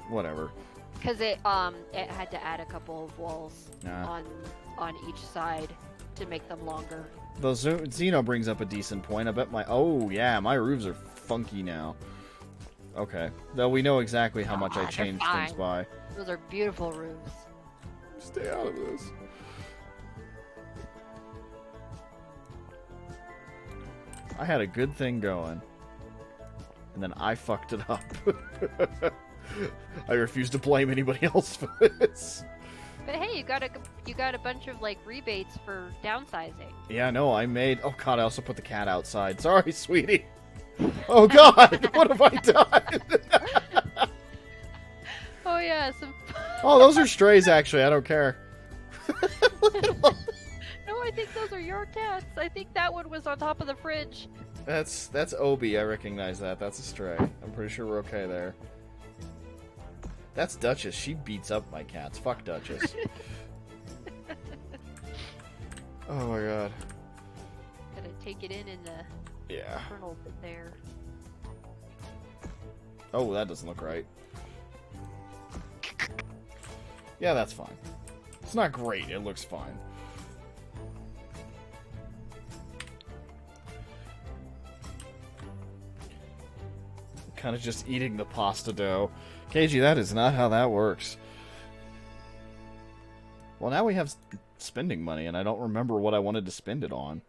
Whatever. Because it had to add a couple of walls on each side to make them longer. Though Zeno brings up a decent point. I bet oh yeah, my roofs are funky now. Okay. Though we know exactly how much I changed things by. Those are beautiful roofs. Stay out of this. I had a good thing going. And then I fucked it up. I refuse to blame anybody else for this. But hey, you got a bunch of like rebates for downsizing. Yeah, no, I made. Oh god, I also put the cat outside. Sorry, sweetie. Oh god, what have I done? Oh yeah, some. Oh, those are strays. Actually, I don't care. No, I think those are your cats. I think that one was on top of the fridge. That's Obi. I recognize that. That's a stray. I'm pretty sure we're okay there. That's Duchess. She beats up my cats. Fuck Duchess. Oh my god. Gotta take it in the kernel bit there. Oh, that doesn't look right. Yeah, that's fine. It's not great. It looks fine. Kind of just eating the pasta dough. KG, that is not how that works. Well, now we have spending money, and I don't remember what I wanted to spend it on.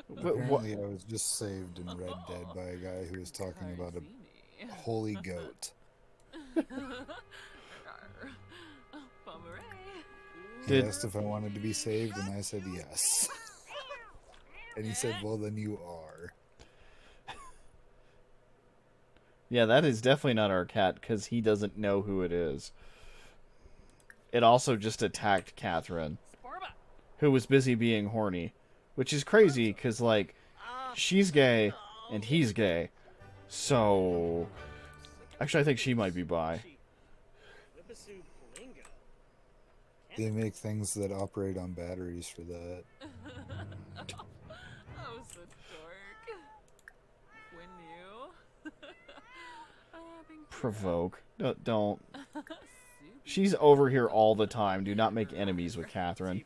Apparently, I was just saved in Red Dead by a guy who was talking about a holy goat. He asked if I wanted to be saved, and I said yes. And he said, well, then you are. Yeah, that is definitely not our cat, because he doesn't know who it is. It also just attacked Catherine, who was busy being horny. Which is crazy, because, like, she's gay, and he's gay. So... Actually, I think she might be bi. They make things that operate on batteries for that. Oh, so dork. When you... Provoke. Don't. She's over here all the time. Do not make enemies with Catherine.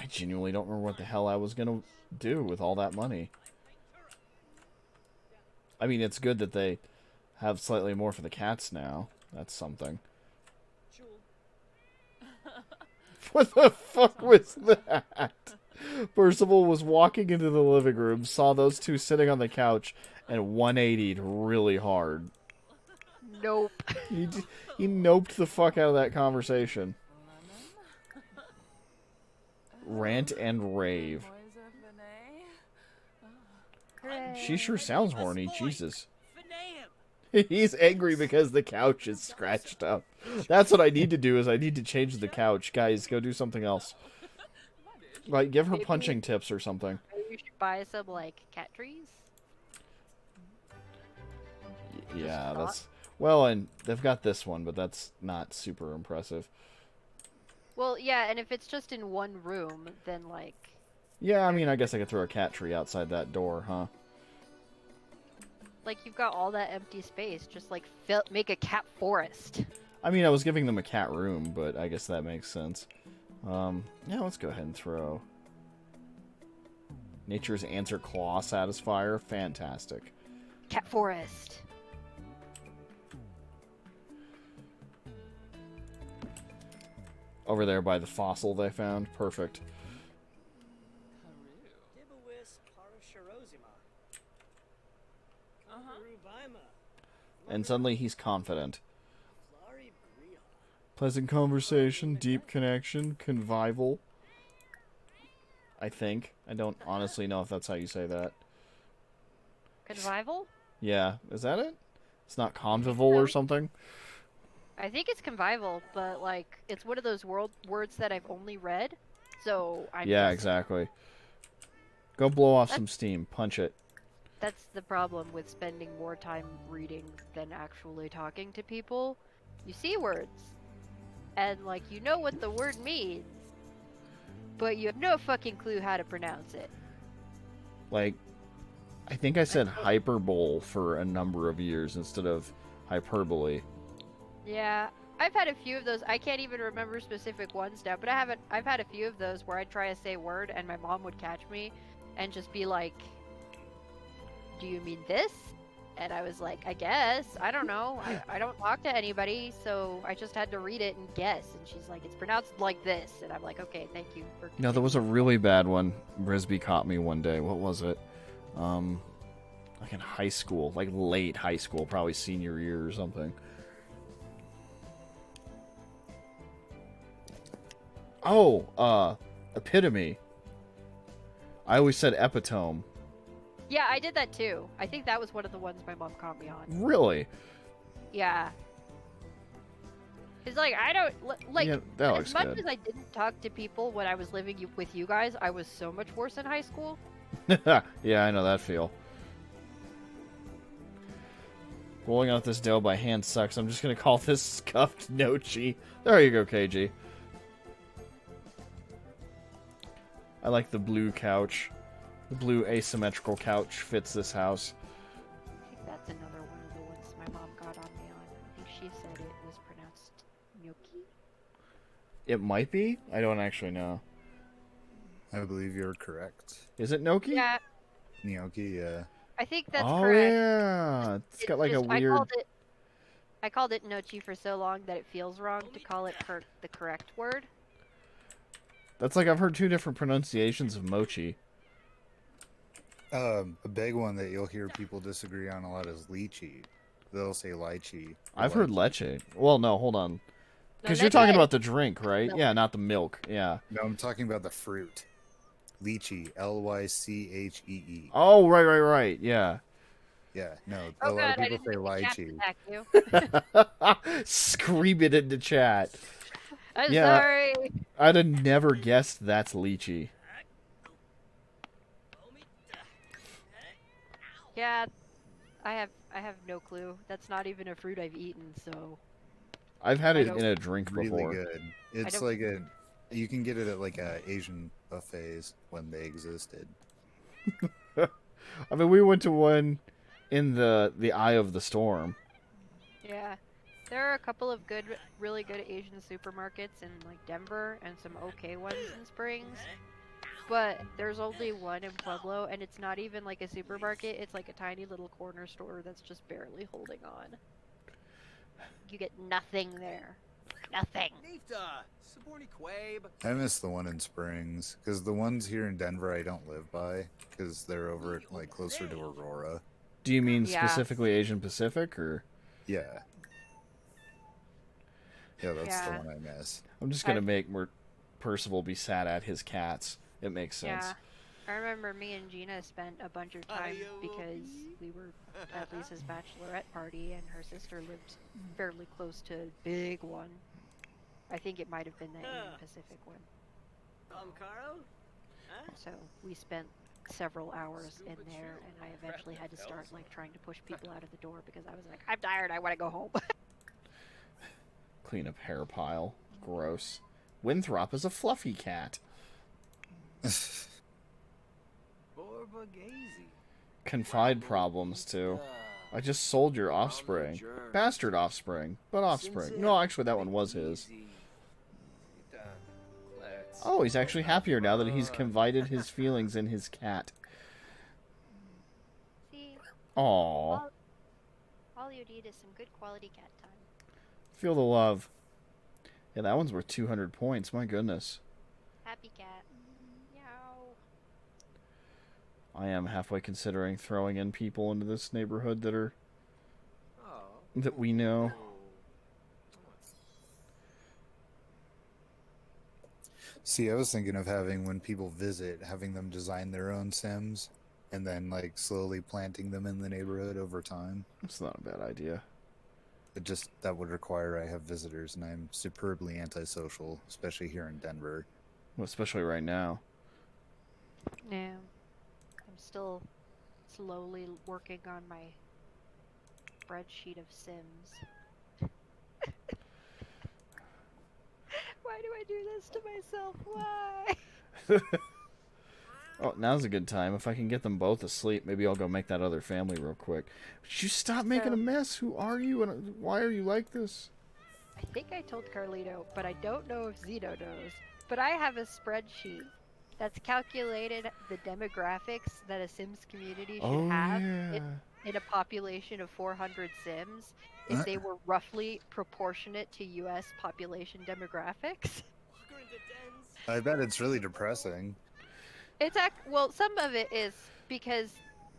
I genuinely don't remember what the hell I was gonna do with all that money. I mean, it's good that they have slightly more for the cats now. That's something. What the fuck was that? Percival was walking into the living room, saw those two sitting on the couch, and 180'd really hard. Nope. He noped the fuck out of that conversation. Rant and rave. She sure sounds horny, Jesus. He's angry because the couch is scratched up. That's what I need to do, is I need to change the couch. Guys, go do something else. Like, give her punching tips or something. Maybe we should buy some, like, cat trees? Yeah, that's... Well, and they've got this one, but that's not super impressive. Well, yeah, and if it's just in one room, then, like... Yeah, I mean, I guess I could throw a cat tree outside that door, huh? Like, you've got all that empty space. Just, like, make a cat forest. I mean, I was giving them a cat room, but I guess that makes sense. Yeah, let's go ahead and throw... Nature's Answer Claw Satisfier. Fantastic. Cat forest. Over there by the fossil they found. Perfect. And suddenly he's confident. Pleasant conversation, deep connection, convivial. I think. I don't honestly know if that's how you say that. Convivial? Yeah, is that it? It's not convivial or something? I think it's convivial, but like it's one of those words that I've only read, so I'm Yeah, guessing. exactly. Go blow off some steam. Punch it. That's the problem with spending more time reading than actually talking to people. You see words, and like you know what the word means, but you have no fucking clue how to pronounce it. Like, I think I said hyperbole for a number of years instead of hyperbole. Yeah, I've had a few of those. I can't even remember specific ones now, but I've had a few of those where I'd try to say a word and my mom would catch me and just be like, "Do you mean this?" And I was like, "I guess. I don't know. I don't talk to anybody, so I just had to read it and guess." And she's like, "It's pronounced like this." And I'm like, "Okay, thank you for..." No, there was a really bad one. Brisby caught me one day. What was it? Like in high school, like late high school, probably senior year or something. Oh, epitome. I always said epitome. Yeah, I did that too. I think that was one of the ones my mom caught me on. Really? Yeah. It's like, I don't... Like, Yeah, that as looks much good. as I didn't talk to people when I was living with you guys, I was so much worse in high school. Yeah, I know that feel. Rolling out this dough by hand sucks. I'm just gonna call this scuffed nochi. There you go, KG. I like the blue couch. The blue asymmetrical couch fits this house. I think that's another one of the ones my mom got on me on. I think she said it was pronounced gnocchi. It might be? I don't actually know. I believe you're correct. Is it gnocchi? Yeah, Gnocchi, yeah. I think that's oh, correct. yeah. It's got like just, a weird... I called it gnocchi for so long that it feels wrong to call it the correct word. That's like I've heard two different pronunciations of mochi. A big one that you'll hear people disagree on a lot is lychee. They'll say lychee. I've heard leche. Well, no, hold on. Because No, you're talking leche. about the drink, right? Milk. Yeah, not the milk. Yeah. No, I'm talking about the fruit. Lychee. Lychee. Oh, right. Yeah. Yeah, no. Oh a lot god, of people I say didn't lychee. attack you. Scream it into chat. I'm Yeah. sorry. I'd have never guessed that's lychee. Yeah, I have no clue. That's not even a fruit I've eaten, so... I've had I it don't- in a drink Really before. good. It's don't- like a... You can get it at like Asian buffets when they existed. I mean, we went to one in the eye of the storm. Yeah. There are a couple of really good Asian supermarkets in like Denver and some okay ones in Springs. But there's only one in Pueblo, and it's not even like a supermarket. It's like a tiny little corner store that's just barely holding on. You get nothing there. Nothing. I miss the one in Springs because the ones here in Denver I don't live by because they're over at, like closer to Aurora. Do you mean Yeah. specifically Asian Pacific, or? Yeah. Yeah, that's Yeah. the one I miss. I'm just gonna make Percival be sad at his cats. It makes sense. Yeah. I remember me and Gina spent a bunch of time because we were at Lisa's bachelorette party and her sister lived fairly close to a big one. I think it might have been the Asian Pacific one. So we spent several hours in there, and I eventually had to start like trying to push people out of the door because I was like, I'm tired, I want to go home. Clean up hair pile. Gross. Winthrop is a fluffy cat. Confide problems, too. I just sold your offspring. Bastard offspring. But offspring. No, actually, that one was his. Oh, he's actually happier now that he's confided his feelings in his cat. See, Aww. all you need is some good quality cat time. Feel the love. Yeah, that one's worth 200 points. My goodness. Happy cat. Meow. I am halfway considering throwing in people into this neighborhood that are that we know. See, I was thinking of having, when people visit, having them design their own Sims, and then like slowly planting them in the neighborhood over time. That's not a bad idea. It just, that would require I have visitors, and I'm superbly antisocial, especially here in Denver. Well, especially right now. Yeah. I'm still slowly working on my spreadsheet of Sims. Why do I do this to myself? Why? Oh, now's a good time. If I can get them both asleep, maybe I'll go make that other family real quick. Would you stop making a mess? Who are you, and why are you like this? I think I told Carledo, but I don't know if Zito knows. But I have a spreadsheet that's calculated the demographics that a Sims community should have in a population of 400 Sims if they were roughly proportionate to U.S. population demographics. I bet it's really depressing. It's well, some of it is because,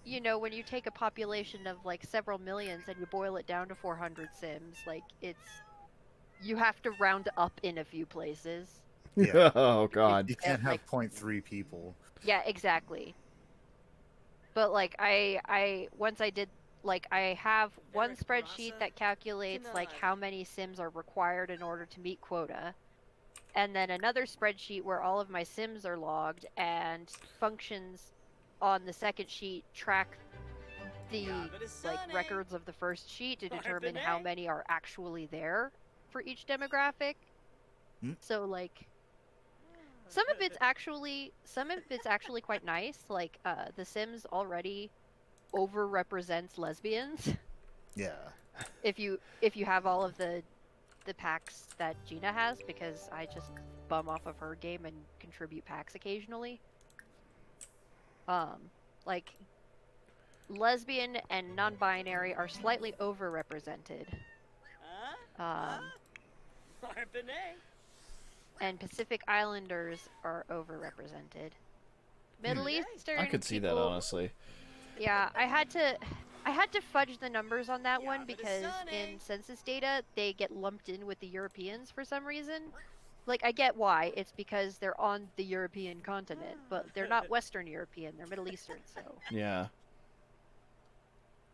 you know, when you take a population of like several millions and you boil it down to 400 Sims, like you have to round up in a few places. Yeah. Oh God. You can't have 0.3 people. Yeah, exactly. But like once I did, like, I have one spreadsheet that calculates like how many Sims are required in order to meet quota. And then another spreadsheet where all of my Sims are logged, and functions on the second sheet track the like records of the first sheet to determine how many are actually there for each demographic. So like some of it's actually quite nice. Like the Sims already overrepresents lesbians. Yeah. If you have all of the packs that Gina has, because I just bum off of her game and contribute packs occasionally. Like lesbian and non-binary are slightly overrepresented. And Pacific Islanders are overrepresented. Middle Eastern I could see people, that, honestly. Yeah, I had to fudge the numbers on that one because in census data they get lumped in with the Europeans for some reason. Like, I get why. It's because they're on the European continent, but they're not Western European, they're Middle Eastern, so. Yeah.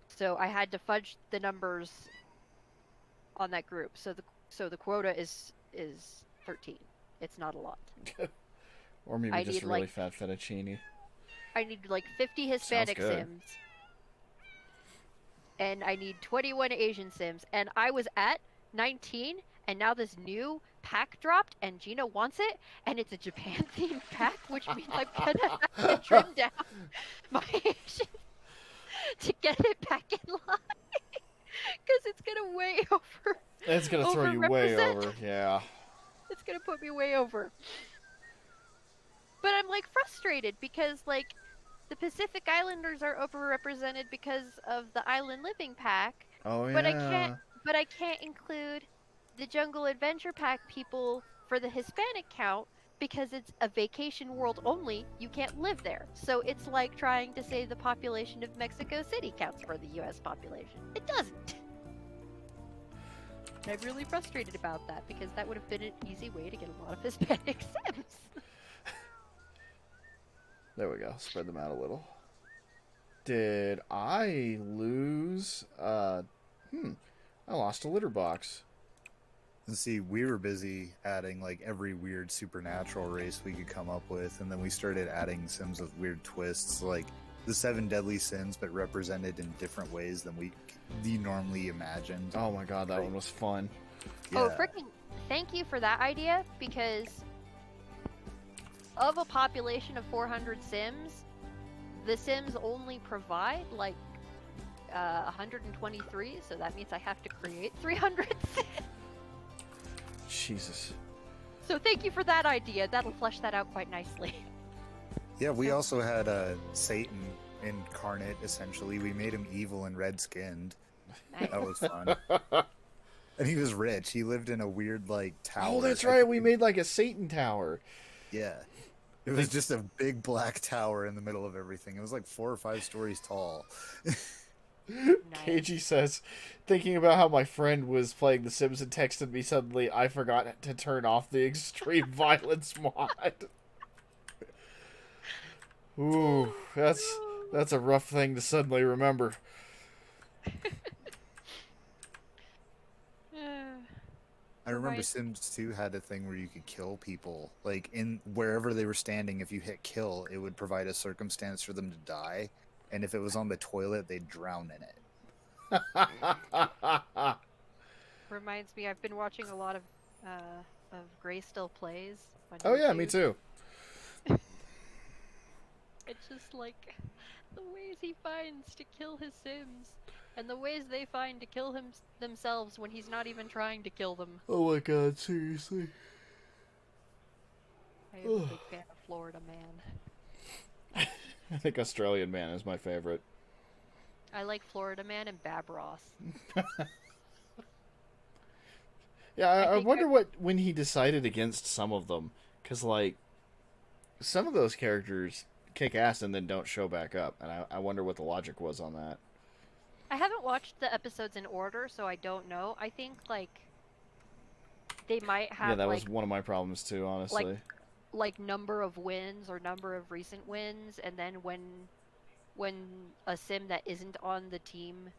So I had to fudge the numbers on that group. So the quota is 13. It's not a lot. Or maybe just a really fat fettuccine. I need like 50 Hispanic Sims. And I need 21 Asian Sims. And I was at 19, and now this new pack dropped, and Gina wants it, and it's a Japan-themed pack, which means I'm gonna have to trim down my Asian to get it back in line. Because it's gonna way over. It's gonna throw you way over, yeah. It's gonna put me way over. But I'm like frustrated because like the Pacific Islanders are overrepresented because of the Island Living pack. Oh yeah. But I can't include the Jungle Adventure pack people for the Hispanic count because it's a vacation world only. You can't live there. So it's like trying to say the population of Mexico City counts for the US population. It doesn't. I'm really frustrated about that because that would have been an easy way to get a lot of Hispanic Sims. There we go. Spread them out a little. Did I lose? I lost a litter box. And see, we were busy adding like every weird supernatural race we could come up with, and then we started adding Sims with weird twists, like the 7 deadly sins, but represented in different ways than we normally imagined. Oh my god, that one was fun. Yeah. Oh, freaking thank you for that idea, because of a population of 400 Sims, the Sims only provide like 123, so that means I have to create 300 Sims. Jesus. So thank you for that idea. That'll flesh that out quite nicely. Yeah, we also had Satan incarnate, essentially. We made him evil and red-skinned. Nice. That was fun. And he was rich. He lived in a weird, like, tower. Oh, that's right. We made like a Satan tower. Yeah. It was just a big black tower in the middle of everything. It was like 4 or 5 stories tall. KG says, thinking about how my friend was playing The Sims and texted me suddenly, I forgot to turn off the extreme violence mod. Ooh, that's a rough thing to suddenly remember. I remember Right. Sims 2 had a thing where you could kill people. Like, in wherever they were standing, if you hit kill, it would provide a circumstance for them to die. And if it was on the toilet, they'd drown in it. Reminds me, I've been watching a lot of Gray Still Plays. On Oh yeah, me YouTube. too. It's just like the ways he finds to kill his Sims, and the ways they find to kill themselves when he's not even trying to kill them. Oh my god, seriously. I am a big fan of Florida Man. I think Australian Man is my favorite. I like Florida Man and Bab Ross. Yeah, I think wonder when he decided against some of them, because like some of those characters kick ass and then don't show back up, and I wonder what the logic was on that. I haven't watched the episodes in order, so I don't know. I think like they might have Yeah, that like was one of my problems too, honestly. like number of wins or number of recent wins, and then when a sim that isn't on the team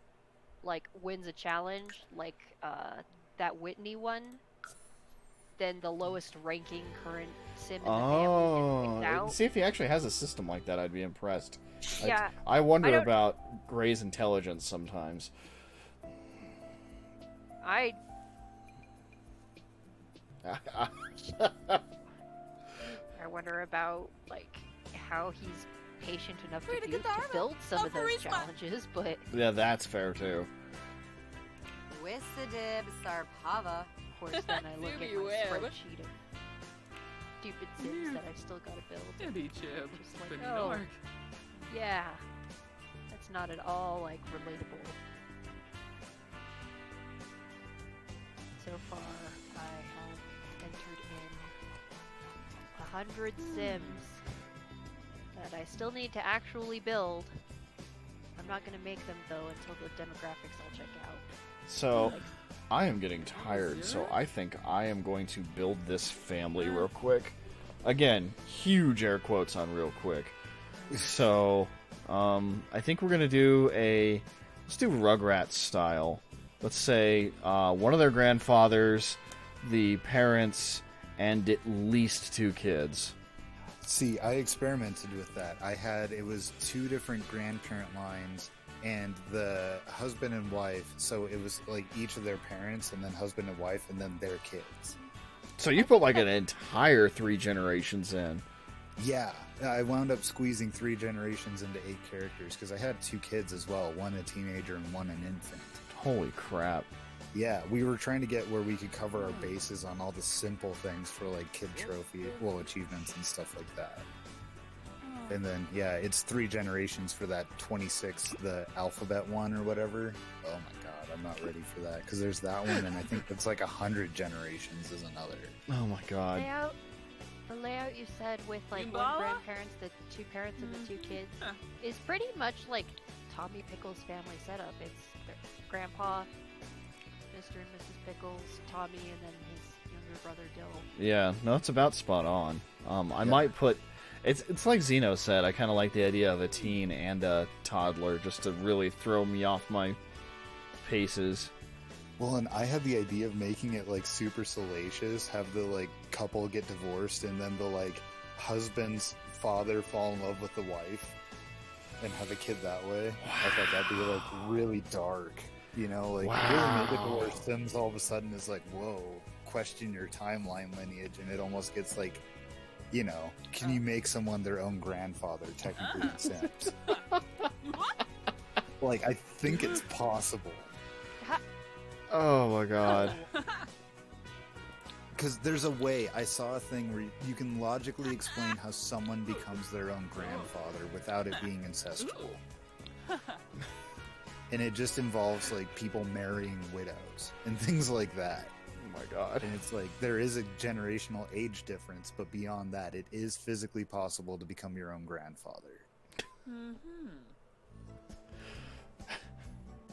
like wins a challenge, like that Whitney one, then the lowest ranking current sim in the family gets picked out. See if he actually has a system like that. I'd be impressed. Yeah, I wonder don't- about Gray's intelligence sometimes. I wonder about like how he's patient enough Way to to get the armor. build some of those Charisma. challenges, but Yeah, that's fair too. Wissadib Sarpava. of course then I look at my Beware. spreadsheet of stupid sims that I've still got to build. Andy Chib. Just like, But oh. Nork. Yeah, that's not at all like relatable. So far, I have entered in 100 sims that I still need to actually build. I'm not gonna make them though until the demographics I'll check out. So, I am getting tired, so I think I am going to build this family real quick. Again, huge air quotes on real quick. So, I think we're gonna do let's do Rugrats style. Let's say one of their grandfathers, the parents, and at least 2 kids. See, I experimented with that. It was 2 different grandparent lines, and the husband and wife, so it was like each of their parents, and then husband and wife, and then their kids. So you put like an entire 3 generations in. Yeah, I wound up squeezing 3 generations into 8 characters, because I had 2 kids as well, one a teenager and one an infant. Holy crap. Yeah, we were trying to get where we could cover our bases on all the simple things for like kid trophy, achievements and stuff like that. And then, yeah, it's 3 generations for that 26, the alphabet one or whatever. Oh my god, I'm not ready for that, because there's that one, and I think it's like 100 generations is another. Oh my god. The layout you said with like one Kimbala? grandparents, the 2 parents, and the 2 kids Huh. is pretty much like Tommy Pickles' family setup. It's their grandpa, Mr. and Mrs. Pickles, Tommy, and then his younger brother Dill. Yeah, no, it's about spot on. I might put... It's like Zeno said, I kind of like the idea of a teen and a toddler, just to really throw me off my paces. Well, and I had the idea of making it like super salacious, have the like couple get divorced, and then the like husband's father fall in love with the wife and have a kid that way. I thought that'd be like really dark, you know, like really make it to where Sims all of a sudden is like, whoa, question your timeline lineage, and it almost gets like, you know, can you make someone their own grandfather technically in Sims? Like, I think it's possible. Oh my god. Because there's a way, I saw a thing where you can logically explain how someone becomes their own grandfather without it being ancestral. And it just involves, like, people marrying widows and things like that. Oh my god. And it's like, there is a generational age difference, but beyond that, it is physically possible to become your own grandfather.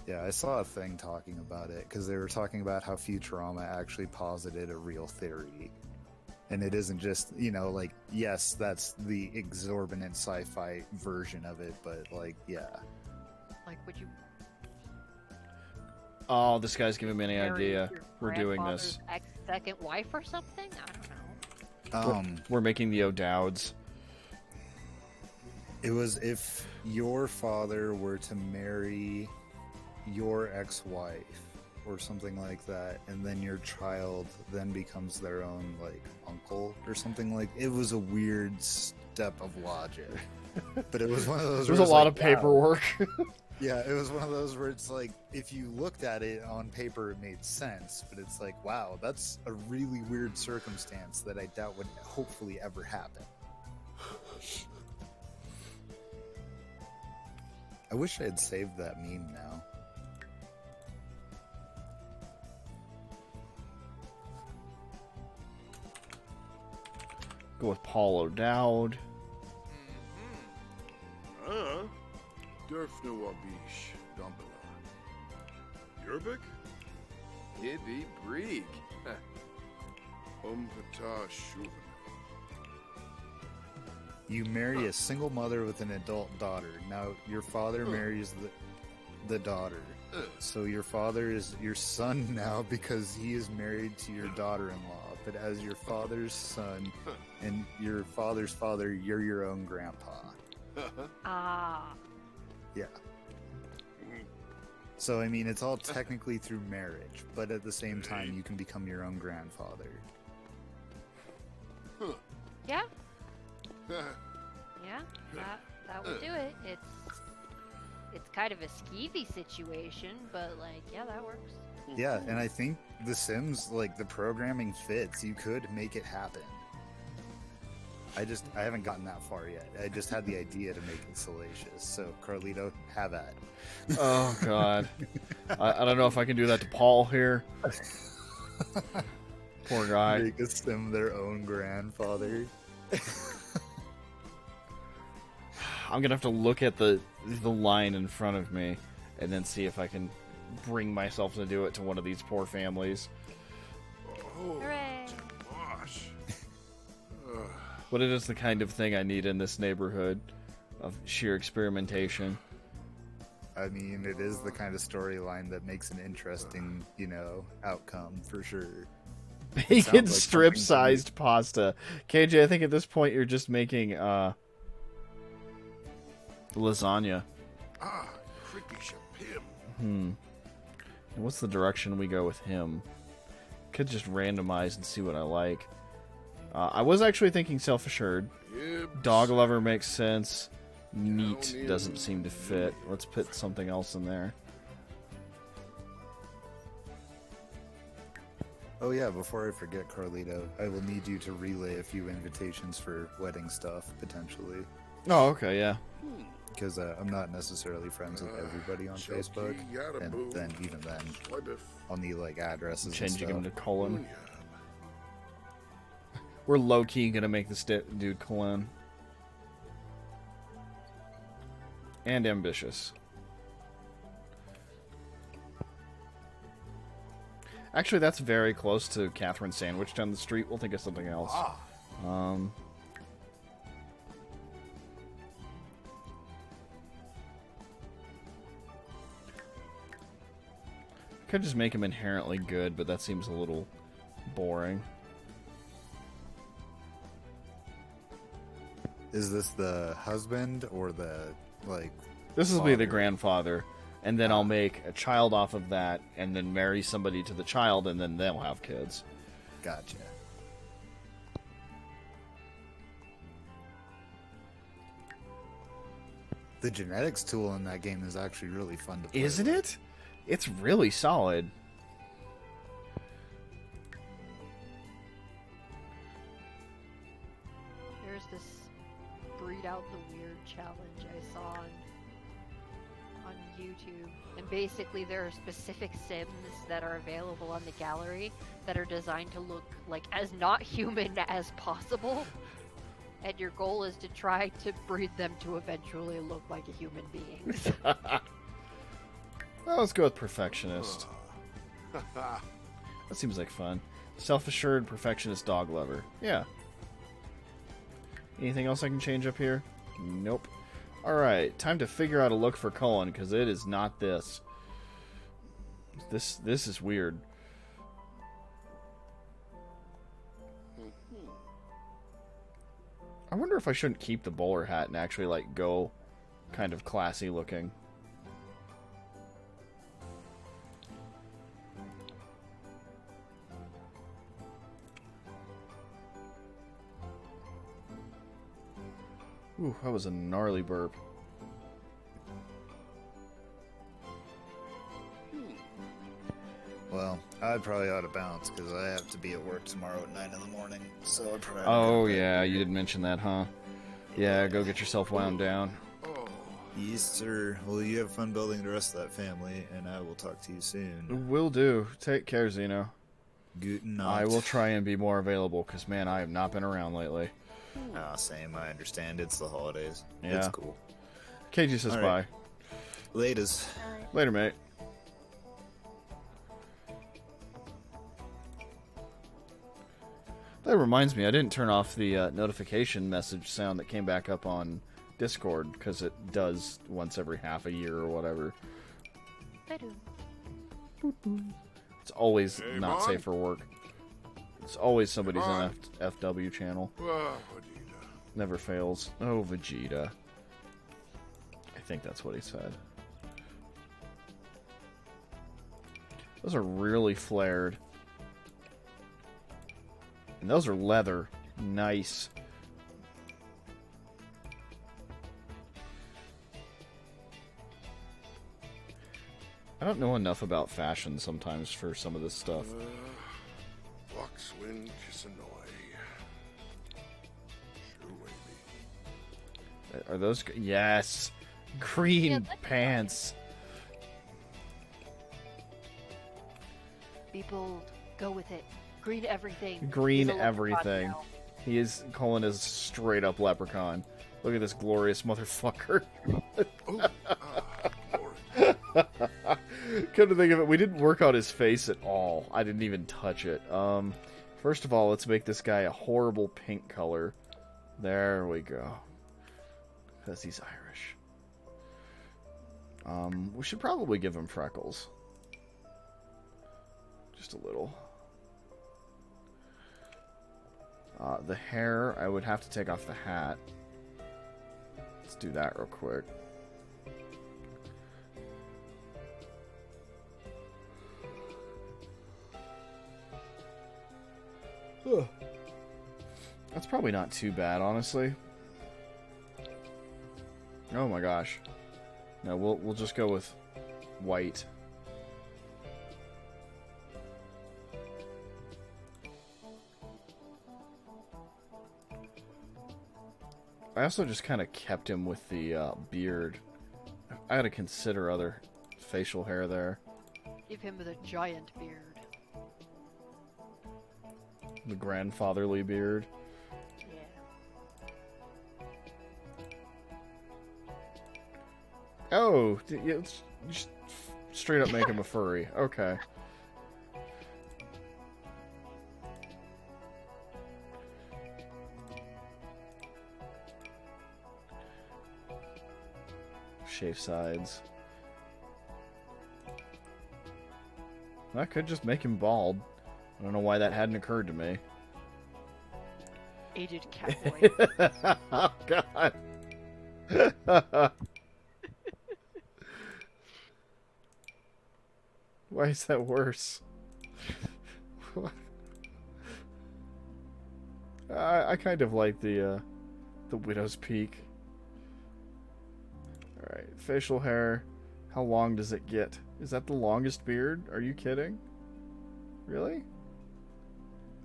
Yeah, I saw a thing talking about it because they were talking about how Futurama actually posited a real theory. And it isn't just, you know, like, yes, that's the exorbitant sci-fi version of it, but, like, yeah. Like, would you Oh, this guy's giving me an marry idea. your We're doing this. grandfather's second wife or something? I don't know. We're making the O'Dowds. It was if your father were to marry your ex-wife or something like that, and then your child then becomes their own, like, uncle or something. Like, it was a weird step of logic. But it was one of those There's where a it's lot like, of paperwork. wow. Yeah, it was one of those where it's like, if you looked at it on paper, it made sense, but it's like, wow, that's a really weird circumstance that I doubt would hopefully ever happen. I wish I had saved that meme now. Go with Paul O'Dowd. Durfnu Abish, Dumbledore. Yerbik? Ibi Brieg. Pata Shuven. You marry a single mother with an adult daughter. Now, your father marries the daughter. So your father is your son now because he is married to your daughter-in-law. But as your father's son and your father's father, you're your own grandpa. Ah. Yeah. So, I mean, it's all technically through marriage, but at the same time, you can become your own grandfather. Yeah. Yeah, that would do it. It's kind of a skeevy situation, but like, yeah, that works. Yeah, and I think The Sims, like, the programming fits. You could make it happen. I haven't gotten that far yet. I just had the idea to make it salacious. So, Carledo, have at. Oh, God. I don't know if I can do that to Paul here. Poor guy. Make a Sim their own grandfather. I'm going to have to look at the line in front of me and then see if I can bring myself to do it to one of these poor families. Oh, Hooray! gosh. But it is the kind of thing I need in this neighborhood of sheer experimentation. I mean, it is the kind of storyline that makes an interesting, you know, outcome for sure. Bacon like strip-sized pasta. KJ, I think at this point you're just making lasagna. Ah, creepy shapim. And what's the direction we go with him? Could just randomize and see what I like. I was actually thinking self-assured. Dog lover makes sense. Neat doesn't seem to fit. Let's put something else in there. Oh yeah, before I forget, Carledo, I will need you to relay a few invitations for wedding stuff, potentially. Oh, okay, yeah. Because I'm not necessarily friends with everybody on Facebook. And then, even then, I'll need, like, addresses and Changing him to stuff. Cullen. We're low-key gonna make this dude Cullen. And ambitious. Actually, that's very close to Catherine Sandwich down the street. We'll think of something else. Could just make him inherently good, but that seems a little boring. Is this the husband or the, like... This will be the father? grandfather, and then I'll make a child off of that, and then marry somebody to the child, and then they'll have kids. Gotcha. The genetics tool in that game is actually really fun to play. Isn't with. it? It's really solid. There's this breed out the weird challenge I saw on YouTube, and basically there are specific Sims that are available on the gallery that are designed to look like as not human as possible, and your goal is to try to breed them to eventually look like a human being. Well, let's go with perfectionist. That seems like fun. Self-assured perfectionist dog lover. Yeah. Anything else I can change up here? Nope. Alright, time to figure out a look for Cullen, because it is not this. This is weird. I wonder if I shouldn't keep the bowler hat and actually, like, go kind of classy looking. Ooh, that was a gnarly burp. Well, I'd probably ought to bounce because I have to be at work tomorrow at 9 in the morning. So I'd probably. Oh yeah, you didn't mention that, huh? Yeah, go get yourself wound down. Yes, sir. Well, you have fun building the rest of that family, and I will talk to you soon. Will do. Take care, Zeno. Guten Nacht. I will try and be more available, because, man, I have not been around lately. Ah, same. I understand. It's the holidays. Yeah. It's cool. KG says All bye. right. Laters. Later, mate. That reminds me, I didn't turn off the notification message sound that came back up on Discord, because it does once every half a year or whatever. I do. It's always Hey, not Mom? safe for work. It's always somebody's on FW channel. Vegeta. Never fails. Oh, Vegeta. I think that's what he said. Those are really flared. And those are leather. Nice. I don't know enough about fashion sometimes for some of this stuff. Boxwin Kisanoi. Sure, Are those... Yes! Green Yeah, that's pants. Be bold. Go with it. Green everything. Green He's a leprechaun everything. now. He is... Colin is straight up leprechaun. Look at this glorious motherfucker. Oh, glory. Come to think of it, we didn't work on his face at all. I didn't even touch it. First of all, let's make this guy a horrible pink color. There we go. Because he's Irish. We should probably give him freckles. Just a little. The hair, I would have to take off the hat. Let's do that real quick. Ugh. That's probably not too bad, honestly. Oh my gosh. No, we'll just go with white. I also just kind of kept him with the beard. I had to consider other facial hair there. Give him with a giant beard. The grandfatherly beard. Yeah. Oh, yeah, just straight up make him a furry. Okay. Shave sides. I could just make him bald. I don't know why that hadn't occurred to me. Aged catboy. Oh, God. Why is that worse? I kind of like the widow's peak. Alright, facial hair. How long does it get? Is that the longest beard? Are you kidding? Really?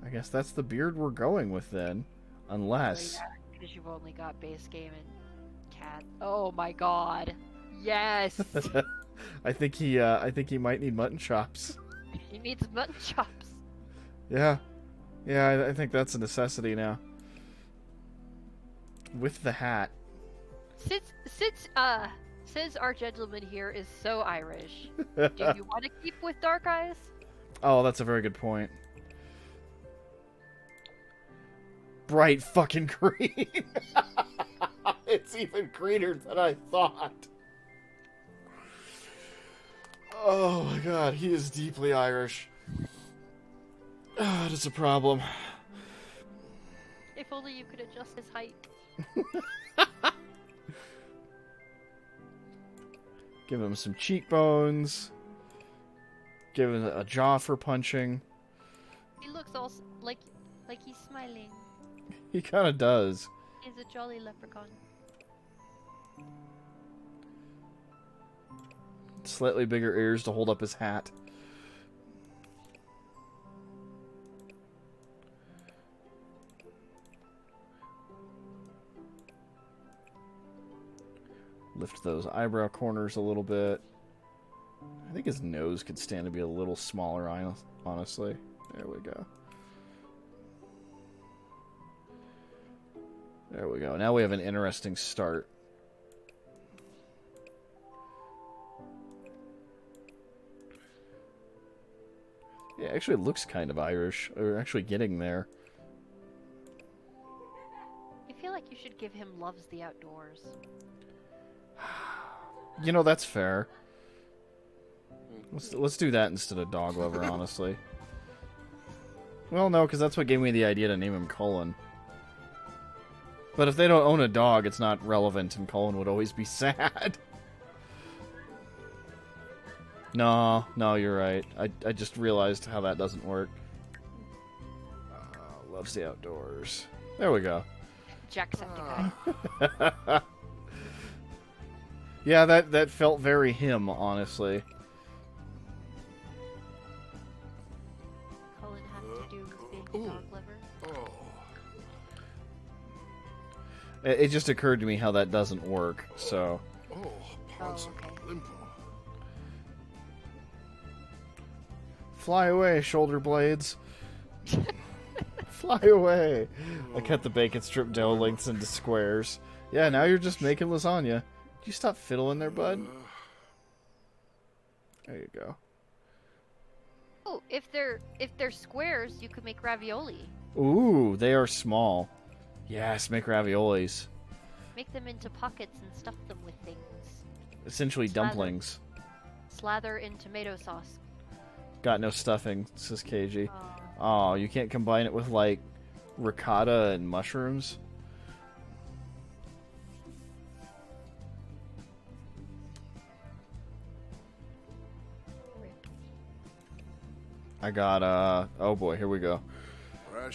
I guess that's the beard we're going with then. Unless... Because you've only got base game and cat. Oh my god. Yes! I think he might need mutton chops. He needs mutton chops. Yeah. Yeah, I think that's a necessity now. With the hat. Since our gentleman here is so Irish, do you want to keep with dark eyes? Oh, that's a very good point. Bright fucking green. It's even greener than I thought. Oh my god, he is deeply Irish. It's a problem. If only you could adjust his height. Give him some cheekbones. Give him a jaw for punching. He looks all like he's smiling. He kind of does. He's a jolly leprechaun. Slightly bigger ears to hold up his hat. Lift those eyebrow corners a little bit. I think his nose could stand to be a little smaller, honestly. There we go. There we go. Now we have an interesting start. Yeah, actually it looks kind of Irish. We're actually getting there. I feel like you should give him loves the outdoors. You know, that's fair. Let's do that instead of dog lover, honestly. Well, no, because that's what gave me the idea to name him Cullen. But if they don't own a dog, it's not relevant, and Cullen would always be sad. No, you're right. I just realized how that doesn't work. Loves the outdoors. There we go. Jacksepticeye. Yeah, that felt very him, honestly. Cullen have to do with being a dog lover. Oh. It just occurred to me how that doesn't work, so... Oh, Ponce okay. Limpo. Fly away, shoulder blades. Fly away. I cut the bacon strip dough lengths into squares. Yeah, now you're just making lasagna. Did you stop fiddling there, bud? There you go. Oh, if they're squares, you could make ravioli. Ooh, they are small. Yes, make raviolis. Make them into pockets and stuff them with things. Essentially dumplings. Slather in tomato sauce. Got no stuffing, says KG. Oh. Oh, you can't combine it with, like, ricotta and mushrooms? I got, oh boy, here we go.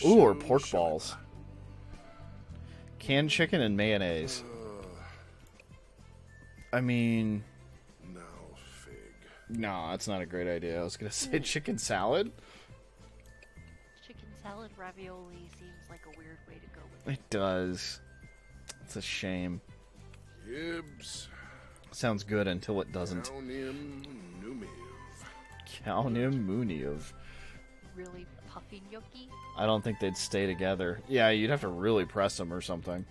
Ooh, or pork balls. Canned chicken and mayonnaise. I mean... Now, fig. No, that's not a great idea. I was gonna say chicken salad. Chicken salad ravioli seems like a weird way to go with it. It does. It's a shame. Gibbs. Sounds good until it doesn't. Kaunim Numiv. Kaunim Muniv. Really puffy gnocchi. I don't think they'd stay together. Yeah, you'd have to really press them or something.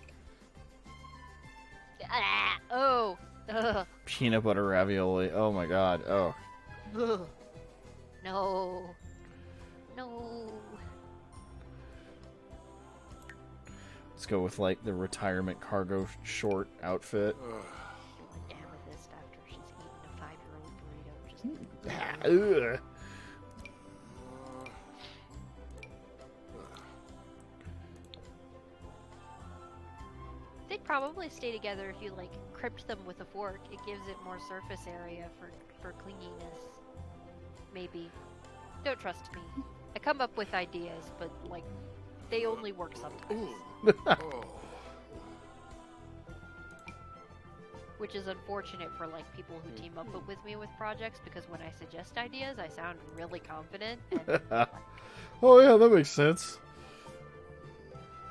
Ah, oh. Ugh. Peanut butter ravioli. Oh my god. Oh. Ugh. No. No. Let's go with, like, the retirement cargo short outfit. Kill an amethyst after she's eaten a 5-year-old burrito. Just... Ugh. They'd probably stay together if you, like, crimped them with a fork. It gives it more surface area for clinginess. Maybe. Don't trust me. I come up with ideas, but, like, they only work sometimes. Oh. Which is unfortunate for, like, people who team up with me with projects, because when I suggest ideas, I sound really confident, Oh yeah, that makes sense.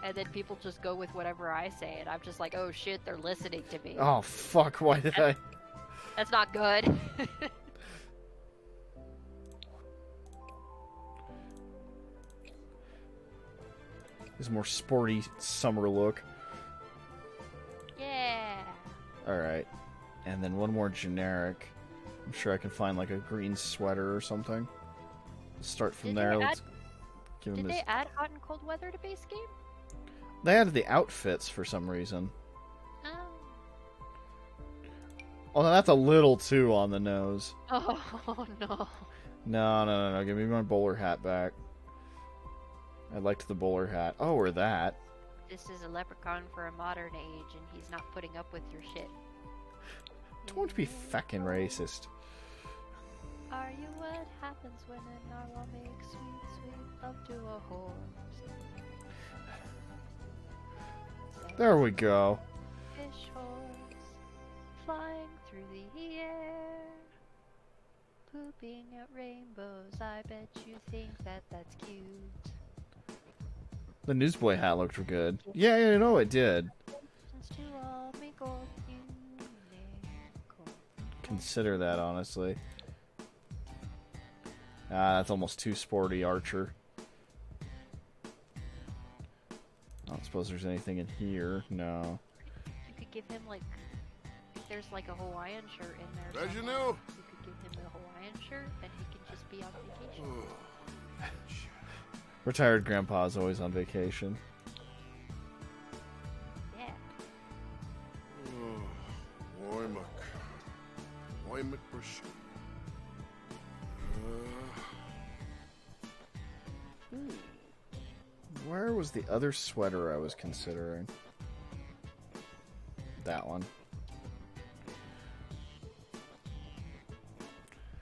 and then people just go with whatever I say, and I'm just like, oh shit, they're listening to me. Oh fuck, why did I... That's not good. His more sporty summer look. Yeah. Alright. And then one more generic. I'm sure I can find like a green sweater or something. Let's start from there. Let's give him Did his... they add hot and cold weather to base game? They added the outfits for some reason. Oh. Oh, that's a little too on the nose. Oh no. No. Give me my bowler hat back. I liked the bowler hat. Oh, or that. This is a leprechaun for a modern age, and he's not putting up with your shit. Don't be feckin' racist. Are you what happens when a narwhal makes sweet, sweet love to a horse? There we go. Fish horse, flying through the air, pooping at rainbows. I bet you think that that's cute. The newsboy hat looked good. Yeah, it did. To all make old unicorn. Consider that, honestly. Ah, that's almost too sporty, Archer. I don't suppose there's anything in here. No. You could give him, like, there's like a Hawaiian shirt in there. Reginald? somewhere. You could give him a Hawaiian shirt, and he can just be on vacation. Retired grandpa's always on vacation. Yeah. Woimak Brashu. Where was the other sweater I was considering? That one.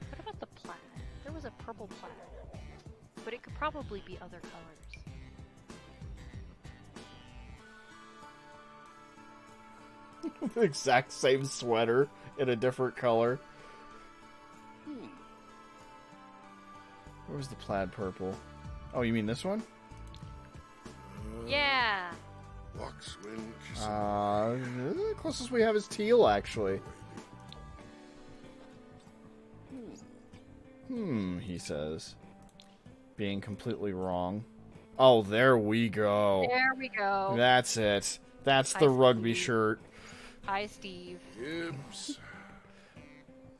What about the plaid? There was a purple plaid, but it could probably be other colors. The exact same sweater in a different color. Where was the plaid purple? Oh, you mean this one? Yeah. The closest we have is teal, actually. He says. Being completely wrong. Oh, there we go. There we go. That's it. That's Hi, the rugby Steve. shirt. Hi, Steve. Gibbs.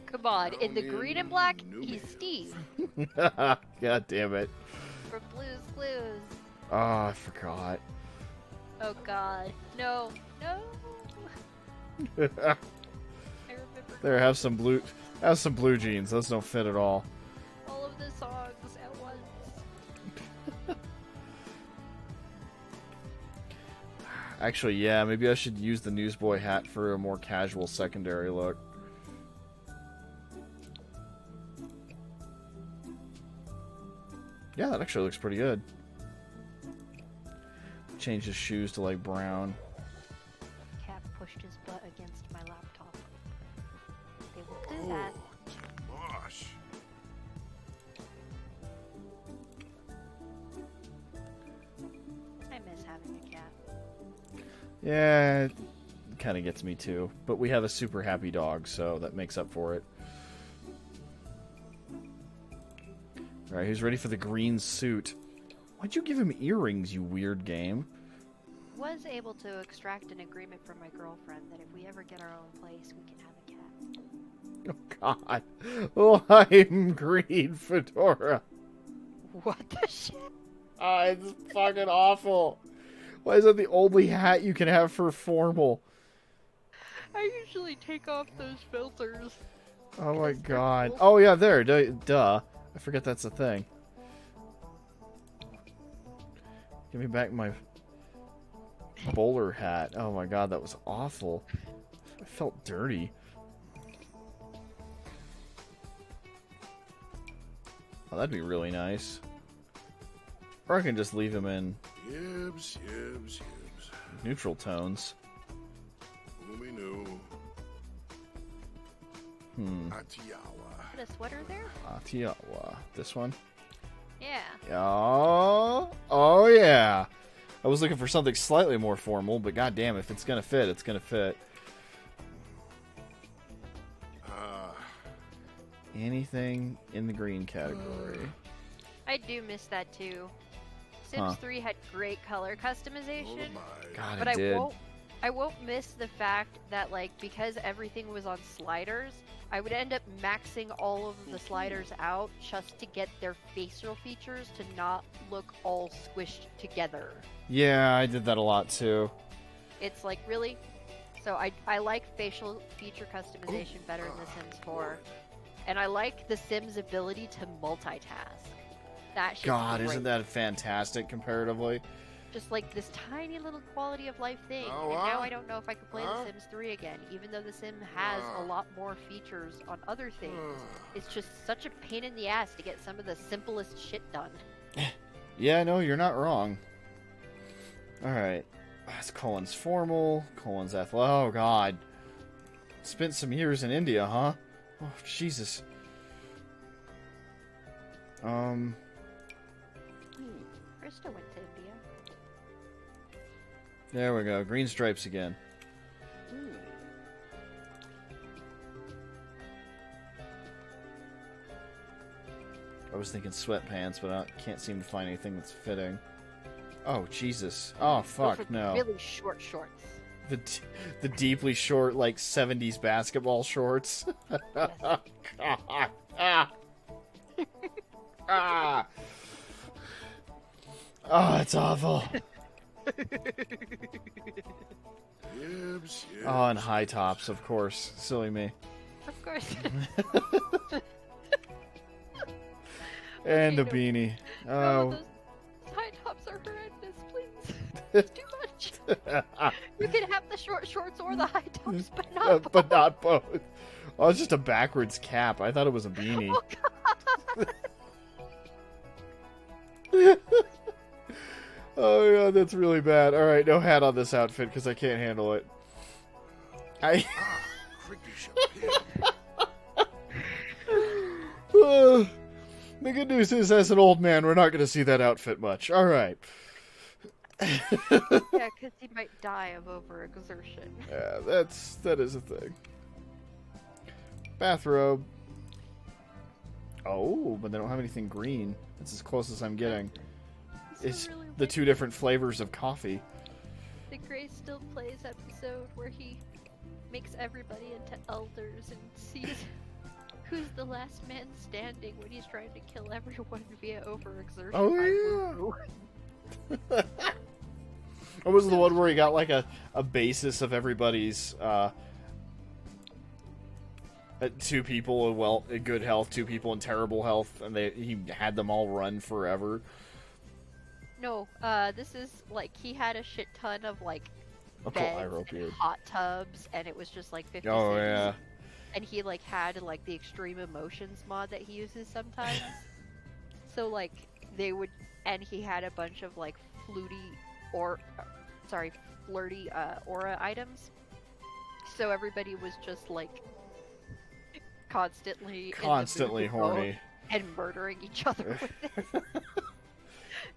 Come on, in the green and black, he's Steve God damn it. from Blue's Clues. Oh, I forgot. Oh God, no. I remember. There, have some blue jeans. Those don't fit at all. all of the songs at once. Actually, yeah, maybe I should use the newsboy hat for a more casual secondary look. Yeah, that actually looks pretty good. Change his shoes to like brown. Cap pushed his butt against my laptop. They will do that. Mosh. I miss having a cat. Yeah, it kind of gets me too. But we have a super happy dog, so that makes up for it. Alright, who's ready for the green suit? Why'd you give him earrings, you weird game? Was able to extract an agreement from my girlfriend that if we ever get our own place, we can have a cat. Oh god. Lime green fedora. What the shit? Ah, it's fucking awful. Why is that the only hat you can have for formal? I usually take off those filters. Oh my god. Oh yeah, there. Duh. I forget that's a thing. Give me back my bowler hat. Oh my god, that was awful. I felt dirty. Oh, that'd be really nice. Or I can just leave him in Gibbs. neutral tones. Umi no. Atiawa. Put a sweater there? Atiawa. This one? Yeah. Oh yeah. I was looking for something slightly more formal, but goddamn, if it's gonna fit, it's gonna fit. Anything in the green category. I do miss that too. Sims 3 had great color customization, Oh my. God, but it I did. won't I won't miss the fact that, like, because everything was on sliders, I would end up maxing all of the sliders out just to get their facial features to not look all squished together. Yeah, I did that a lot too. It's like, really? So I like facial feature customization better in The Sims 4. And I like The Sims' ability to multitask. That shit's God, great. isn't that fantastic comparatively? Just like this tiny little quality of life thing. Oh, And now huh? I don't know if I could play Huh? The Sims 3 again, even though The Sim has a lot more features on other things. It's just such a pain in the ass to get some of the simplest shit done. Yeah, no, you're not wrong. Alright. That's Colin's formal. Colin's athletic. Oh, God. Spent some years in India, huh? Oh, Jesus. Krista went to India. There we go. Green stripes again. I was thinking sweatpants, but I can't seem to find anything that's fitting. Oh, Jesus. Oh, Go fuck, for no. really short shorts. The deeply short, like, 70s basketball shorts. Yes. God. Ah. Ah. Oh, it's awful. Yibs, yibs. Oh, and high tops, of course. Silly me. Of course. And a no. beanie. No, Oh. those high tops are horrendous, please. It's too much. You can have the short shorts or the high tops, but not both. But not both. Oh, it's just a backwards cap. I thought it was a beanie. Oh, Oh, God, that's really bad. All right, no hat on this outfit because I can't handle it. I. Cricky The good news is, as an old man, we're not going to see that outfit much. All right. Yeah, because he might die of overexertion. Yeah, that is a thing. Bathrobe. Oh, but they don't have anything green. That's as close as I'm getting. It's really the two different flavors of coffee. The Grace Still Plays episode where he makes everybody into elders and sees who's the last man standing when he's trying to kill everyone via overexertion. Oh, yeah. What was the one where he got like a basis of everybody's two people in good health, two people in terrible health, and he had them all run forever? No, this is like he had a shit ton of like Oh, beds I wrote and beard. hot tubs, and it was just like 50 Oh, cities. yeah. And he like had like the extreme emotions mod that he uses sometimes. So like they would, and he had a bunch of like flirty aura items. So everybody was just like constantly in the mood to go horny. and murdering each other with it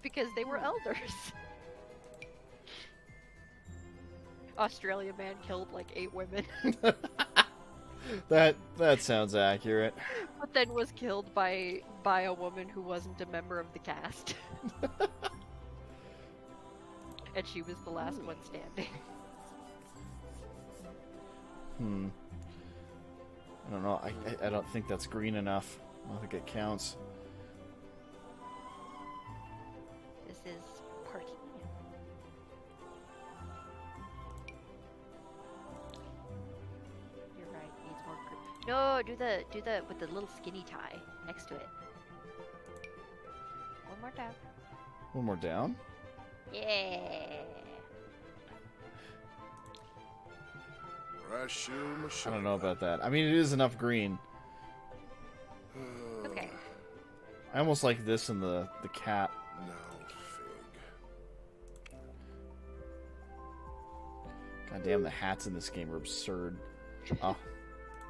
because they were elders. Australia man killed like 8 women. That sounds accurate. But then was killed by a woman who wasn't a member of the cast. And she was the last one standing. I don't know. I don't think that's green enough. I don't think it counts. This is party. You're right. Needs more group. No, do the with the little skinny tie next to it. One more down. One more down. Yeah. I don't know about that. I mean, it is enough green. Okay. I almost like this in the cat. Now, fig. God damn, the hats in this game are absurd. Oh,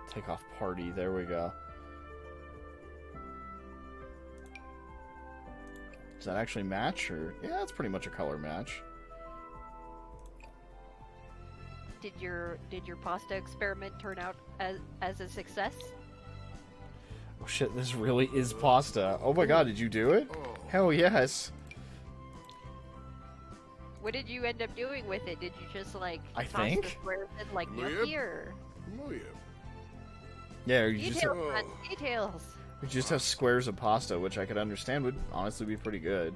take off party. There we go. Does that actually match? Or yeah, it's pretty much a color match. Did your pasta experiment turn out as a success? Oh shit, this really is pasta. Oh my god, did you do it? Hell yes. What did you end up doing with it? Did you just like I toss think. the squares in like Yep. gnocchi or Oh, yeah. Yeah, or you just have, details? Man, details. you just have squares of pasta, which I could understand would honestly be pretty good.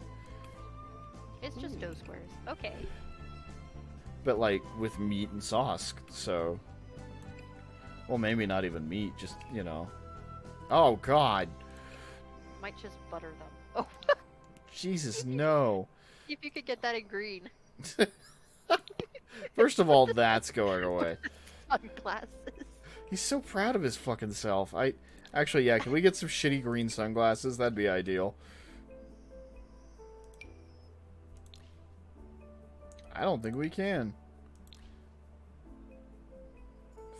It's just dough squares. Okay. But like with meat and sauce, so. Well, maybe not even meat, just, you know. Oh, God. Might just butter them. Oh, Jesus, no. if you could get that in green. First of all, that's going away. Sunglasses. He's so proud of his fucking self. Actually, yeah, can we get some shitty green sunglasses? That'd be ideal. I don't think we can.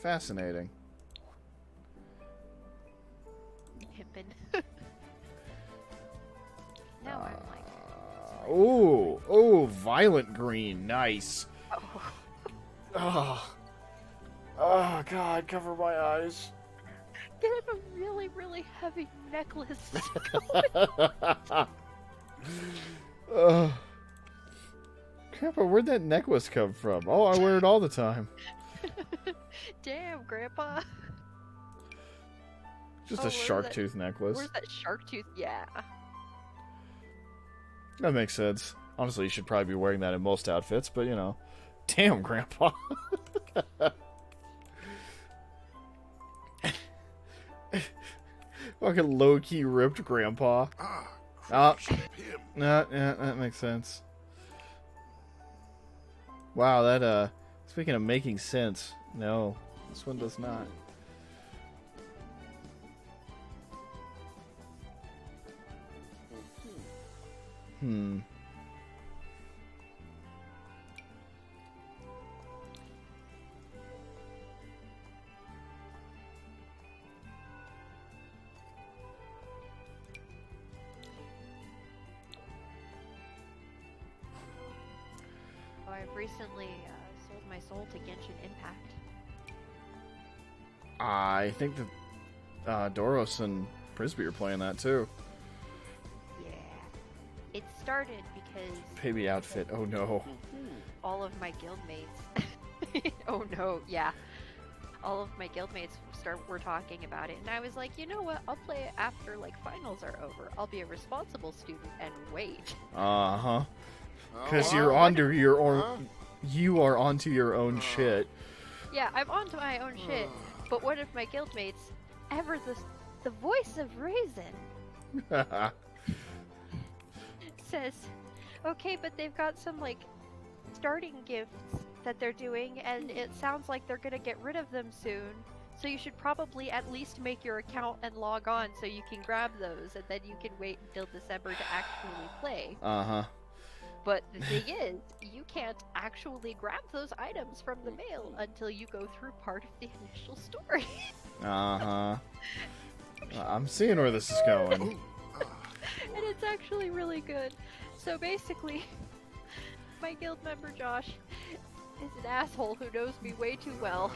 Fascinating. Pimpin'. Now I'm like. Ooh, violent green. Nice. Oh. Oh. Oh, God, cover my eyes. Get him a really, really heavy necklace. Grandpa, where'd that necklace come from? Oh, I wear it all the time. Damn, Grandpa. Just Oh, a where's shark that- tooth necklace. Where's that shark tooth? Yeah. That makes sense. Honestly, you should probably be wearing that in most outfits, but you know. Damn, Grandpa. Fucking low-key ripped Grandpa. Ah, cricket ship him. Yeah, that makes sense. Wow, that, speaking of making sense, no, this one does not. Hmm. Oh, I've recently sold my soul to Genshin Impact. I think that Doros and Prisby are playing that too. Yeah. It started because Baby outfit. Oh no. all of my guildmates. Oh no, yeah. All of my guildmates were talking about it, and I was like, you know what? I'll play it after like finals are over. I'll be a responsible student and wait. Uh huh. Oh, Because wow. you're onto your Huh? own. You are onto your own shit. Yeah, I'm onto my own shit. But one of my guildmates, ever the voice of Raisin, says, okay, but they've got some like starting gifts that they're doing, and it sounds like they're gonna get rid of them soon. So you should probably at least make your account and log on so you can grab those, and then you can wait until December to actually play. Uh huh. But the thing is, you can't actually grab those items from the mail until you go through part of the initial story. Uh huh. I'm seeing where this is going. And it's actually really good. So basically, my guild member Josh is an asshole who knows me way too well,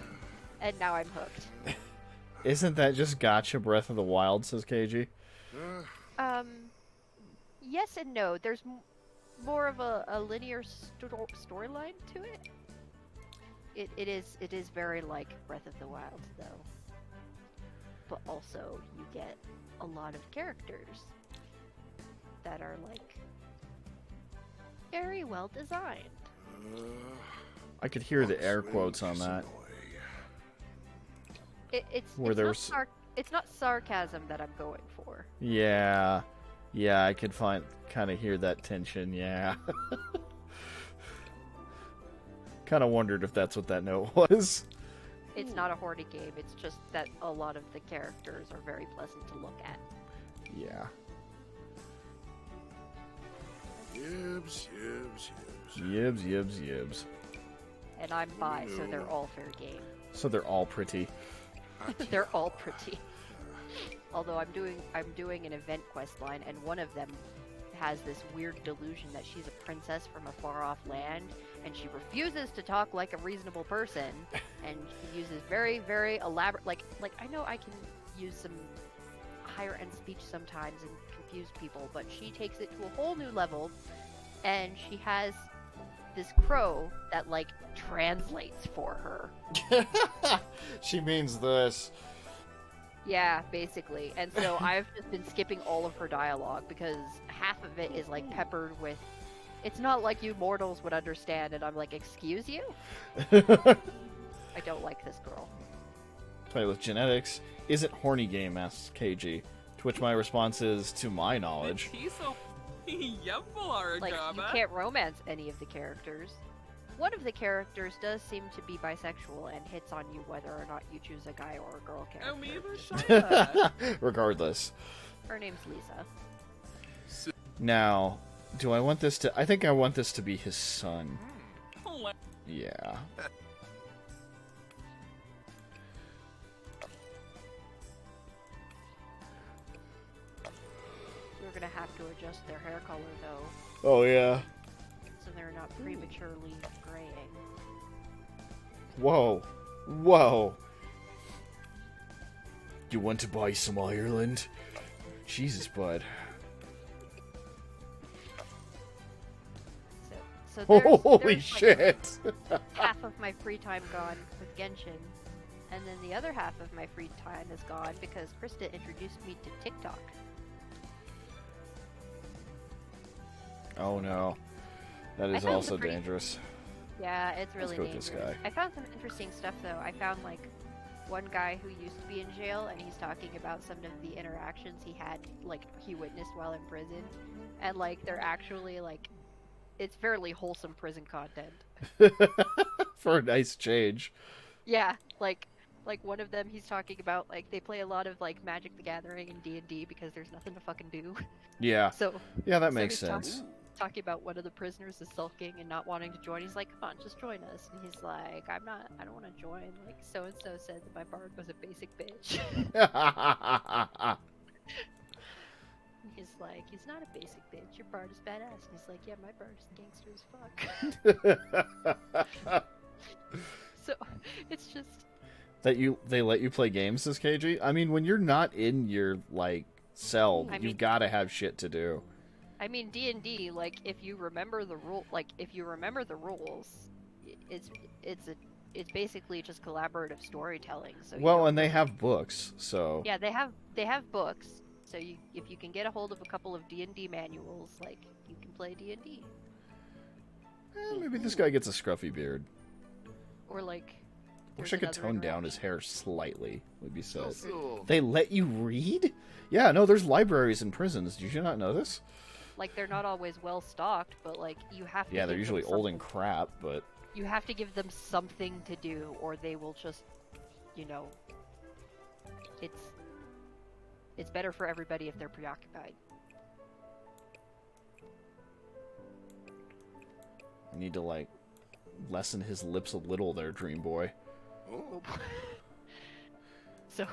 and now I'm hooked. Isn't that just gotcha Breath of the Wild, says KG? Yes and no. There's more of a linear storyline to it. It is very like Breath of the Wild, though. But also, you get a lot of characters that are like very well designed. I could hear the air quotes on that. It's not sarcasm that I'm going for. Yeah. Yeah, I could kind of hear that tension, yeah. Kind of wondered if that's what that note was. It's not a horny game. It's just that a lot of the characters are very pleasant to look at. Yeah. Yibs, yibs, yibs. Yibs, yibs, yibs. And I'm bi, so they're all fair game. So they're all pretty. They're all pretty. Although I'm doing an event quest line, and one of them has this weird delusion that she's a princess from a far-off land, and she refuses to talk like a reasonable person, and she uses very, very elaborate, like I know I can use some higher-end speech sometimes and confuse people, but she takes it to a whole new level, and she has this crow that like translates for her. She means this. Yeah, basically. And so I've just been skipping all of her dialogue because half of it is like peppered with, it's not like you mortals would understand, and I'm like, excuse you? I don't like this girl. Play with genetics. Is it horny game? Asks KG. To which my response is, to my knowledge. Like, you can't romance any of the characters. One of the characters does seem to be bisexual and hits on you whether or not you choose a guy or a girl character. Regardless. Her name's Lisa. Now, do I want this to... I think I want this to be his son. Yeah. We're gonna have to adjust their hair color though, Oh, yeah. so they're not prematurely graying. Whoa. Whoa. You want to buy some Ireland? Jesus, bud. So there's, Holy there's, like, shit! half of my free time gone with Genshin, and then the other half of my free time is gone because Krista introduced me to TikTok. Oh no. That I is found also some pretty- dangerous. Yeah, it's really go with this dangerous. guy. I found some interesting stuff though. I found like one guy who used to be in jail, and he's talking about some of the interactions he had, like he witnessed while in prison, and like they're actually like, it's fairly wholesome prison content. For a nice change. Yeah, like one of them, he's talking about like they play a lot of like Magic the Gathering and D&D because there's nothing to fucking do. Yeah. So Yeah, that so makes he's sense. talking about one of the prisoners is sulking and not wanting to join. He's like, come on, just join us. And he's like, I don't want to join. Like, so-and-so said that my bard was a basic bitch. He's like, he's not a basic bitch. Your bard is badass. And he's like, yeah, my bard is gangster as fuck. So, it's just... They let you play games as KG? I mean, when you're not in your, like, cell, you've got to have shit to do. I mean, D&D, like, if you remember the rules, it's basically just collaborative storytelling. So Well, and they have books, so... Yeah, they have books. So if you can get a hold of a couple of D&D manuals, like, you can play D&D. Maybe this guy gets a scruffy beard. Or like, Wish I could another tone down interaction. his hair slightly, would be said. So. They let you read? Yeah, no, there's libraries in prisons. Did you not know this? Like, they're not always well stocked, but like, you have to. Yeah, they're give them usually old and something- crap, but... You have to give them something to do, or they will just, you know. It's better for everybody if they're preoccupied. I need to, like, lessen his lips a little there, Dream Boy. Oh. So,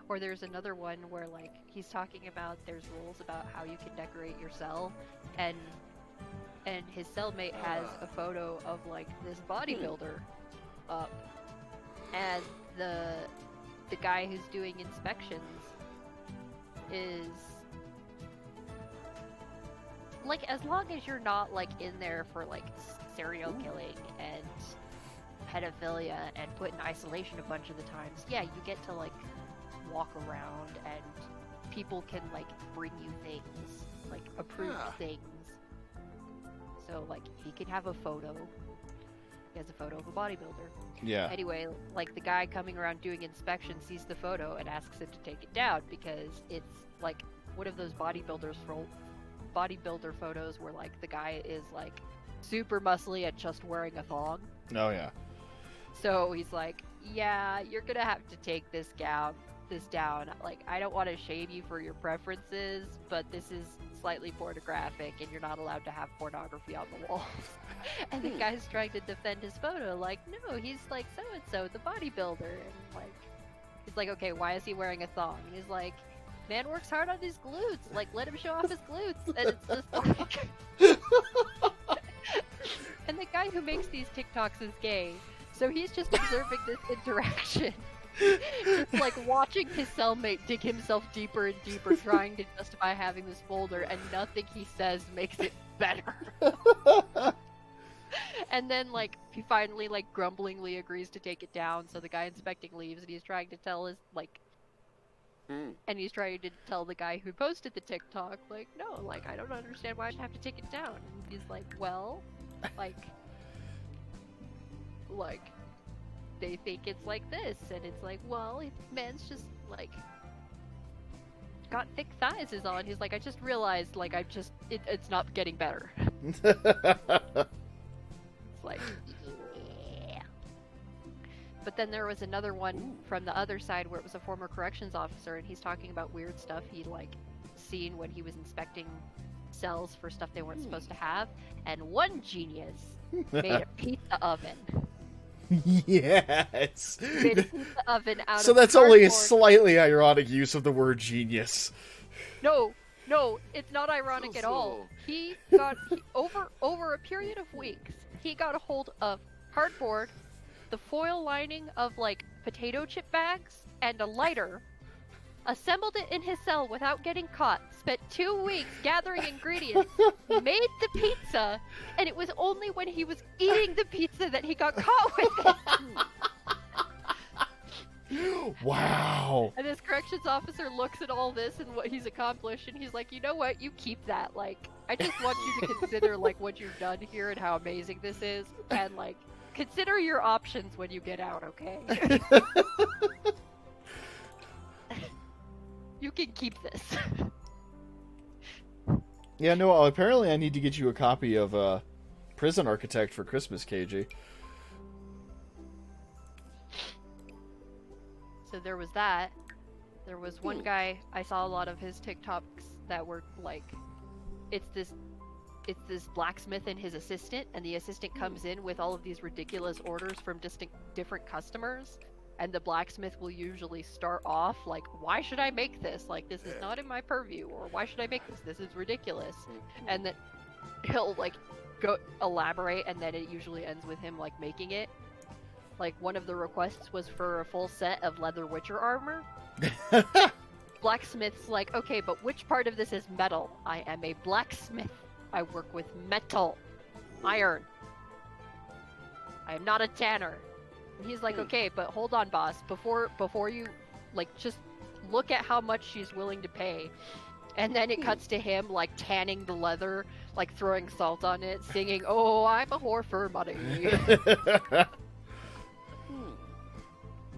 or there's another one where like he's talking about there's rules about how you can decorate your cell, and his cellmate has a photo of like this bodybuilder up, and the guy who's doing inspections is like, as long as you're not like in there for like serial killing and pedophilia and put in isolation a bunch of the times, yeah, you get to like walk around and people can like bring you things, like approved things. So like he can have a photo. He has a photo of a bodybuilder. Yeah. Anyway, like the guy coming around doing inspection sees the photo and asks him to take it down because it's like one of those bodybuilder photos where like the guy is like super muscly and just wearing a thong. Oh, yeah. So he's like, yeah, you're gonna have to take this down. Like, I don't want to shame you for your preferences, but this is slightly pornographic and you're not allowed to have pornography on the walls. And the guy's trying to defend his photo, like, no, he's like so-and-so, the bodybuilder. And like, he's like, okay, why is he wearing a thong? And he's like, man works hard on his glutes, like, let him show off his glutes. And it's just like... And the guy who makes these TikToks is gay, so he's just observing this interaction. Just like watching his cellmate dig himself deeper and deeper, trying to justify having this folder, and nothing he says makes it better. And then, like, he finally, like, grumblingly agrees to take it down, so the guy inspecting leaves, and he's trying to tell his, like... And he's trying to tell the guy who posted the TikTok, like, no, like, I don't understand why I should have to take it down. And he's like, well, like, they think it's like this, and it's like, well, if man's just, like, got thick thighs is on. He's like, I just realized, like, it's not getting better. It's like, yeah. But then there was another one from the other side where it was a former corrections officer, and he's talking about weird stuff he'd, like, seen when he was inspecting cells for stuff they weren't supposed to have. And one genius made a pizza oven. Yes. Made a pizza oven out So of that's only a cardboard. slightly ironic use of the word genius. No, it's not ironic at all. Over a period of weeks, he got a hold of cardboard, the foil lining of, like, potato chip bags, and a lighter, assembled it in his cell without getting caught, spent 2 weeks gathering ingredients, made the pizza, and it was only when he was eating the pizza that he got caught with it. Wow. And this corrections officer looks at all this and what he's accomplished, and he's like, you know what, you keep that. Like, I just want you to consider, like, what you've done here and how amazing this is, and, like, consider your options when you get out, okay? You can keep this. Yeah, no, apparently I need to get you a copy of Prison Architect for Christmas, KG. So there was that. There was one guy, I saw a lot of his TikToks that were like, it's this blacksmith and his assistant, and the assistant comes in with all of these ridiculous orders from different customers, and the blacksmith will usually start off like, why should I make this? Like, this is not in my purview, or why should I make this? This is ridiculous. And then he'll, like, go elaborate, and then it usually ends with him, like, making it. Like, one of the requests was for a full set of leather witcher armor. Blacksmith's like, okay, but which part of this is metal? I am a blacksmith. I work with metal. Iron. I am not a tanner. And he's like, okay, but hold on, boss. Before you, like, just look at how much she's willing to pay. And then it cuts to him, like, tanning the leather, like, throwing salt on it, singing, oh, I'm a whore for money.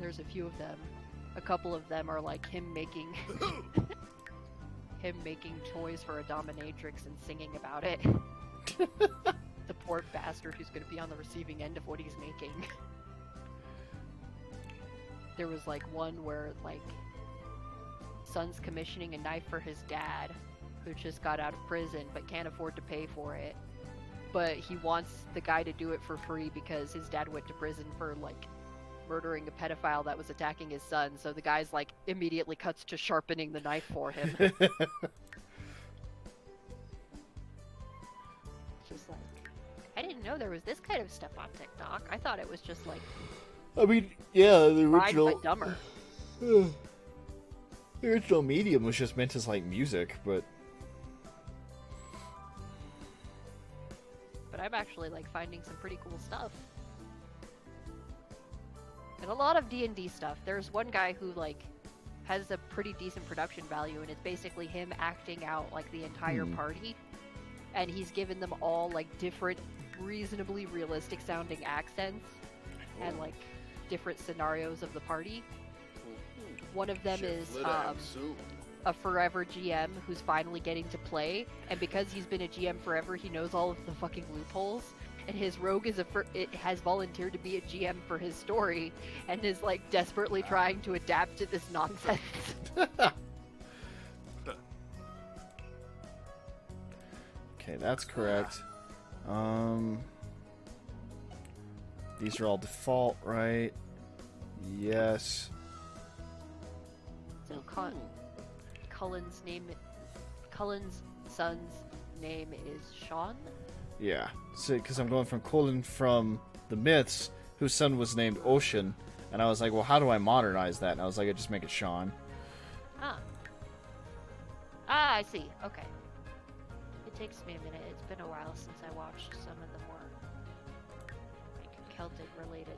There's a few of them. A couple of them are like him making toys for a dominatrix and singing about it. The poor bastard who's gonna be on the receiving end of what he's making. There was like one where like son's commissioning a knife for his dad, who just got out of prison but can't afford to pay for it. But he wants the guy to do it for free because his dad went to prison for like murdering a pedophile that was attacking his son, so the guy's like immediately cuts to sharpening the knife for him. Just like, I didn't know there was this kind of stuff on TikTok. I thought it was just like, I mean, yeah, the fried original... but dumber. The original medium was just meant as, like, music, but... But I'm actually like finding some pretty cool stuff. And a lot of D&D stuff. There's one guy who, like, has a pretty decent production value, and it's basically him acting out, like, the entire party. And he's given them all, like, different, reasonably realistic-sounding accents, and, like, different scenarios of the party. One of them is, a forever GM who's finally getting to play, and because he's been a GM forever, he knows all of the fucking loopholes. And his rogue has volunteered to be a GM for his story, and is like desperately trying to adapt to this nonsense. Okay, that's correct. These are all default, right? Yes. So Cullen's son's name is Sean. Yeah, so because I'm going from Colin from the myths, whose son was named Ocean, and I was like, well, how do I modernize that? And I was like, I just make it Sean. Ah, I see. Okay. It takes me a minute. It's been a while since I watched some of the more Celtic related.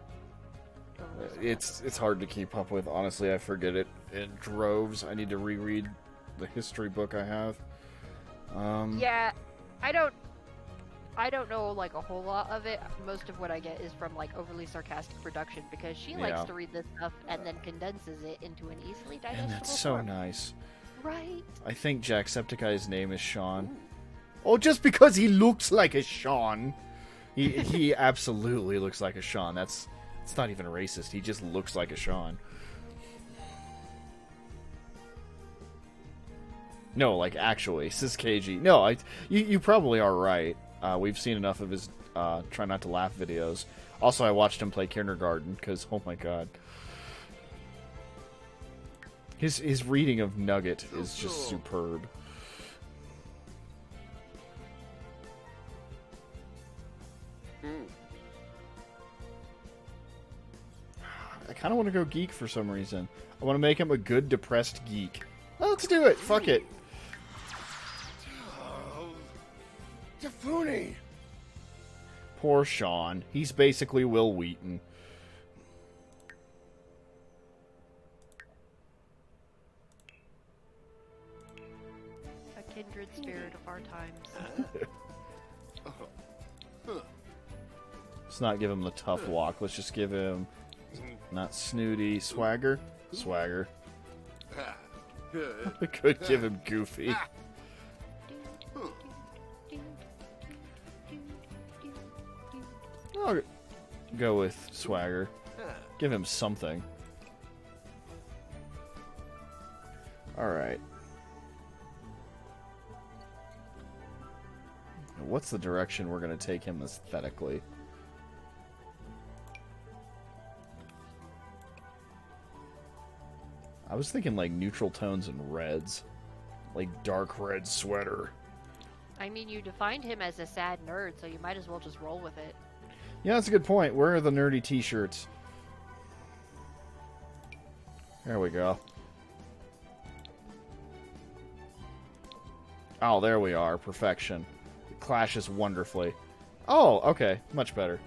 It's hard to keep up with. Honestly, I forget it in droves. I need to reread the history book I have. Yeah, I don't know like a whole lot of it. Most of what I get is from like overly sarcastic production because she likes Yeah. to read this stuff and then condenses it into an easily digestible And that's so form. nice. Right? I think Jacksepticeye's name is Sean. Oh, just because he looks like a Sean. He absolutely looks like a Sean. It's not even racist. He just looks like a Sean. No, like actually, Sis KG. No, you probably are right. We've seen enough of his Try Not to Laugh videos. Also, I watched him play kindergarten because, oh my god. His reading of Nugget is just superb. I kind of want to go geek for some reason. I want to make him a good depressed geek. Let's do it. Fuck it. Jafuni! Poor Sean. He's basically Will Wheaton. A kindred spirit of our times. Let's not give him the tough walk. Let's just give him not snooty swagger. Swagger. We could give him goofy. I'll go with swagger. Give him something. Alright. What's the direction we're going to take him aesthetically? I was thinking like neutral tones and reds. Like dark red sweater. I mean, you defined him as a sad nerd, so you might as well just roll with it. Yeah, that's a good point. Where are the nerdy t-shirts? There we go. Oh, there we are. Perfection. It clashes wonderfully. Oh, okay. Much better.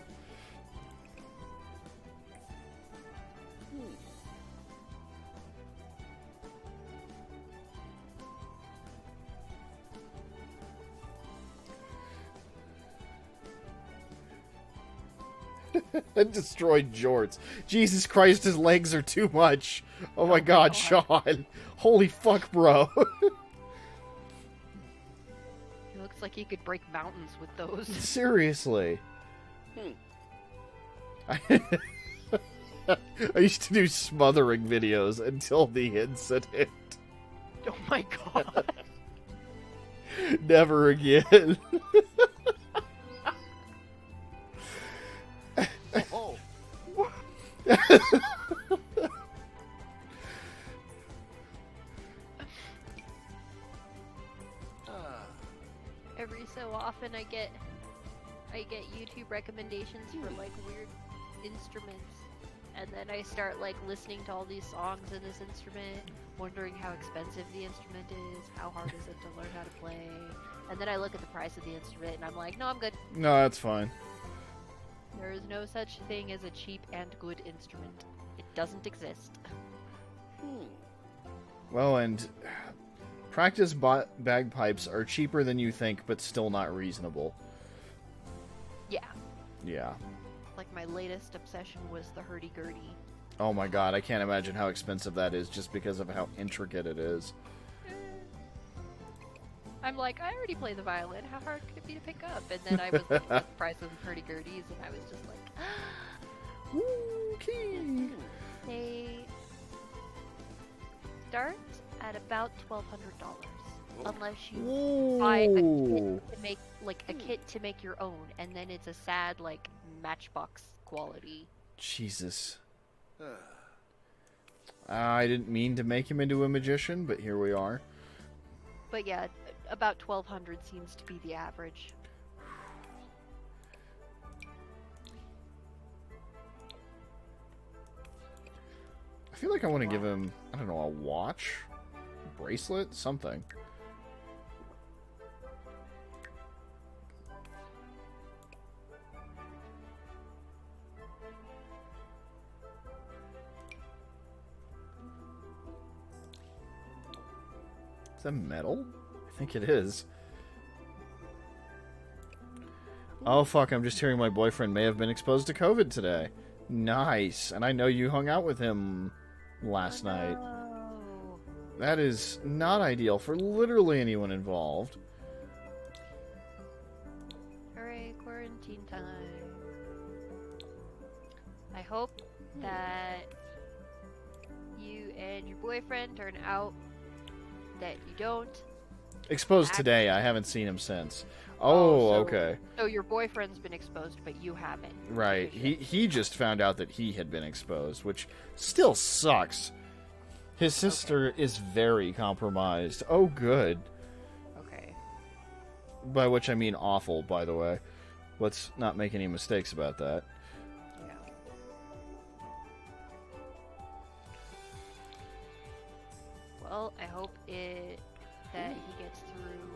And destroyed jorts. Jesus Christ, his legs are too much. Oh my god, Sean. Holy fuck, bro. He looks like he could break mountains with those. Seriously. I used to do smothering videos until the incident. Oh my god. Never again. Oh, Every so often I get YouTube recommendations for like weird instruments, and then I start like listening to all these songs in this instrument, wondering how expensive the instrument is, how hard is it to learn how to play, and then I look at the price of the instrument and I'm like, no, I'm good. No, that's fine. There is no such thing as a cheap and good instrument. It doesn't exist. Well, and practice bagpipes are cheaper than you think, but still not reasonable. Yeah. Yeah. Like my latest obsession was the hurdy-gurdy. Oh my god, I can't imagine how expensive that is just because of how intricate it is. I'm like, I already play the violin. How hard could it be to pick up? And then I was looking at the price of hurdy-gurdies, and I was just like, Okay. they start at about $1,200, unless you buy a Ooh. kit to make like a kit to make your own, and then it's a sad like Matchbox quality. Jesus. I didn't mean to make him into a magician, but here we are. But yeah, about 1,200 seems to be the average. I feel like I want to give him, I don't know, a watch? A bracelet? Something. that metal? I think it is. Oh, fuck, I'm just hearing my boyfriend may have been exposed to COVID today. Nice. And I know you hung out with him last night. Oh. That is not ideal for literally anyone involved. Hooray, quarantine time. I hope that you and your boyfriend turn out that you don't. Exposed today. I haven't seen him since. Oh, so- okay. So your boyfriend's been exposed, but you haven't. Right. He just found out that he had been exposed, which still sucks. His sister is very compromised. Oh, good. Okay. By which I mean awful, by the way. Let's not make any mistakes about that. Yeah. Well, I hope that he gets through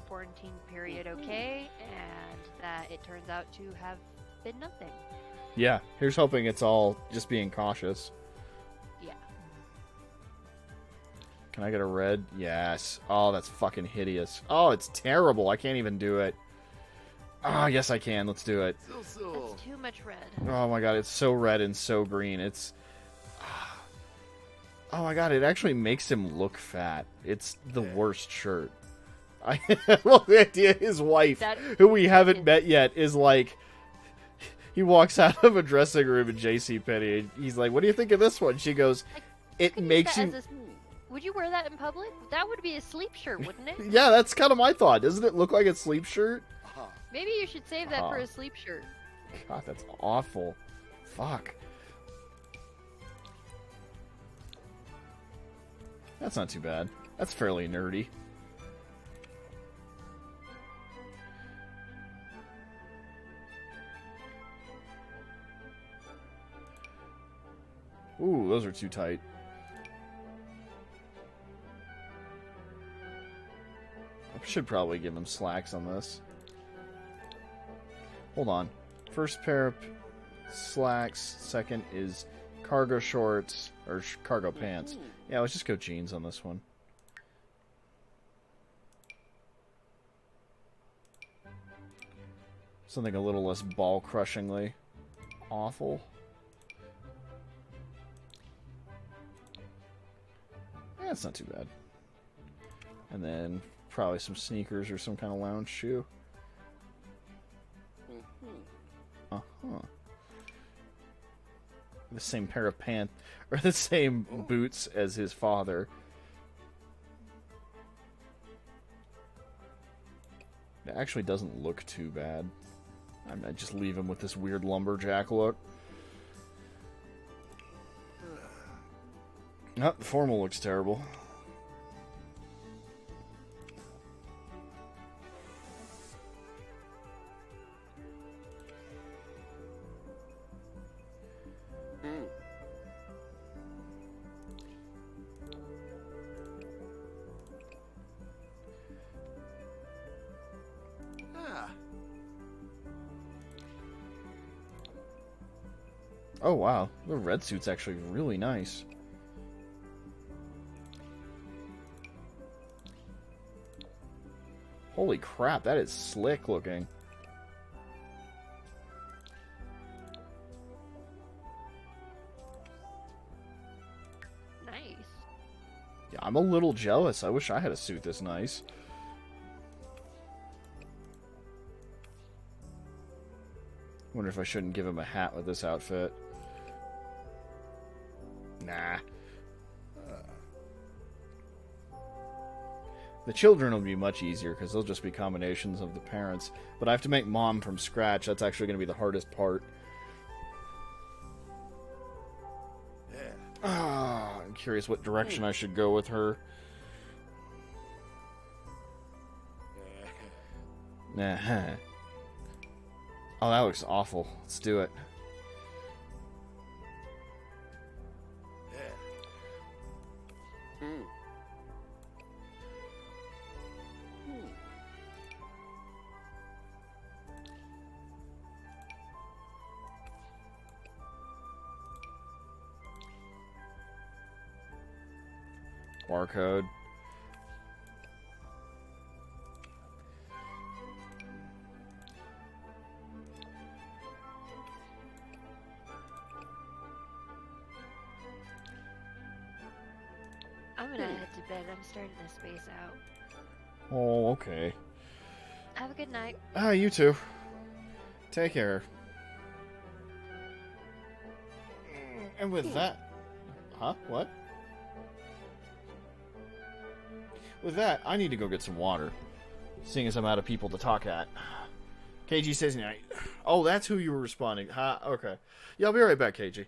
quarantine period okay, and that it turns out to have been nothing. Yeah, here's hoping it's all just being cautious. Yeah. Can I get a red? Yes. Oh, that's fucking hideous. Oh, it's terrible. I can't even do it. Oh, yes, I can. Let's do it. That's too much red. Oh my god, it's so red and so green. It's... Oh my god, it actually makes him look fat. It's the worst shirt. Well, the idea, his wife, who we haven't met yet, is like... He walks out of a dressing room at JCPenney, and he's like, what do you think of this one? She goes, it makes you... Would you wear that in public? That would be a sleep shirt, wouldn't it? Yeah, that's kind of my thought. Doesn't it look like a sleep shirt? Maybe you should save that for a sleep shirt. God, that's awful. Fuck. That's not too bad. That's fairly nerdy. Ooh, those are too tight. I should probably give him slacks on this. Hold on. First pair of slacks. Second is cargo shorts or cargo pants. Yeah, let's just go jeans on this one. Something a little less ball-crushingly awful. Yeah, it's not too bad. And then probably some sneakers or some kind of lounge shoe. Uh-huh. The same pair of pants, or the same boots as his father. It actually doesn't look too bad. I might just leave him with this weird lumberjack look. Oh, the formal looks terrible. Oh wow, the red suit's actually really nice. Holy crap, that is slick looking. Nice. Yeah, I'm a little jealous. I wish I had a suit this nice. Wonder if I shouldn't give him a hat with this outfit. Nah. The children will be much easier because they'll just be combinations of the parents. But I have to make mom from scratch. That's actually going to be the hardest part. I'm curious what direction I should go with her. Nah. Oh, that looks awful. Let's do it. Barcode. I'm gonna head to bed. I'm starting to space out. Oh, okay. Have a good night. Ah, you too. Take care. And with that... Huh? What? With that, I need to go get some water. Seeing as I'm out of people to talk at. KG says night. Oh, that's who you were responding. Huh? Okay. Yeah, I'll be right back, KG.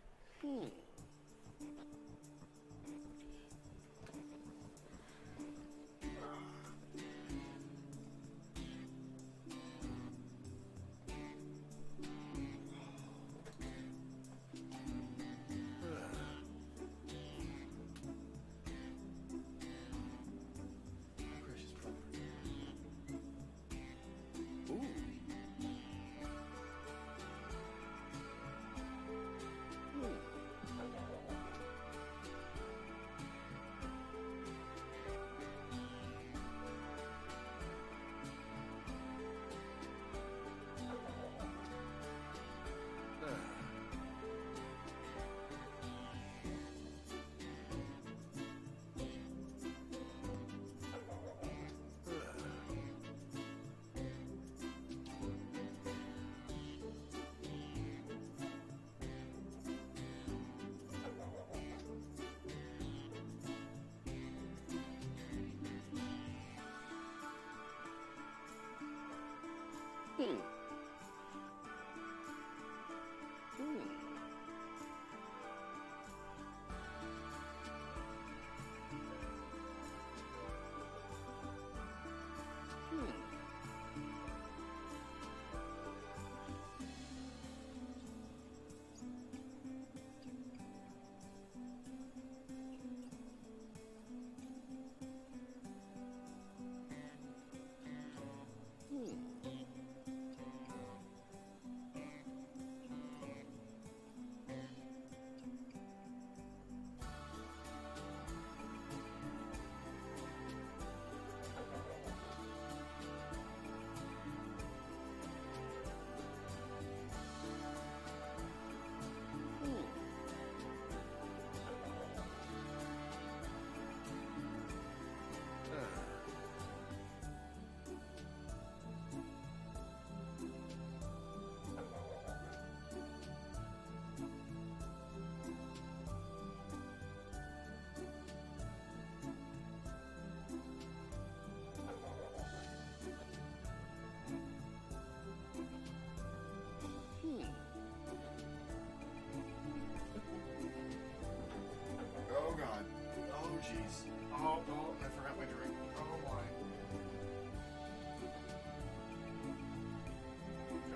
Oh god. Oh jeez. Oh, I forgot my drink. Oh my.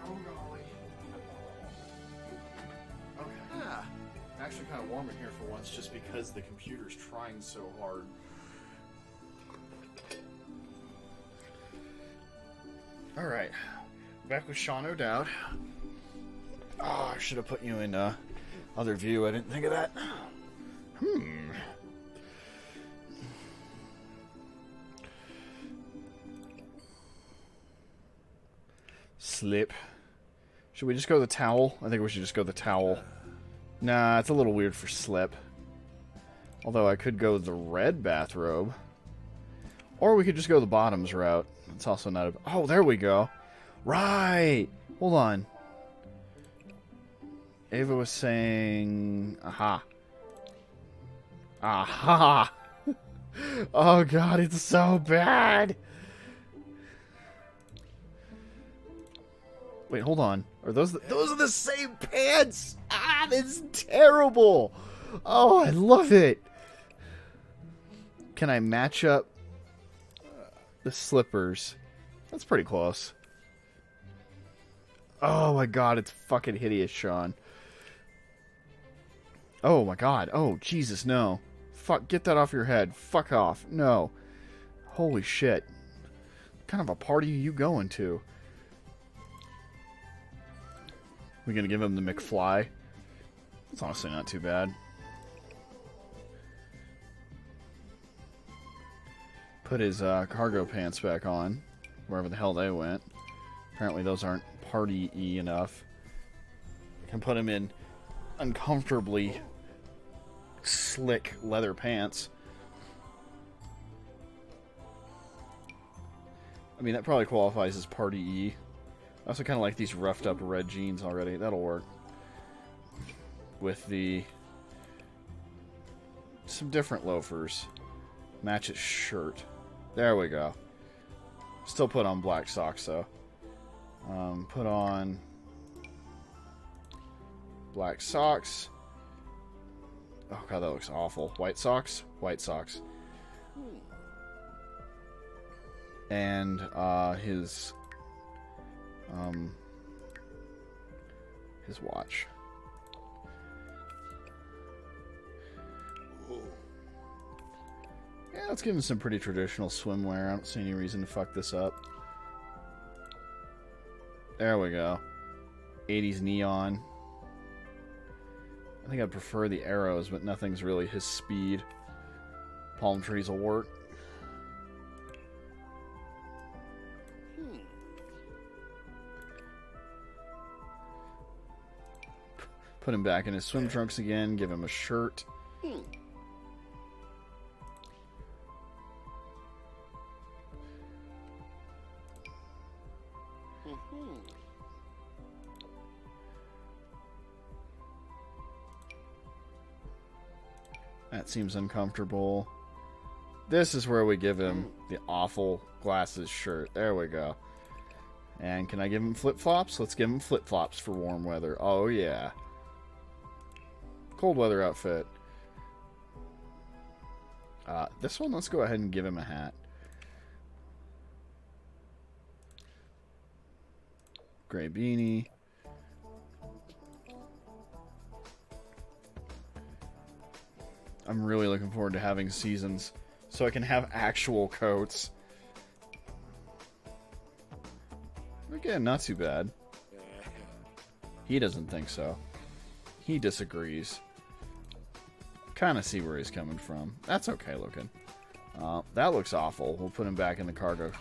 Oh golly. Okay. Actually kind of warm in here for once just because the computer's trying so hard. Alright. Back with Sean O'Dowd. Oh, I should have put you in other view. I didn't think of that. Slip. Should we just go the towel? I think we should just go the towel. Nah, it's a little weird for slip. Although I could go the red bathrobe. Or we could just go the bottoms route. It's also not a... Oh, there we go. Right! Hold on. Ava was saying... Aha. Aha! Oh god, it's so bad! Wait, hold on. Are those are the same pants? Ah, that's terrible! Oh, I love it! Can I match up the slippers? That's pretty close. Oh my god, it's fucking hideous, Sean. Oh my god. Oh, Jesus, no. Fuck, get that off your head. Fuck off. No. Holy shit. What kind of a party are you going to? We gonna give him the McFly? It's honestly not too bad. Put his cargo pants back on, wherever the hell they went. Apparently those aren't party-y enough. Can put him in uncomfortably slick leather pants. I mean, that probably qualifies as Party E. I also kind of like these roughed up red jeans already. That'll work. With the... some different loafers. Match its shirt. There we go. Still put on black socks, though. Put on... black socks. Oh, God, that looks awful. White socks? White socks. And, his watch. Yeah, let's give him some pretty traditional swimwear. I don't see any reason to fuck this up. There we go. 80s neon. I think I'd prefer the arrows, but nothing's really his speed. Palm trees will work. Put him back in his swim trunks again. Give him a shirt. That seems uncomfortable. This is where we give him the awful glasses shirt. There we go. And can I give him flip-flops? Let's give him flip-flops for warm weather. Oh, yeah. Cold weather outfit. This one, let's go ahead and give him a hat. Gray beanie. I'm really looking forward to having seasons so I can have actual coats. Again, not too bad. He doesn't think so. He disagrees. Kind of see where he's coming from. That's okay looking. That looks awful. We'll put him back in the cargo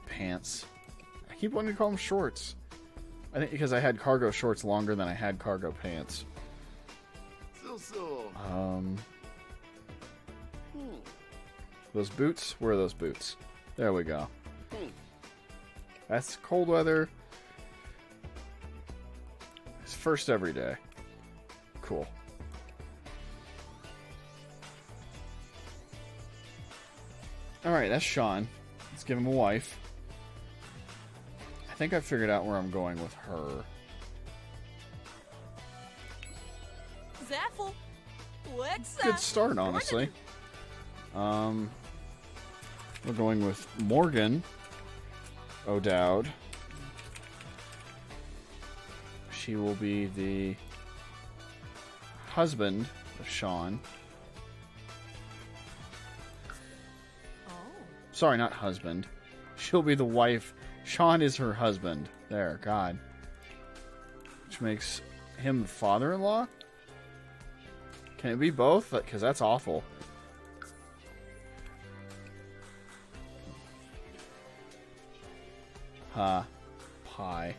pants. I keep wanting to call them shorts. I think because I had cargo shorts longer than I had cargo pants. Those boots? Where are those boots? There we go. That's cold weather. It's first every day. Cool. Alright, that's Sean. Let's give him a wife. I think I figured out where I'm going with her. Zaffle. Good start, honestly. We're going with Morgan O'Dowd. She will be the husband of Sean. Oh. Sorry, not husband. She'll be the wife. Sean is her husband. There, God. Which makes him the father-in-law? Can it be both? Because that's awful. Pie.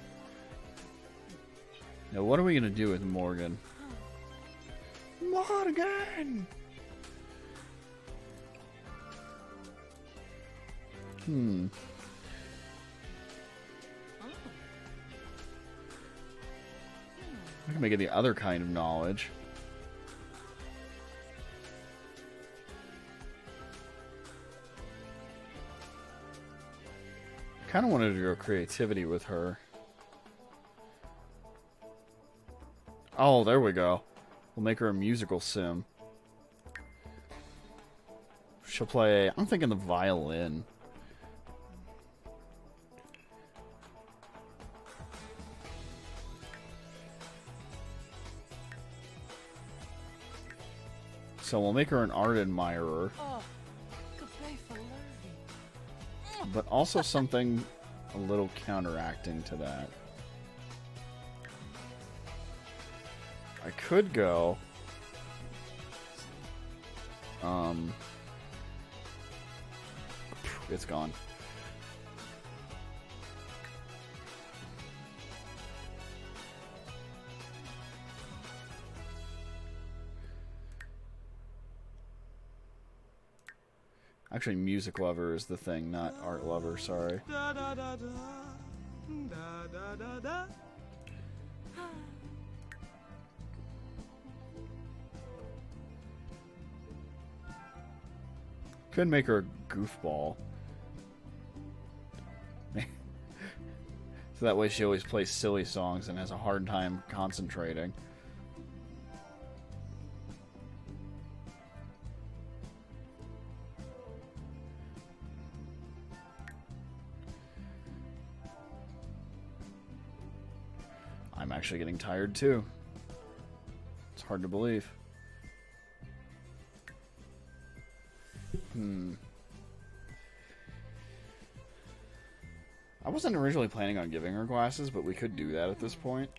Now, what are we going to do with Morgan? Morgan! I can make it the other kind of knowledge. Kind of wanted to go creativity with her. Oh, there we go. We'll make her a musical sim. She'll play, I'm thinking the violin. So we'll make her an art admirer. Oh, good day for learning. But also something a little counteracting to that. I could go... It's gone. Actually, music lover is the thing, not art lover, sorry. Da da da da. Da da da da. Could make her a goofball. So that way she always plays silly songs and has a hard time concentrating. I'm actually getting tired too. It's hard to believe. I wasn't originally planning on giving her glasses, but we could do that at this point.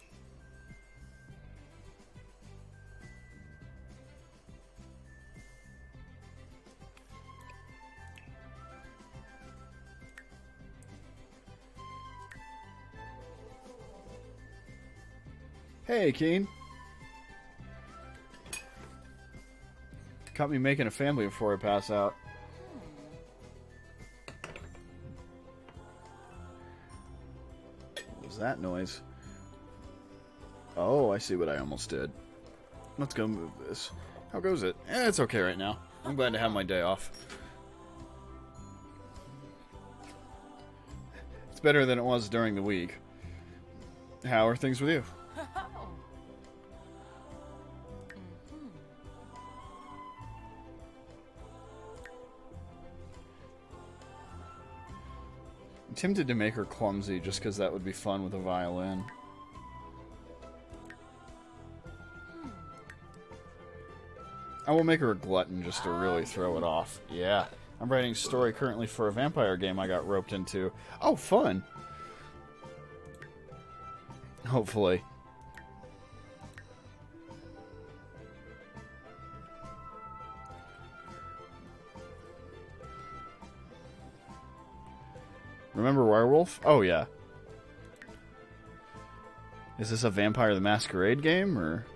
Hey, Keen. Caught me making a family before I pass out. What was that noise? Oh, I see what I almost did. Let's go move this. How goes it? It's okay right now. I'm glad to have my day off. It's better than it was during the week. How are things with you? I'm tempted to make her clumsy just because that would be fun with a violin. I will make her a glutton just to really throw it off. Yeah. I'm writing a story currently for a vampire game I got roped into. Oh, fun! Hopefully. Remember Werewolf? Oh, yeah. Is this a Vampire the Masquerade game, or...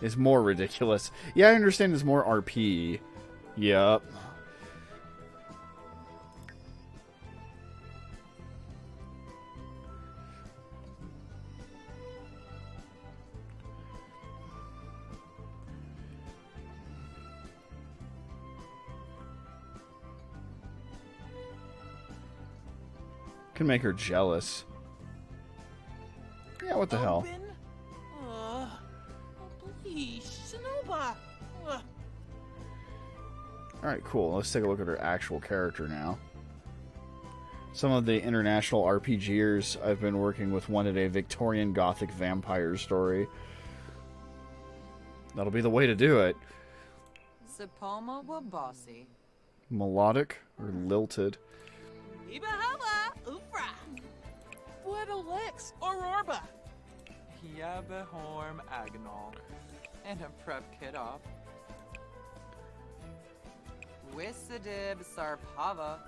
It's more ridiculous. Yeah, I understand it's more RP. Yup. Can make her jealous. Yeah, what the hell? Please, Shinoba. Alright, cool. Let's take a look at her actual character now. Some of the international RPGers I've been working with wanted a Victorian Gothic vampire story. That'll be the way to do it. Sapoma Wabasi. Melodic or lilted? Ibahala, Ufra. Buedolex, Aurorba. Yabahorm Agnol. And a prep kit off. Wisadib Sarpava.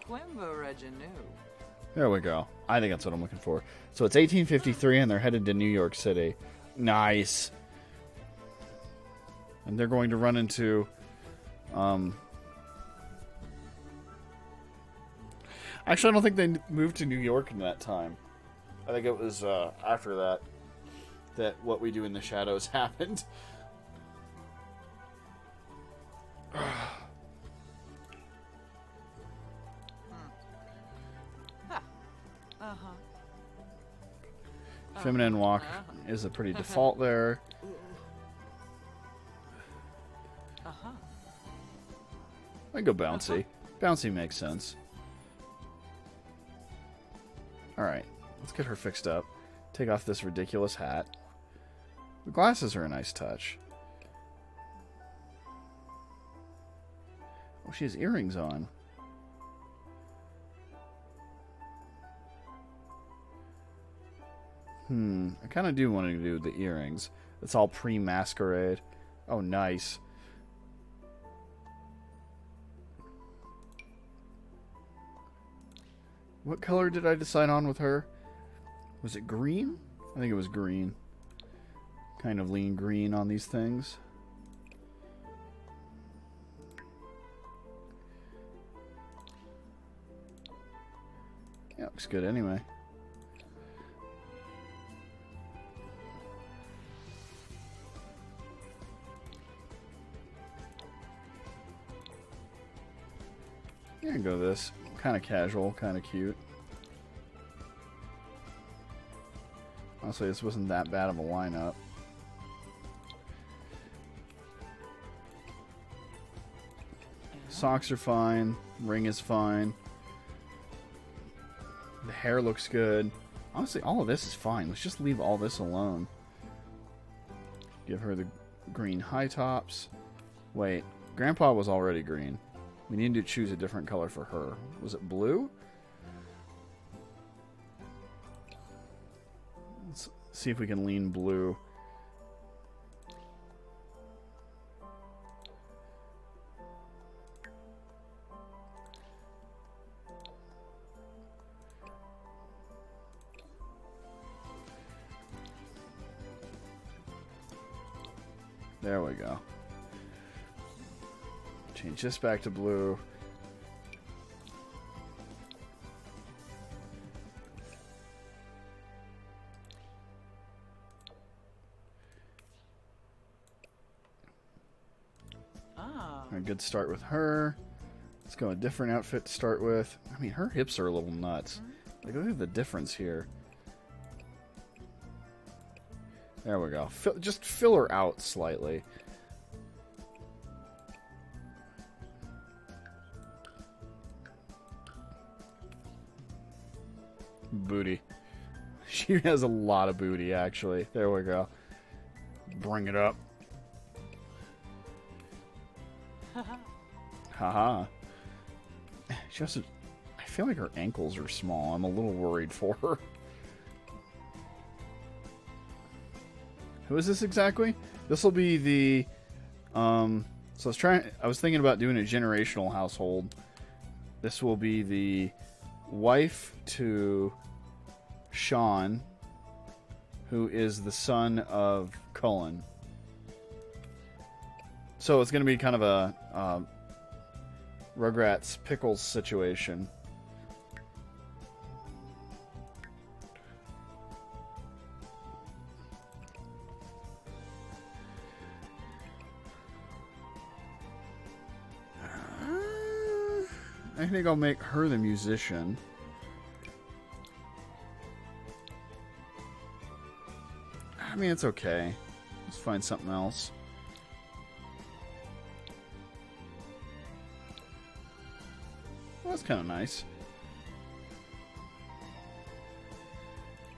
Quimbo Reginu. There we go. I think that's what I'm looking for. So it's 1853 and they're headed to New York City. Nice. And they're going to run into... Actually, I don't think they moved to New York in that time. I think it was after that What We Do in the Shadows happened. Feminine walk is a pretty default there. I go bouncy. Bouncy makes sense. Alright, let's get her fixed up. Take off this ridiculous hat. The glasses are a nice touch. Oh, she has earrings on. I kind of do want to do the earrings. It's all pre-masquerade. Oh, nice. What color did I decide on with her? Was it green? I think it was green. Kind of lean green on these things. Looks good anyway. Yeah, go this. Kind of casual, kind of cute. Honestly, this wasn't that bad of a lineup. Socks are fine. Ring is fine. The hair looks good. Honestly, all of this is fine. Let's just leave all this alone. Give her the green high tops. Wait, Grandpa was already green. We need to choose a different color for her. Was it blue? Let's see if we can lean blue. There we go. Change this back to blue. A good start with her. Let's go a different outfit to start with. I mean, her hips are a little nuts. Like, look at the difference here. There we go. Just fill her out slightly. Booty. She has a lot of booty, actually. There we go. Bring it up. Haha. She also... I feel like her ankles are small. I'm a little worried for her. Who is this exactly? This will be the... So I was thinking about doing a generational household. This will be the wife to Sean, who is the son of Cullen. So it's going to be kind of a Rugrats Pickles situation. I think I'll make her the musician. I mean, it's okay. Let's find something else. Well, that's kind of nice.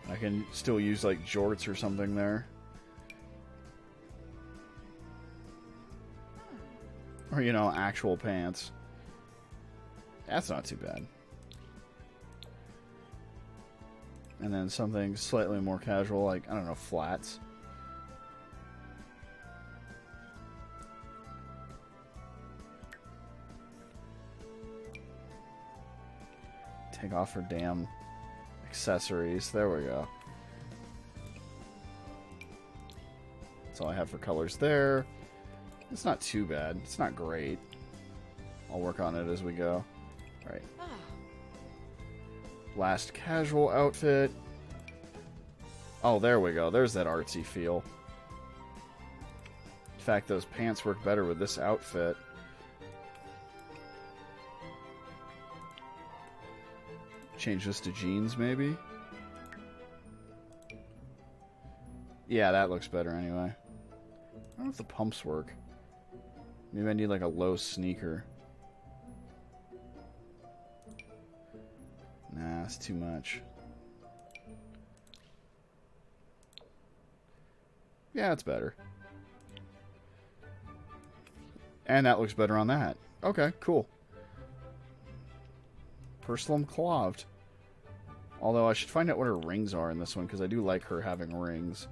I can still use, like, jorts or something there. Or, you know, actual pants. That's not too bad. And then something slightly more casual, like, I don't know, flats. Take off her damn accessories. There we go. That's all I have for colors there. It's not too bad. It's not great. I'll work on it as we go. Right. Last casual outfit. Oh, there we go. There's that artsy feel. In fact, those pants work better with this outfit. Change this to jeans, maybe? Yeah, that looks better anyway. I don't know if the pumps work. Maybe I need like a low sneaker. Nah, that's too much. Yeah, it's better. And that looks better on that. Okay, cool. Persillum cloved. Although I should find out what her rings are in this one, because I do like her having rings.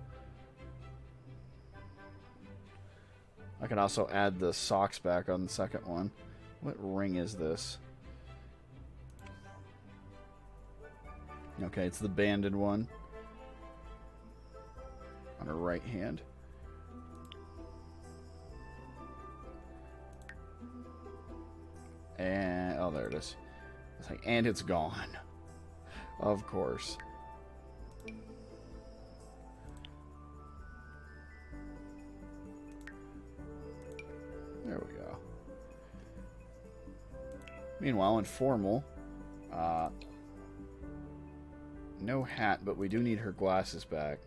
I can also add the socks back on the second one. What ring is this? Okay, it's the banded one. On her right hand. And, oh, there it is. It's like, and it's gone. Of course. There we go. Meanwhile, in formal, no hat, but we do need her glasses back.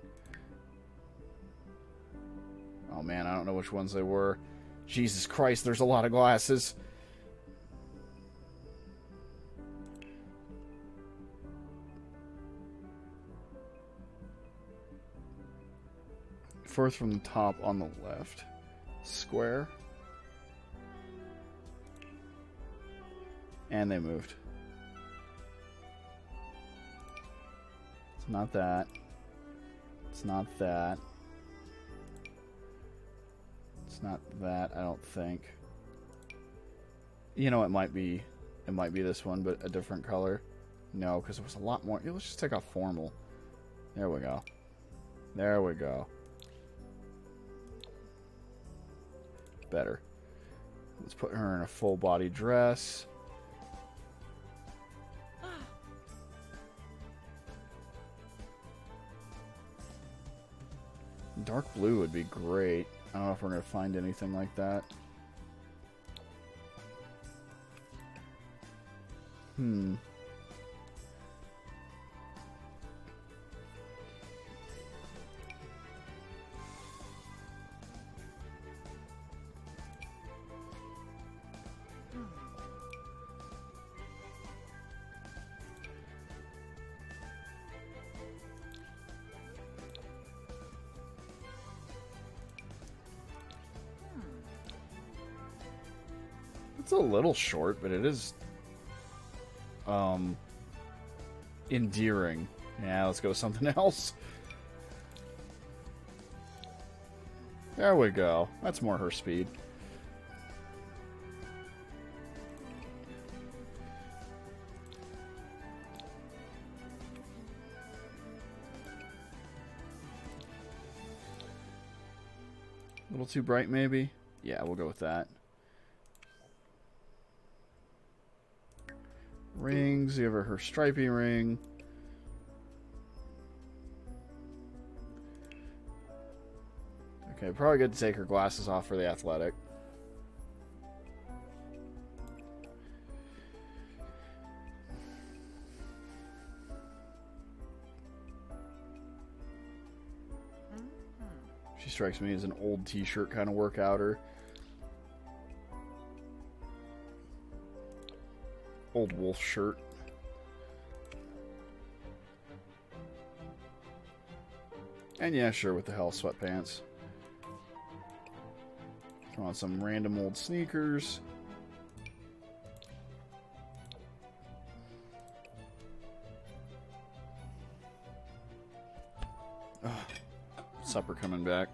Oh man, I don't know which ones they were. Jesus Christ, there's a lot of glasses. Fourth from the top on the left. Square. And they moved. It's not that. It's not that. It's not that, I don't think. You know, it might be this one, but a different color. No, because it was a lot more. Let's just take off formal. There we go. There we go. Better. Let's put her in a full body dress. Dark blue would be great. I don't know if we're going to find anything like that. It's a little short, but it is endearing. Yeah, let's go with something else. There we go. That's more her speed. A little too bright, maybe? Yeah, we'll go with that. Rings, give her her stripy ring. Okay, probably good to take her glasses off for the athletic. She strikes me as an old t-shirt kind of workouter. Old wolf shirt. And yeah, sure, with the hell sweatpants. Throw on some random old sneakers. Ugh. Supper coming back.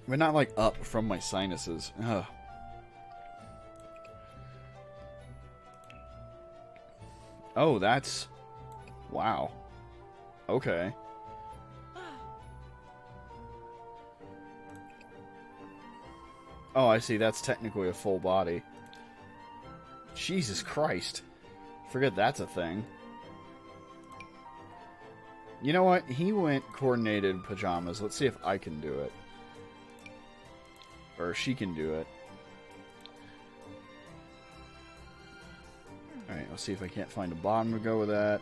But not like up from my sinuses. Ugh. Oh, that's... Wow. Okay. Oh, I see. That's technically a full body. Jesus Christ. Forget that's a thing. You know what? He went coordinated pajamas. Let's see if I can do it. Or she can do it. Alright, let's see if I can't find a bottom to go with that.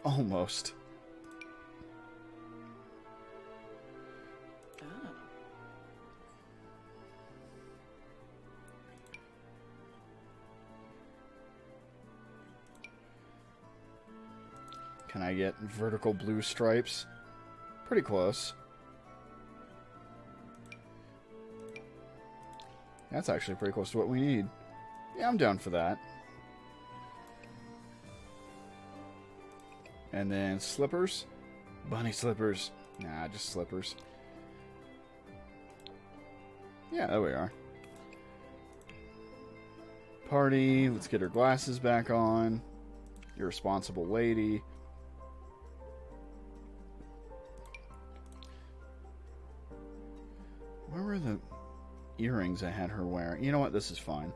Almost. Can I get vertical blue stripes? Pretty close. That's actually pretty close to what we need. Yeah, I'm down for that. And then slippers. Bunny slippers. Nah, just slippers. Yeah, there we are. Party. Let's get her glasses back on. Irresponsible lady. Where were the... earrings I had her wearing. You know what? This is fine.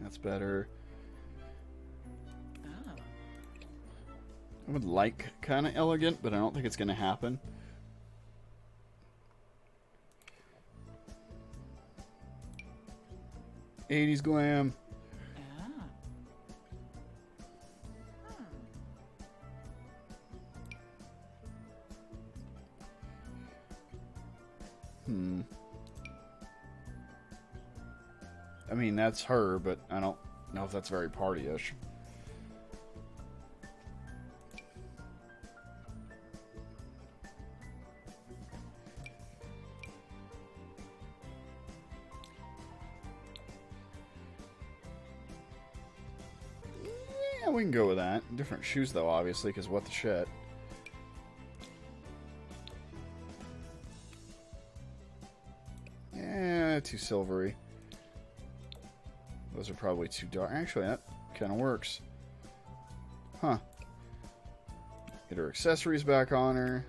That's better. Oh. I would like kind of elegant, but I don't think it's going to happen. '80s glam. Ah. I mean, that's her, but I don't know if that's very party-ish. Yeah, we can go with that. Different shoes, though, obviously, because what the shit. Yeah, too silvery. Those are probably too dark. Actually, that kind of works. Huh. Get her accessories back on her.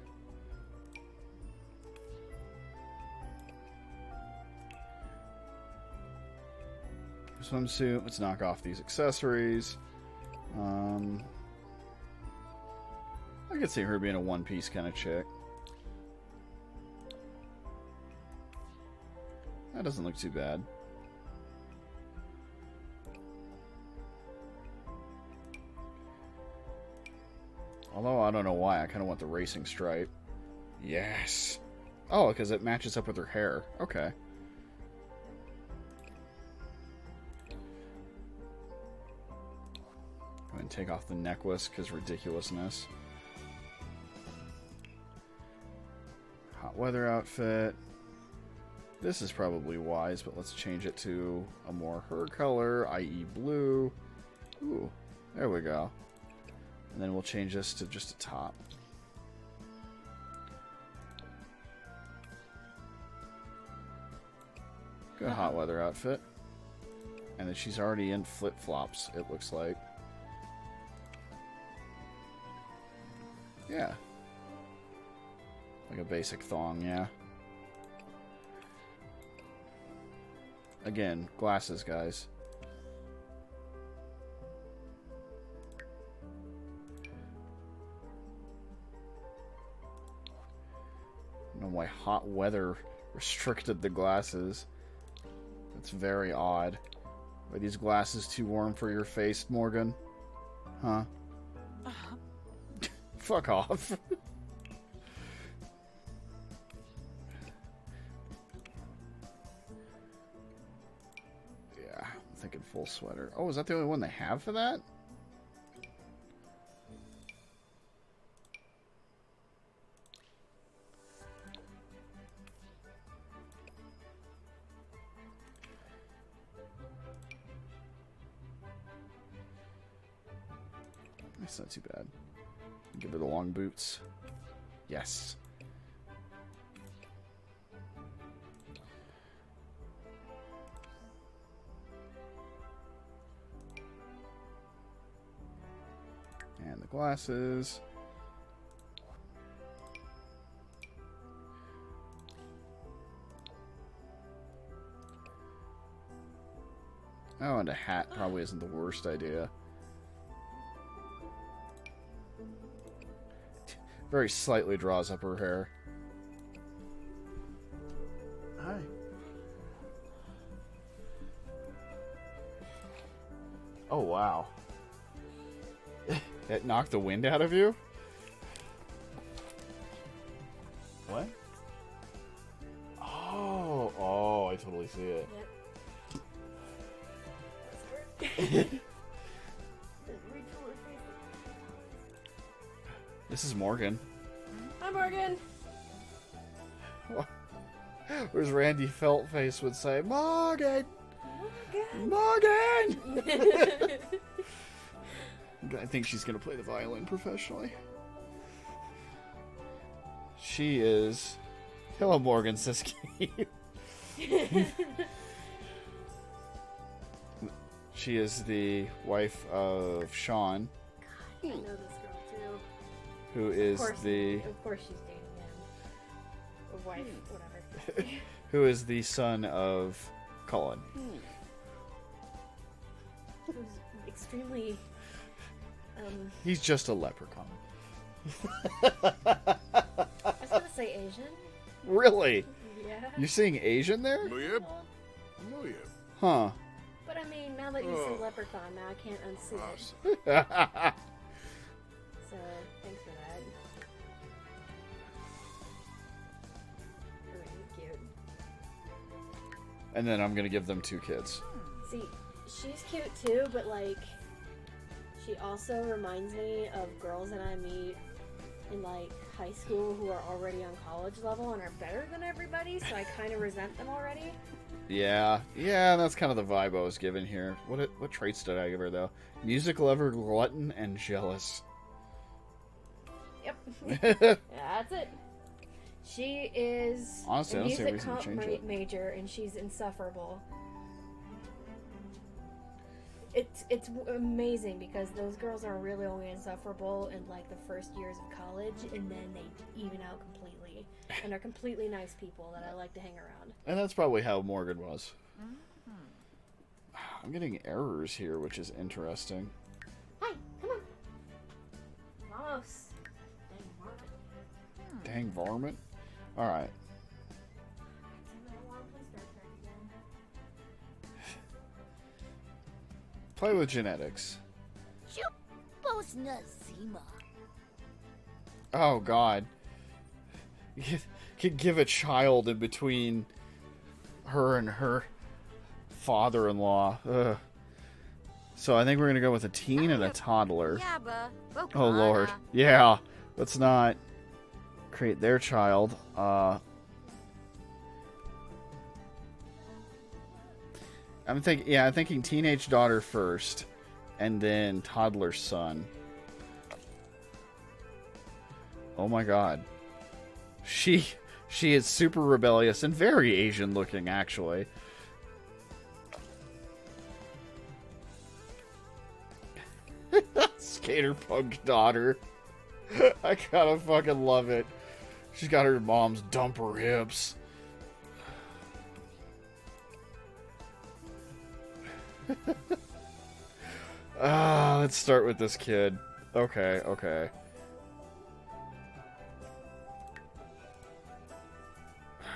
Swimsuit. Let's knock off these accessories. I could see her being a one-piece kind of chick. That doesn't look too bad. Although, I don't know why. I kind of want the racing stripe. Yes! Oh, because it matches up with her hair. Okay. Go ahead and take off the necklace, because ridiculousness. Hot weather outfit. This is probably wise, but let's change it to a more her color, i.e. blue. Ooh, there we go. And then we'll change this to just a top. Good hot weather outfit. And then she's already in flip-flops, it looks like. Yeah. Like a basic thong, yeah. Again, glasses, guys. I don't know why hot weather restricted the glasses. That's very odd. Are these glasses too warm for your face, Morgan? Huh? Fuck off. Yeah, I'm thinking full sweater. Oh, is that the only one they have for that? That's not too bad. Give her the long boots. Yes. And the glasses. Oh, and a hat probably isn't the worst idea. Very slightly draws up her hair. Hi. Oh, wow. That knocked the wind out of you? What? Oh, I totally see it. Yep. This is Morgan. Hi, Morgan. Whereas Randy Feltface would say, Morgan! Morgan! Morgan! I think she's going to play the violin professionally. She is... Hello, Morgan Siski. She is the wife of Sean. I know this girl too. Who is Of course she's dating him. Or wife, whatever. who is the son of Cullen. Who's extremely He's just a leprechaun. I was gonna say Asian. Really? Yeah. You seeing Asian there? Muyeb? Muyeb. Huh. But I mean, now that you say leprechaun, now I can't unsee it. Awesome. So thanks for that. Really cute. And then I'm gonna give them 2 kids. See, she's cute too, but like, she also reminds me of girls that I meet in like high school who are already on college level and are better than everybody, so I kind of resent them already. Yeah, that's kind of the vibe I was given here. What traits did I give her though? Music lover, glutton, and jealous. Yep. That's it. She is Honestly, a I don't see a music reason to comp change it. major, and she's insufferable. It's amazing because those girls are really only insufferable in like the first years of college, and then they even out completely, and are completely nice people that I like to hang around. And that's probably how Morgan was. I'm getting errors here, which is interesting. Hi, come on. Vamos. Dang varmint. Alright. Play with genetics. Oh god. Could give a child in between her and her father-in-law. Ugh. So I think we're gonna go with a teen and a toddler. Oh lord. Yeah. Let's not create their child. I'm thinking teenage daughter first, and then toddler son. Oh my god. She is super rebellious and very Asian looking, actually. Skater punk daughter. I gotta fucking love it. She's got her mom's dumper hips. Let's start with this kid. Okay.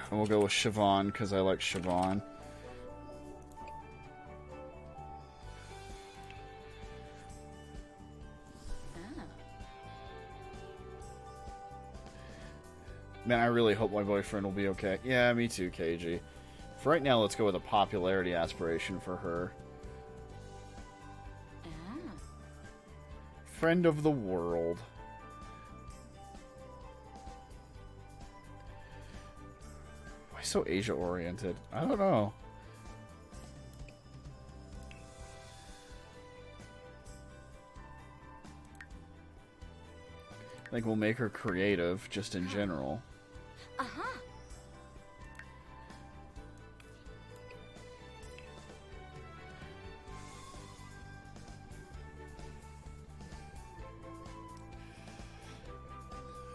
And we'll go with Siobhan, because I like Siobhan. Man, I really hope my boyfriend will be okay. Yeah, me too, KG. For right now, let's go with a popularity aspiration for her. Friend of the world. Why so Asia-oriented? I don't know. I think we'll make her creative, just in general.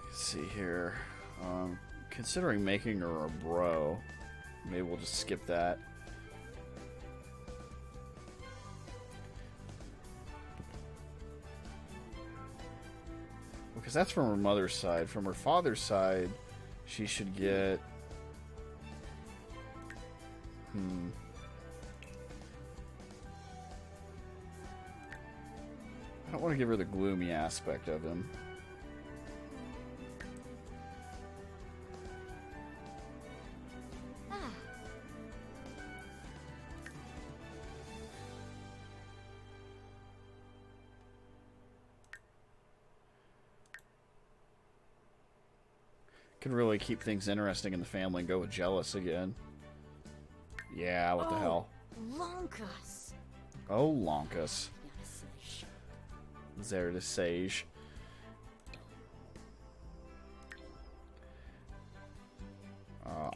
Let's see here. Considering making her a bro, maybe we'll just skip that. Because that's from her mother's side. From her father's side, she should get... I don't want to give her the gloomy aspect of him. Can really keep things interesting in the family and go with jealous again. Yeah, what the hell? Lonkus. Oh, Lonkus. There to Sage.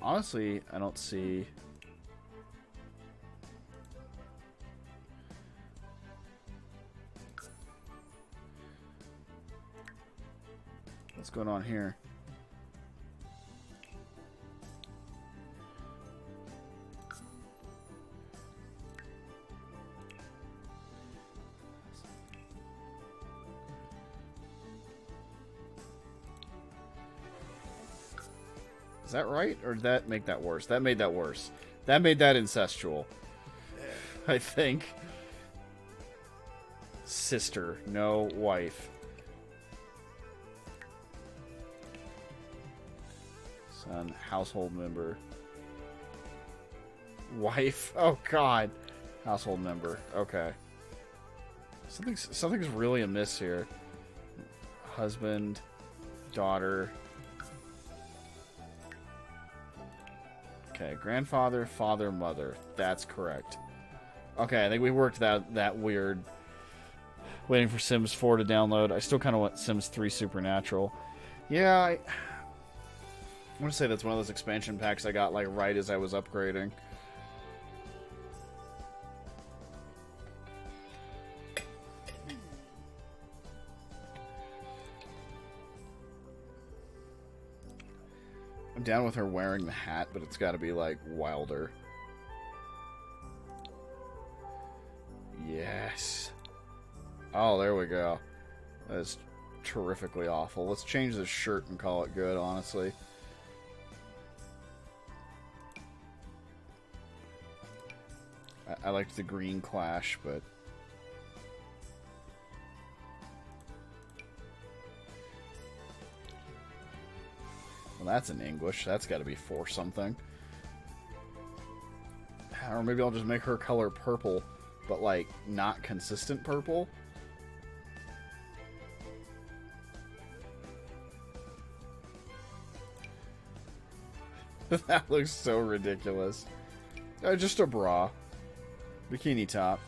Honestly, I don't see... What's going on here? Is that right? Or did that make that worse? That made that worse. That made that incestual. I think. Sister, no wife. Son, household member. Wife? Oh god. Household member. Okay. Something's really amiss here. Husband, daughter. Okay, grandfather, father, mother. That's correct. Okay, I think we worked that weird. Waiting for Sims 4 to download. I still kind of want Sims 3 Supernatural. Yeah, I want to say that's one of those expansion packs I got like right as I was upgrading. I'm down with her wearing the hat, but it's got to be like wilder. Yes. Oh, there we go. That is terrifically awful. Let's change the shirt and call it good, honestly. I liked the green clash, but... Well, that's in English. That's got to be for something. Or maybe I'll just make her color purple, but, like, not consistent purple. That looks so ridiculous. Just a bra. Bikini top.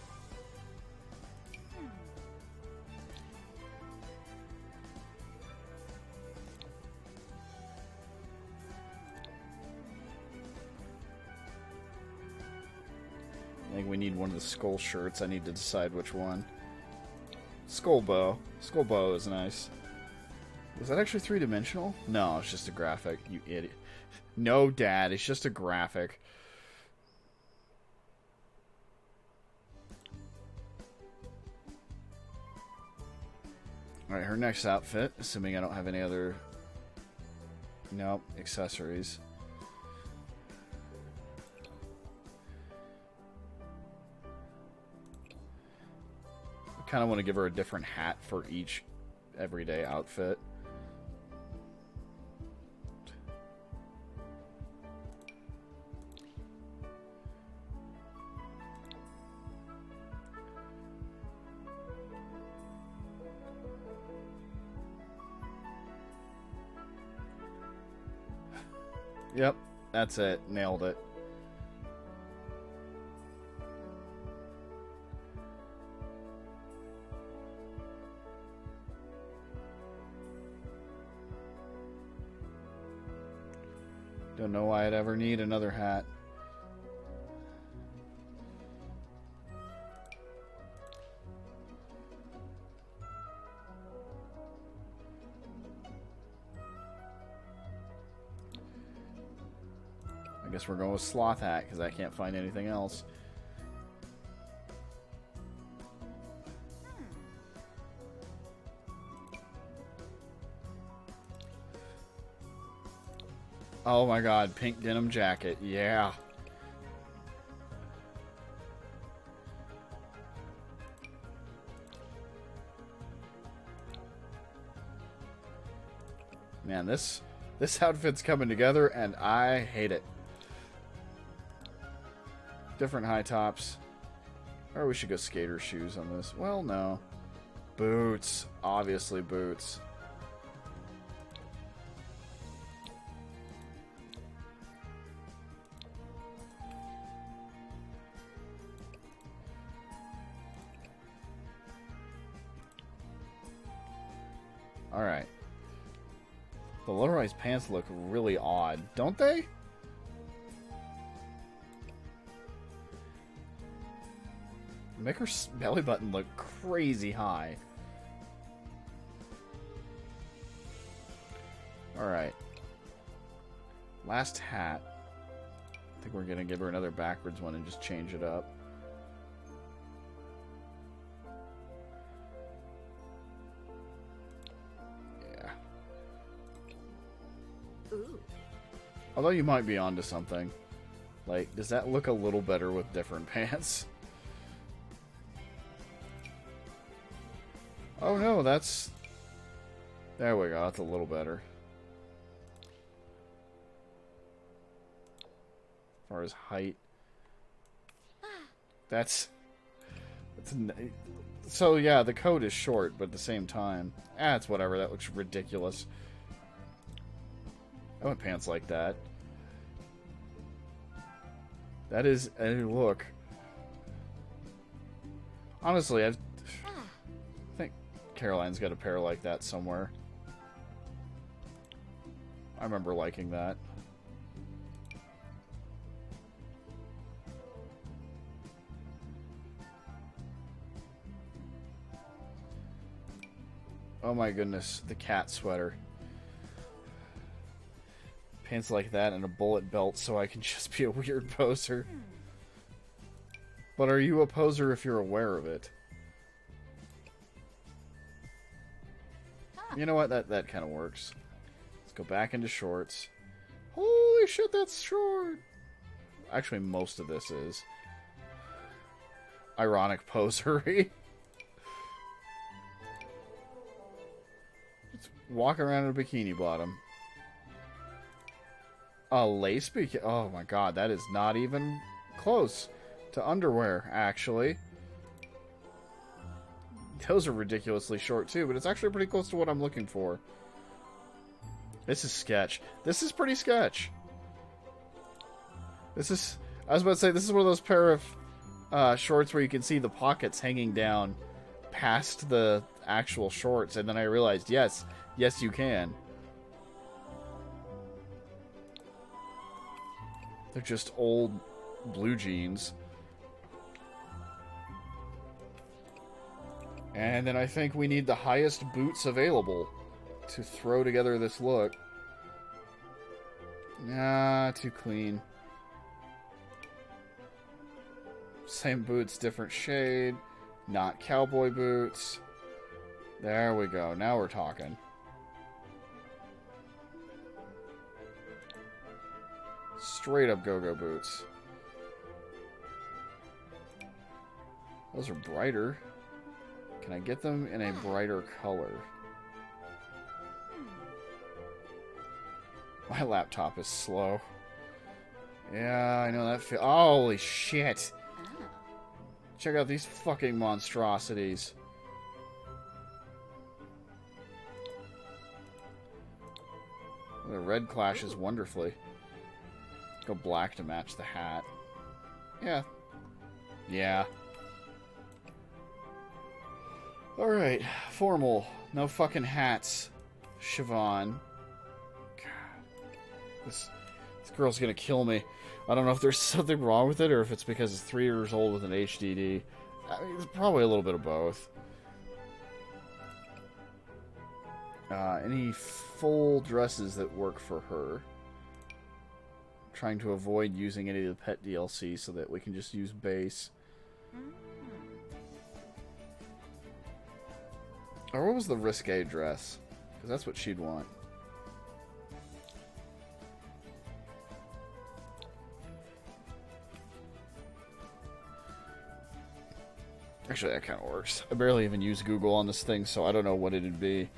I think we need one of the skull shirts. I need to decide which one. Skull bow. Skull bow is nice. Was that actually three-dimensional? No, it's just a graphic. You idiot. No, Dad, it's just a graphic. Alright, her next outfit, assuming I don't have any other... Nope, accessories. I kind of want to give her a different hat for each everyday outfit. Yep, that's it. Nailed it. Don't know why I'd ever need another hat. I guess we're going with sloth hat because I can't find anything else. Oh my god, pink denim jacket. Yeah. Man, this outfit's coming together and I hate it. Different high tops. Or we should go skater shoes on this. Well, no. Boots. Obviously boots. Alright. The low-rise pants look really odd, don't they? Make her belly button look crazy high. Alright. Last hat. I think we're going to give her another backwards one and just change it up. Yeah. Ooh. Although you might be onto something. Like, does that look a little better with different pants? Oh no, that's... There we go, that's a little better. As far as height. That's so yeah, the coat is short, but at the same time... it's whatever, that looks ridiculous. I want pants like that. That is a look. Honestly, I think Caroline's got a pair like that somewhere. I remember liking that. Oh my goodness, the cat sweater. Pants like that and a bullet belt so I can just be a weird poser. But are you a poser if you're aware of it? You know what? That kind of works. Let's go back into shorts. Holy shit, that's short! Actually, most of this is. Ironic posery. Let's walk around in a bikini bottom. A lace bikini? Oh my god, that is not even close to underwear, actually. Those are ridiculously short too, but it's actually pretty close to what I'm looking for. This is sketch. This is pretty sketch. This is... I was about to say, this is one of those pair of shorts where you can see the pockets hanging down past the actual shorts, and then I realized, yes, you can. They're just old blue jeans. And then I think we need the highest boots available to throw together this look. Nah, too clean. Same boots, different shade. Not cowboy boots. There we go. Now we're talking. Straight up go-go boots. Those are brighter. Can I get them in a brighter color? My laptop is slow. Yeah, I know that feel. Holy shit! Check out these fucking monstrosities. The red clashes wonderfully. Go black to match the hat. Yeah. Yeah. Alright. Formal. No fucking hats. Siobhan. God. This girl's gonna kill me. I don't know if there's something wrong with it or if it's because it's 3 years old with an HDD. I mean, it's probably a little bit of both. Any full dresses that work for her. Trying to avoid using any of the pet DLC so that we can just use base. Or what was the risque dress? Because that's what she'd want. Actually, that kind of works. I barely even use Google on this thing, so I don't know what it'd be.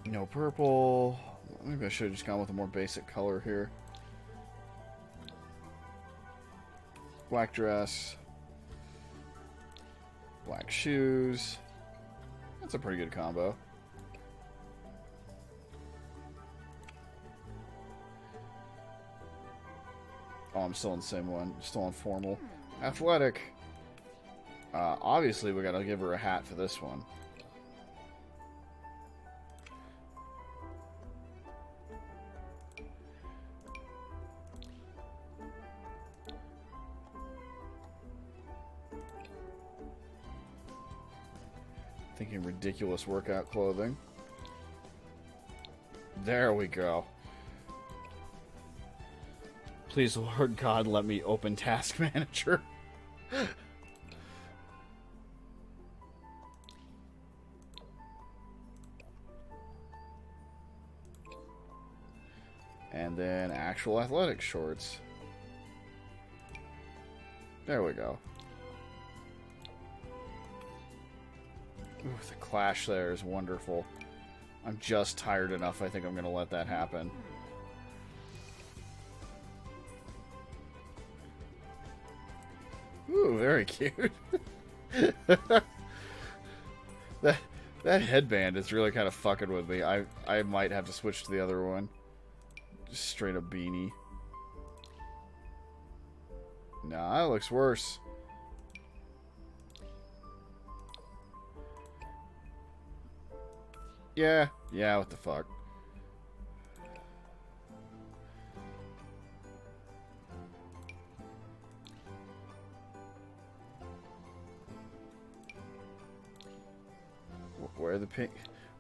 No purple. Maybe I should have just gone with a more basic color here. Black dress. Black shoes. That's a pretty good combo. Oh, I'm still in the same one. Still on formal. Athletic. Obviously, we gotta give her a hat for this one. Thinking ridiculous workout clothing. There we go. Please, Lord God, let me open Task Manager. And then actual athletic shorts. There we go. Ooh, the clash there is wonderful. I'm just tired enough, I think I'm going to let that happen. Ooh, very cute. That headband is really kind of fucking with me. I might have to switch to the other one. Just straight up beanie. Nah, that looks worse. Yeah, what the fuck.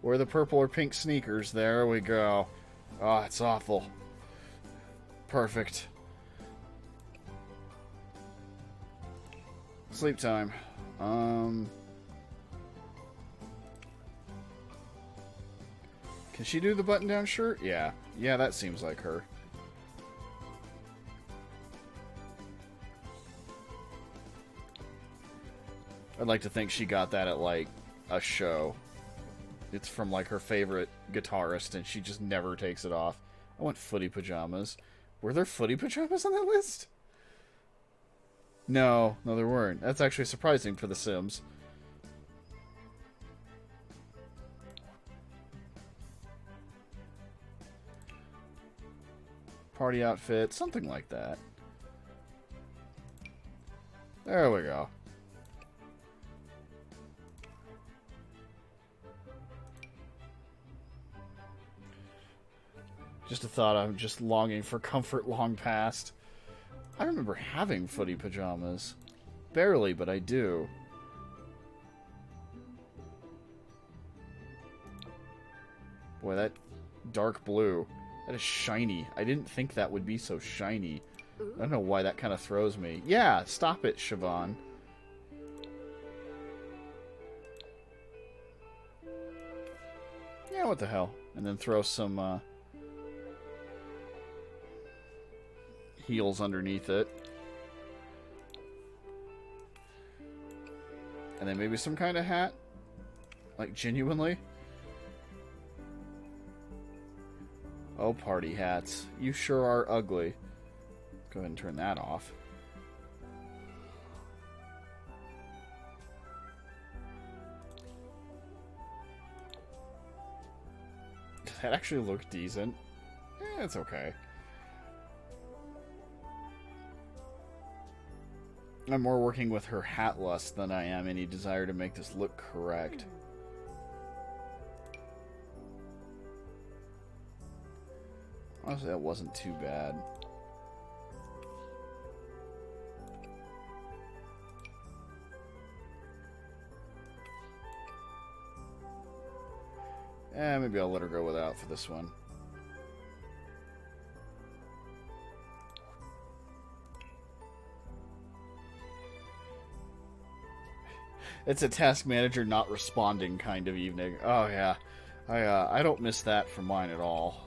Wear the purple or pink sneakers. There we go. Oh, it's awful. Perfect. Sleep time. Can she do the button-down shirt? Yeah. Yeah, that seems like her. I'd like to think she got that at, like, a show. It's from, like, her favorite guitarist, and she just never takes it off. I want footy pajamas. Were there footy pajamas on that list? No, there weren't. That's actually surprising for The Sims. Party outfit, something like that. There we go. Just a thought, I'm just longing for comfort long past. I remember having footy pajamas. Barely, but I do. Boy, that dark blue. That is shiny. I didn't think that would be so shiny. I don't know why that kind of throws me. Yeah, stop it, Siobhan. Yeah, what the hell? And then throw some heels underneath it. And then maybe some kind of hat? Like, genuinely? Oh, party hats. You sure are ugly. Go ahead and turn that off. Does that actually look decent? It's okay. I'm more working with her hat lust than I am any desire to make this look correct. Honestly, that wasn't too bad. Maybe I'll let her go without for this one. It's a task manager not responding kind of evening. Oh yeah, I don't miss that from mine at all.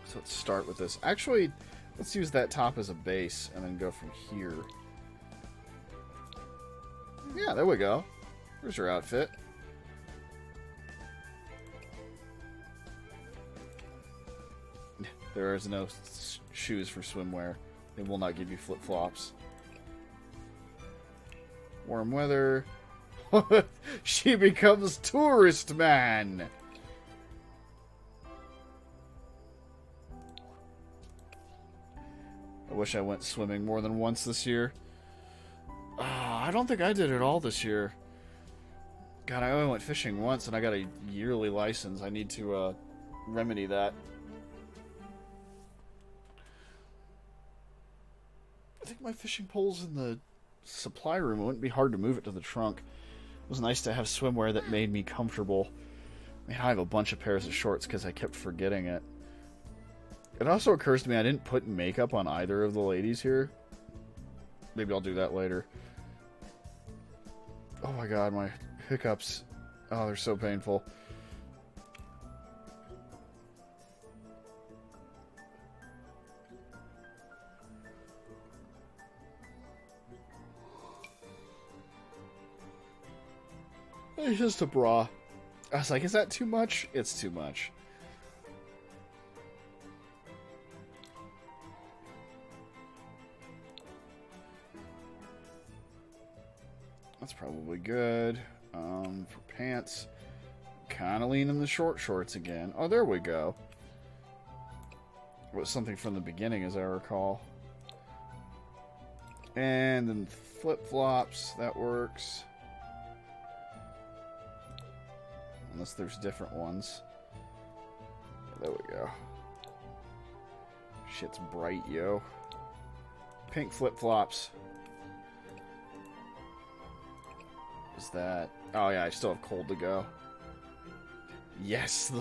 So let's start with this. Actually, let's use that top as a base and then go from here. Yeah, there we go. There's your outfit. There is no shoes for swimwear. They will not give you flip-flops. Warm weather. She becomes tourist man. I wish I went swimming more than once this year. I don't think I did it all this year. God, I only went fishing once and I got a yearly license. I need to remedy that. I think my fishing pole's in the supply room. It wouldn't be hard to move it to the trunk. It was nice to have swimwear that made me comfortable. Man, I have a bunch of pairs of shorts because I kept forgetting it. It also occurs to me I didn't put makeup on either of the ladies here. Maybe I'll do that later. Oh my god, my hiccups. Oh, they're so painful. It's just a bra. I was like, is that too much? It's too much. That's probably good. For pants, kind of leaning the short shorts again. Oh, there we go. It was something from the beginning, as I recall. And then flip-flops, that works. Unless there's different ones. Yeah, there we go. Shit's bright, yo. Pink flip-flops. Is that... Oh yeah, I still have cold to go. Yes,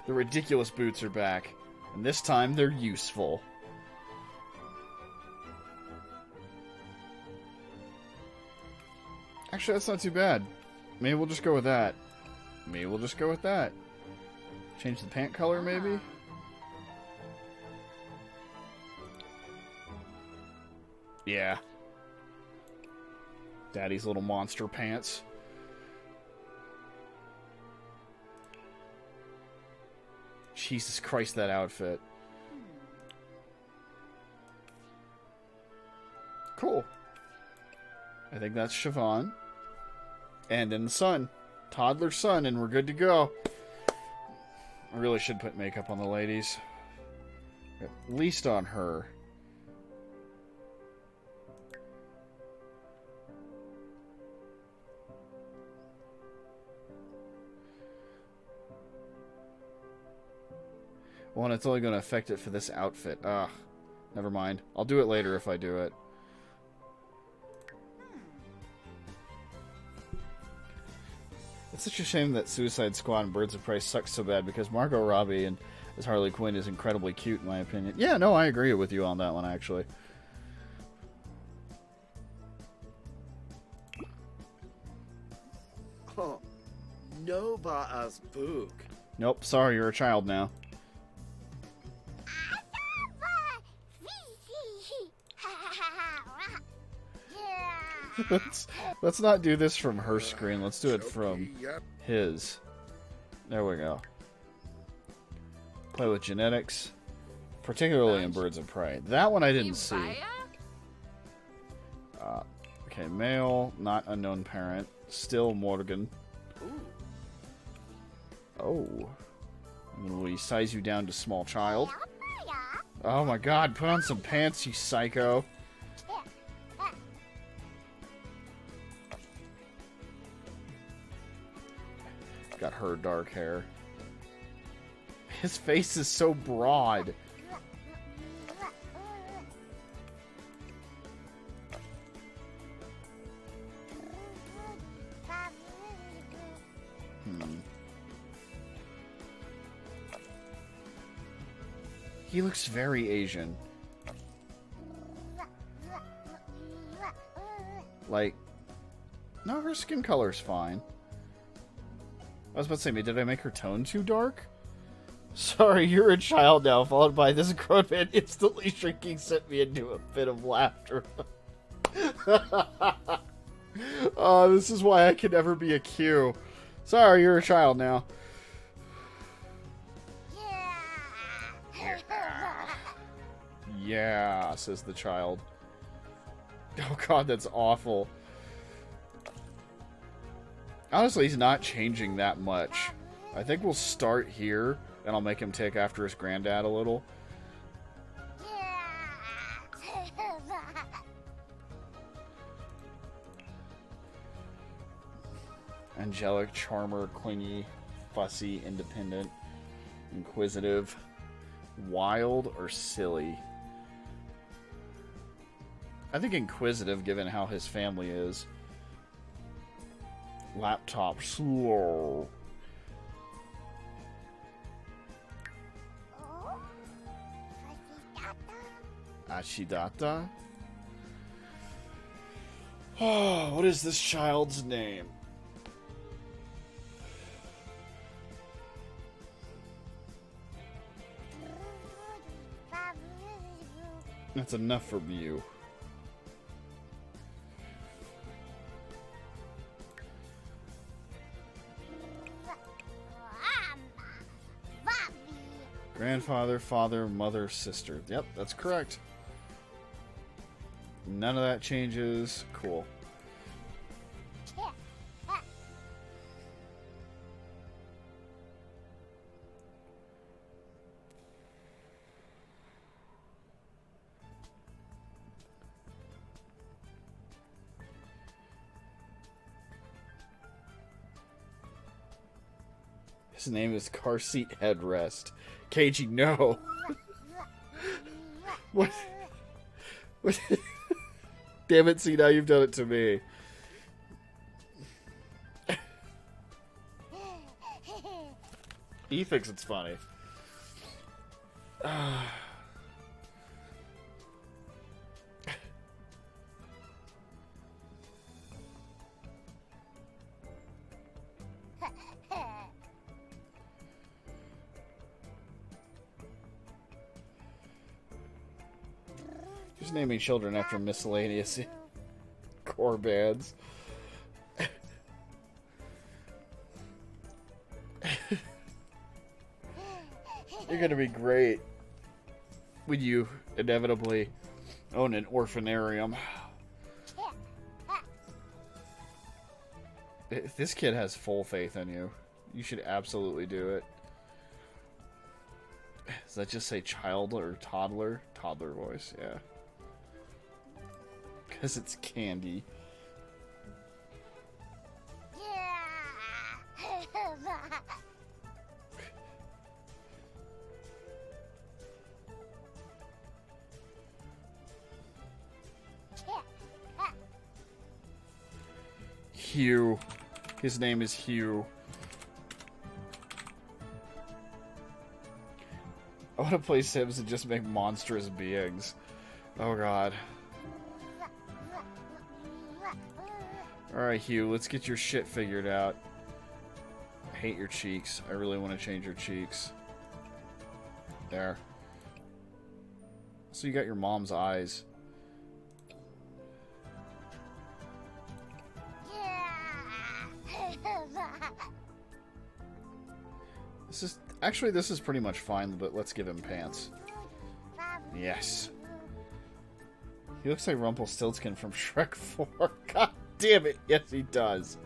the ridiculous boots are back. And this time, they're useful. Actually, that's not too bad. Maybe we'll just go with that. Maybe we'll just go with that. Change the pant color, maybe? Yeah. Daddy's little monster pants. Jesus Christ, that outfit. Cool. I think that's Siobhan. And then the son. Toddler son, and we're good to go. I really should put makeup on the ladies. At least on her. Well, and it's only going to affect it for this outfit. Ugh. Never mind. I'll do it later if I do it. It's such a shame that Suicide Squad and Birds of Prey sucks so bad because Margot Robbie and as Harley Quinn is incredibly cute in my opinion. Yeah, no, I agree with you on that one actually. Oh, no as book. Nope, sorry, you're a child now. Let's not do this from her screen. Let's do it from his. There we go. Play with genetics, particularly in Birds of Prey. That one I didn't see. Okay, male, not unknown parent, still Morgan. Oh. Will he size you down to small child? Oh my god, put on some pants, you psycho. Got her dark hair. His face is so broad. He looks very Asian. Like, no, her skin color's fine. I was about to say, did I make her tone too dark? Sorry, you're a child now, followed by this grown man instantly shrinking sent me into a fit of laughter. Oh, this is why I can never be a Q. Sorry, you're a child now. Yeah, says the child. Oh god, that's awful. Honestly, he's not changing that much. I think we'll start here, and I'll make him take after his granddad a little. Angelic, charmer, clingy, fussy, independent, inquisitive, wild, or silly. I think inquisitive, given how his family is. Laptop slow. Ashidata? Oh, what is this child's name? That's enough for you. Grandfather, father, mother, sister. Yep, that's correct. None of that changes. Cool. His name is Car Seat Headrest. KG, no. What? What? Damn it, see, now you've done it to me. He thinks it's funny. Just naming children after miscellaneous core bands. You're gonna be great when you inevitably own an orphanarium. If this kid has full faith in you, you should absolutely do it. Does that just say child or toddler? Toddler voice, yeah. Because it's candy. Hugh. His name is Hugh. I want to play Sims and just make monstrous beings. Oh god. Alright, Hugh, let's get your shit figured out. I hate your cheeks. I really want to change your cheeks. There. So you got your mom's eyes. This is pretty much fine, but let's give him pants. Yes. He looks like Rumpelstiltskin from Shrek 4. God damn it. Yes, he does.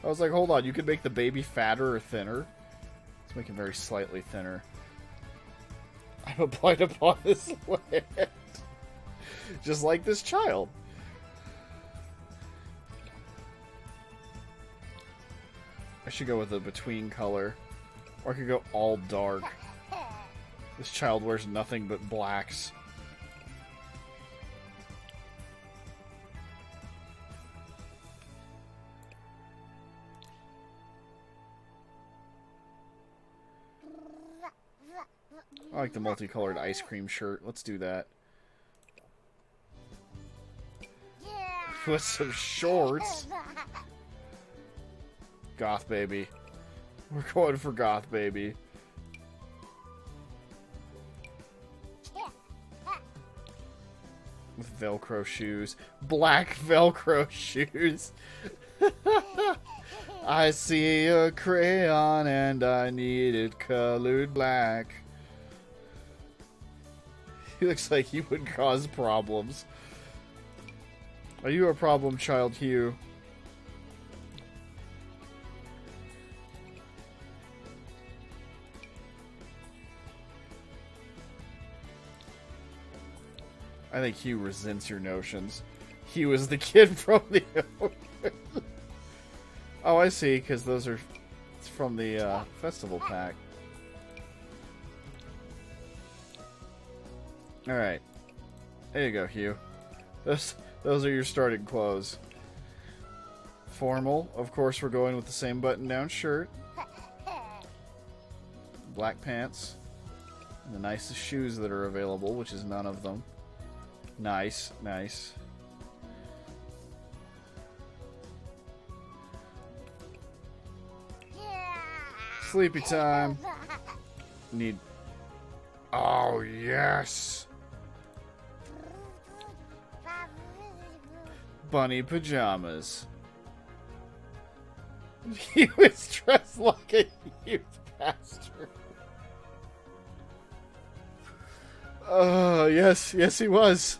I was like, hold on, you could make the baby fatter or thinner? Let's make him very slightly thinner. I'm applied upon this land. Just like this child. I should go with a between color. Or I could go all dark. This child wears nothing but blacks. I like the multicolored ice cream shirt. Let's do that. With some shorts. Goth baby. We're going for goth baby. With Velcro shoes. Black Velcro shoes. I see a crayon and I need it colored black. He looks like he would cause problems. Are you a problem child, Hugh? I think Hugh resents your notions. Hugh is the kid from the ocean. Oh, I see, because those are from the festival pack. Alright. There you go, Hugh. Those are your starting clothes. Formal. Of course, we're going with the same button-down shirt. Black pants. And the nicest shoes that are available, which is none of them. Nice, nice. Sleepy time. Need... Oh, yes! Bunny pajamas. He was dressed like a youth pastor. Yes, yes he was.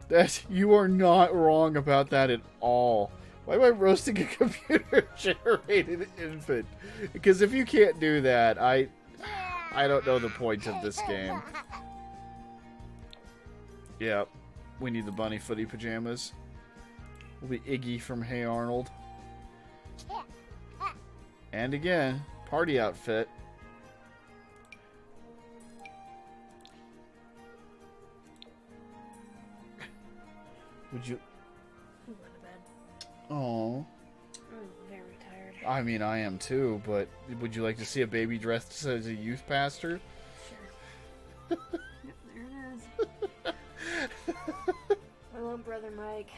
That you are not wrong about that at all. Why am I roasting a computer-generated infant? Because if you can't do that, I don't know the point of this game. Yep, we need the bunny footy pajamas. We'll be Iggy from Hey Arnold. And again, party outfit. Would you... I'm going to bed. Oh. I'm very tired. I mean, I am too, but would you like to see a baby dressed as a youth pastor? Sure. Yep, there it is. Hello, Brother Mike.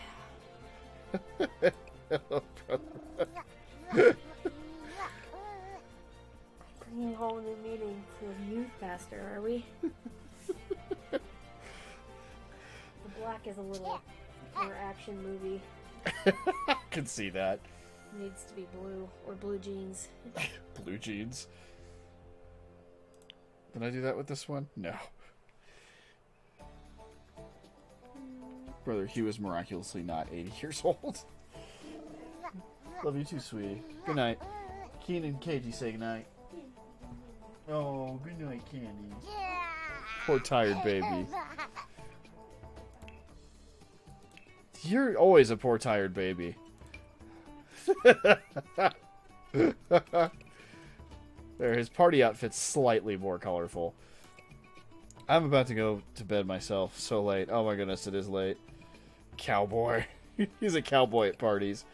Hello, brother. Bringing home the meeting to a youth pastor, are we? The black is a little more action movie. I can see that. Needs to be blue or blue jeans. Blue jeans. Did I do that with this one? No. Brother Hugh is miraculously not 80 years old. Love you too, sweetie. Good night. Keen and Katie say goodnight. Oh, good night, Candy. Poor tired baby. You're always a poor tired baby. There, his party outfit's slightly more colorful. I'm about to go to bed myself. So late. Oh my goodness, it is late. Cowboy. He's a cowboy at parties.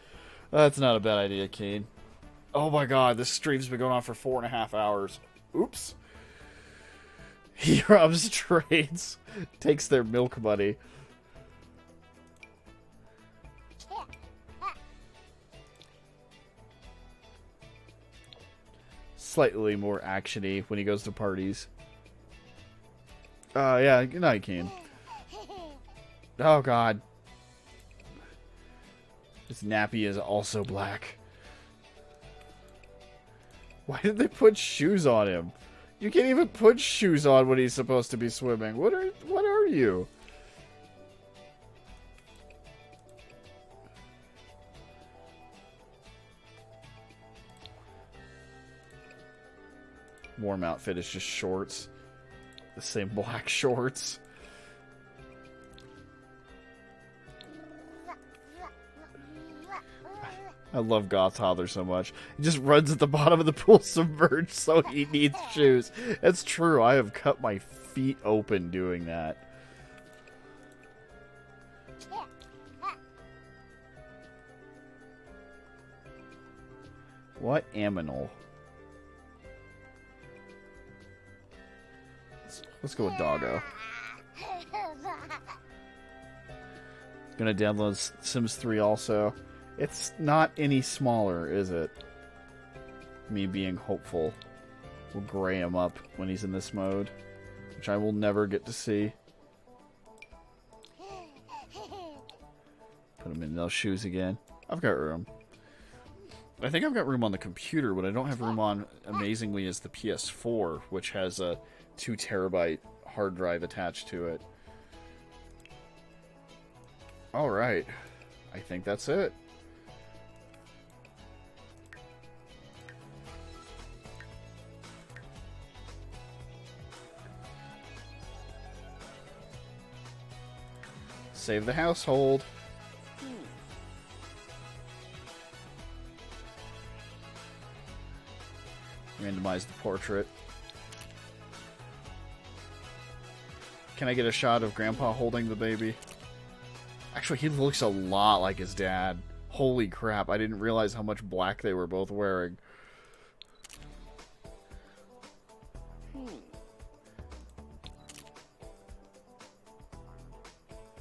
That's not a bad idea, Kane. Oh my god, this stream's been going on for 4.5 hours. Oops. He robs trades. Takes their milk money. Slightly more actiony when he goes to parties. Yeah, good night, Kane. Oh god. His nappy is also black. Why did they put shoes on him? You can't even put shoes on when he's supposed to be swimming. What are you? Warm outfit is just shorts. The same black shorts. I love Gothfather so much. He just runs at the bottom of the pool submerged, so he needs shoes. It's true. I have cut my feet open doing that. What aminal? Let's go with Doggo. Gonna download Sims 3 also. It's not any smaller, is it? Me being hopeful. We'll gray him up when he's in this mode, which I will never get to see. Put him in those shoes again. I've got room. I think I've got room on the computer. What I don't have room on, amazingly, is the PS4, which has a 2 terabyte hard drive attached to it. Alright. I think that's it. Save the household. Randomize the portrait. Can I get a shot of Grandpa holding the baby? Actually, he looks a lot like his dad. Holy crap, I didn't realize how much black they were both wearing.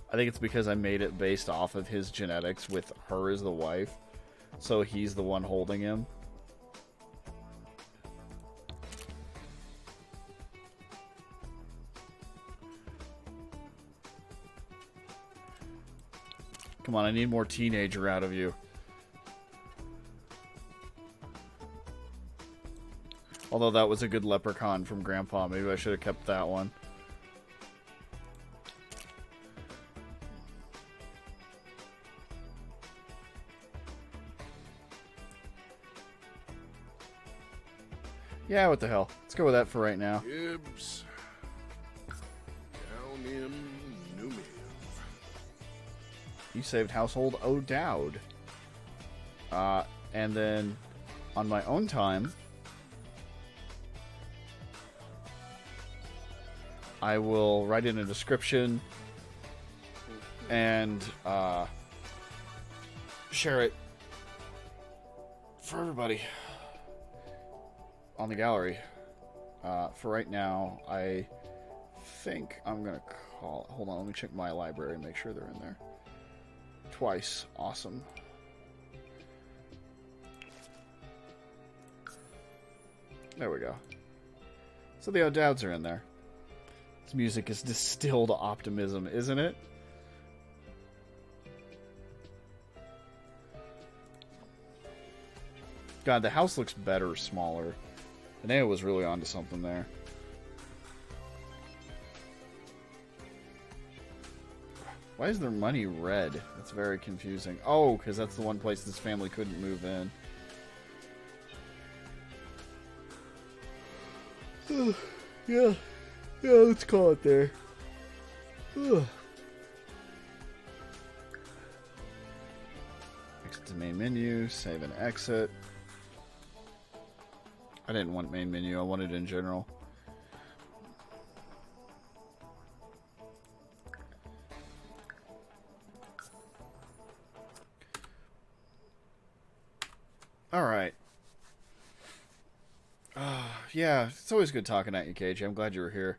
I think it's because I made it based off of his genetics with her as the wife. So he's the one holding him. Come on, I need more teenager out of you. Although that was a good leprechaun from Grandpa. Maybe I should have kept that one. Yeah, what the hell. Let's go with that for right now. Gibbs. Down in New Mill. You saved Household O'Dowd. And then on my own time, I will write in a description and share it for everybody on the gallery. For right now, I think I'm gonna call. Hold on, let me check my library and make sure they're in there. Twice, awesome. There we go. So the O'Dowds are in there. This music is distilled optimism, isn't it? God, the house looks better, smaller. Danae was really onto something there. Why is their money red? That's very confusing. Oh, because that's the one place this family couldn't move in. Yeah. Yeah, let's call it there. Exit to main menu, save and exit. I didn't want main menu, I wanted it in general. Alright. Yeah, it's always good talking at you, KJ. I'm glad you were here.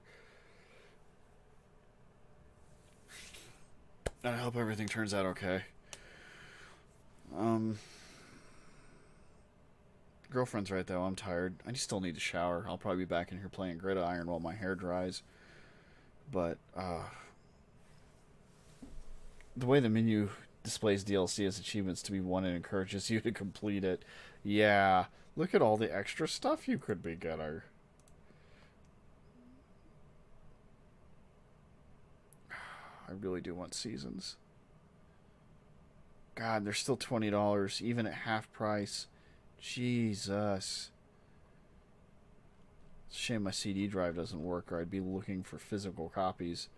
And I hope everything turns out okay. Girlfriend's right, though. I'm tired. I still need to shower. I'll probably be back in here playing Gridiron while my hair dries. But, the way the menu displays DLC as achievements to be won and encourages you to complete it. Yeah. Look at all the extra stuff you could be getting. I really do want seasons. God, they're still $20, even at half price. Jesus. It's a shame my CD drive doesn't work, or I'd be looking for physical copies.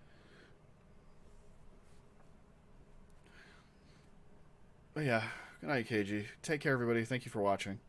But yeah, good night, KG. Take care, everybody. Thank you for watching.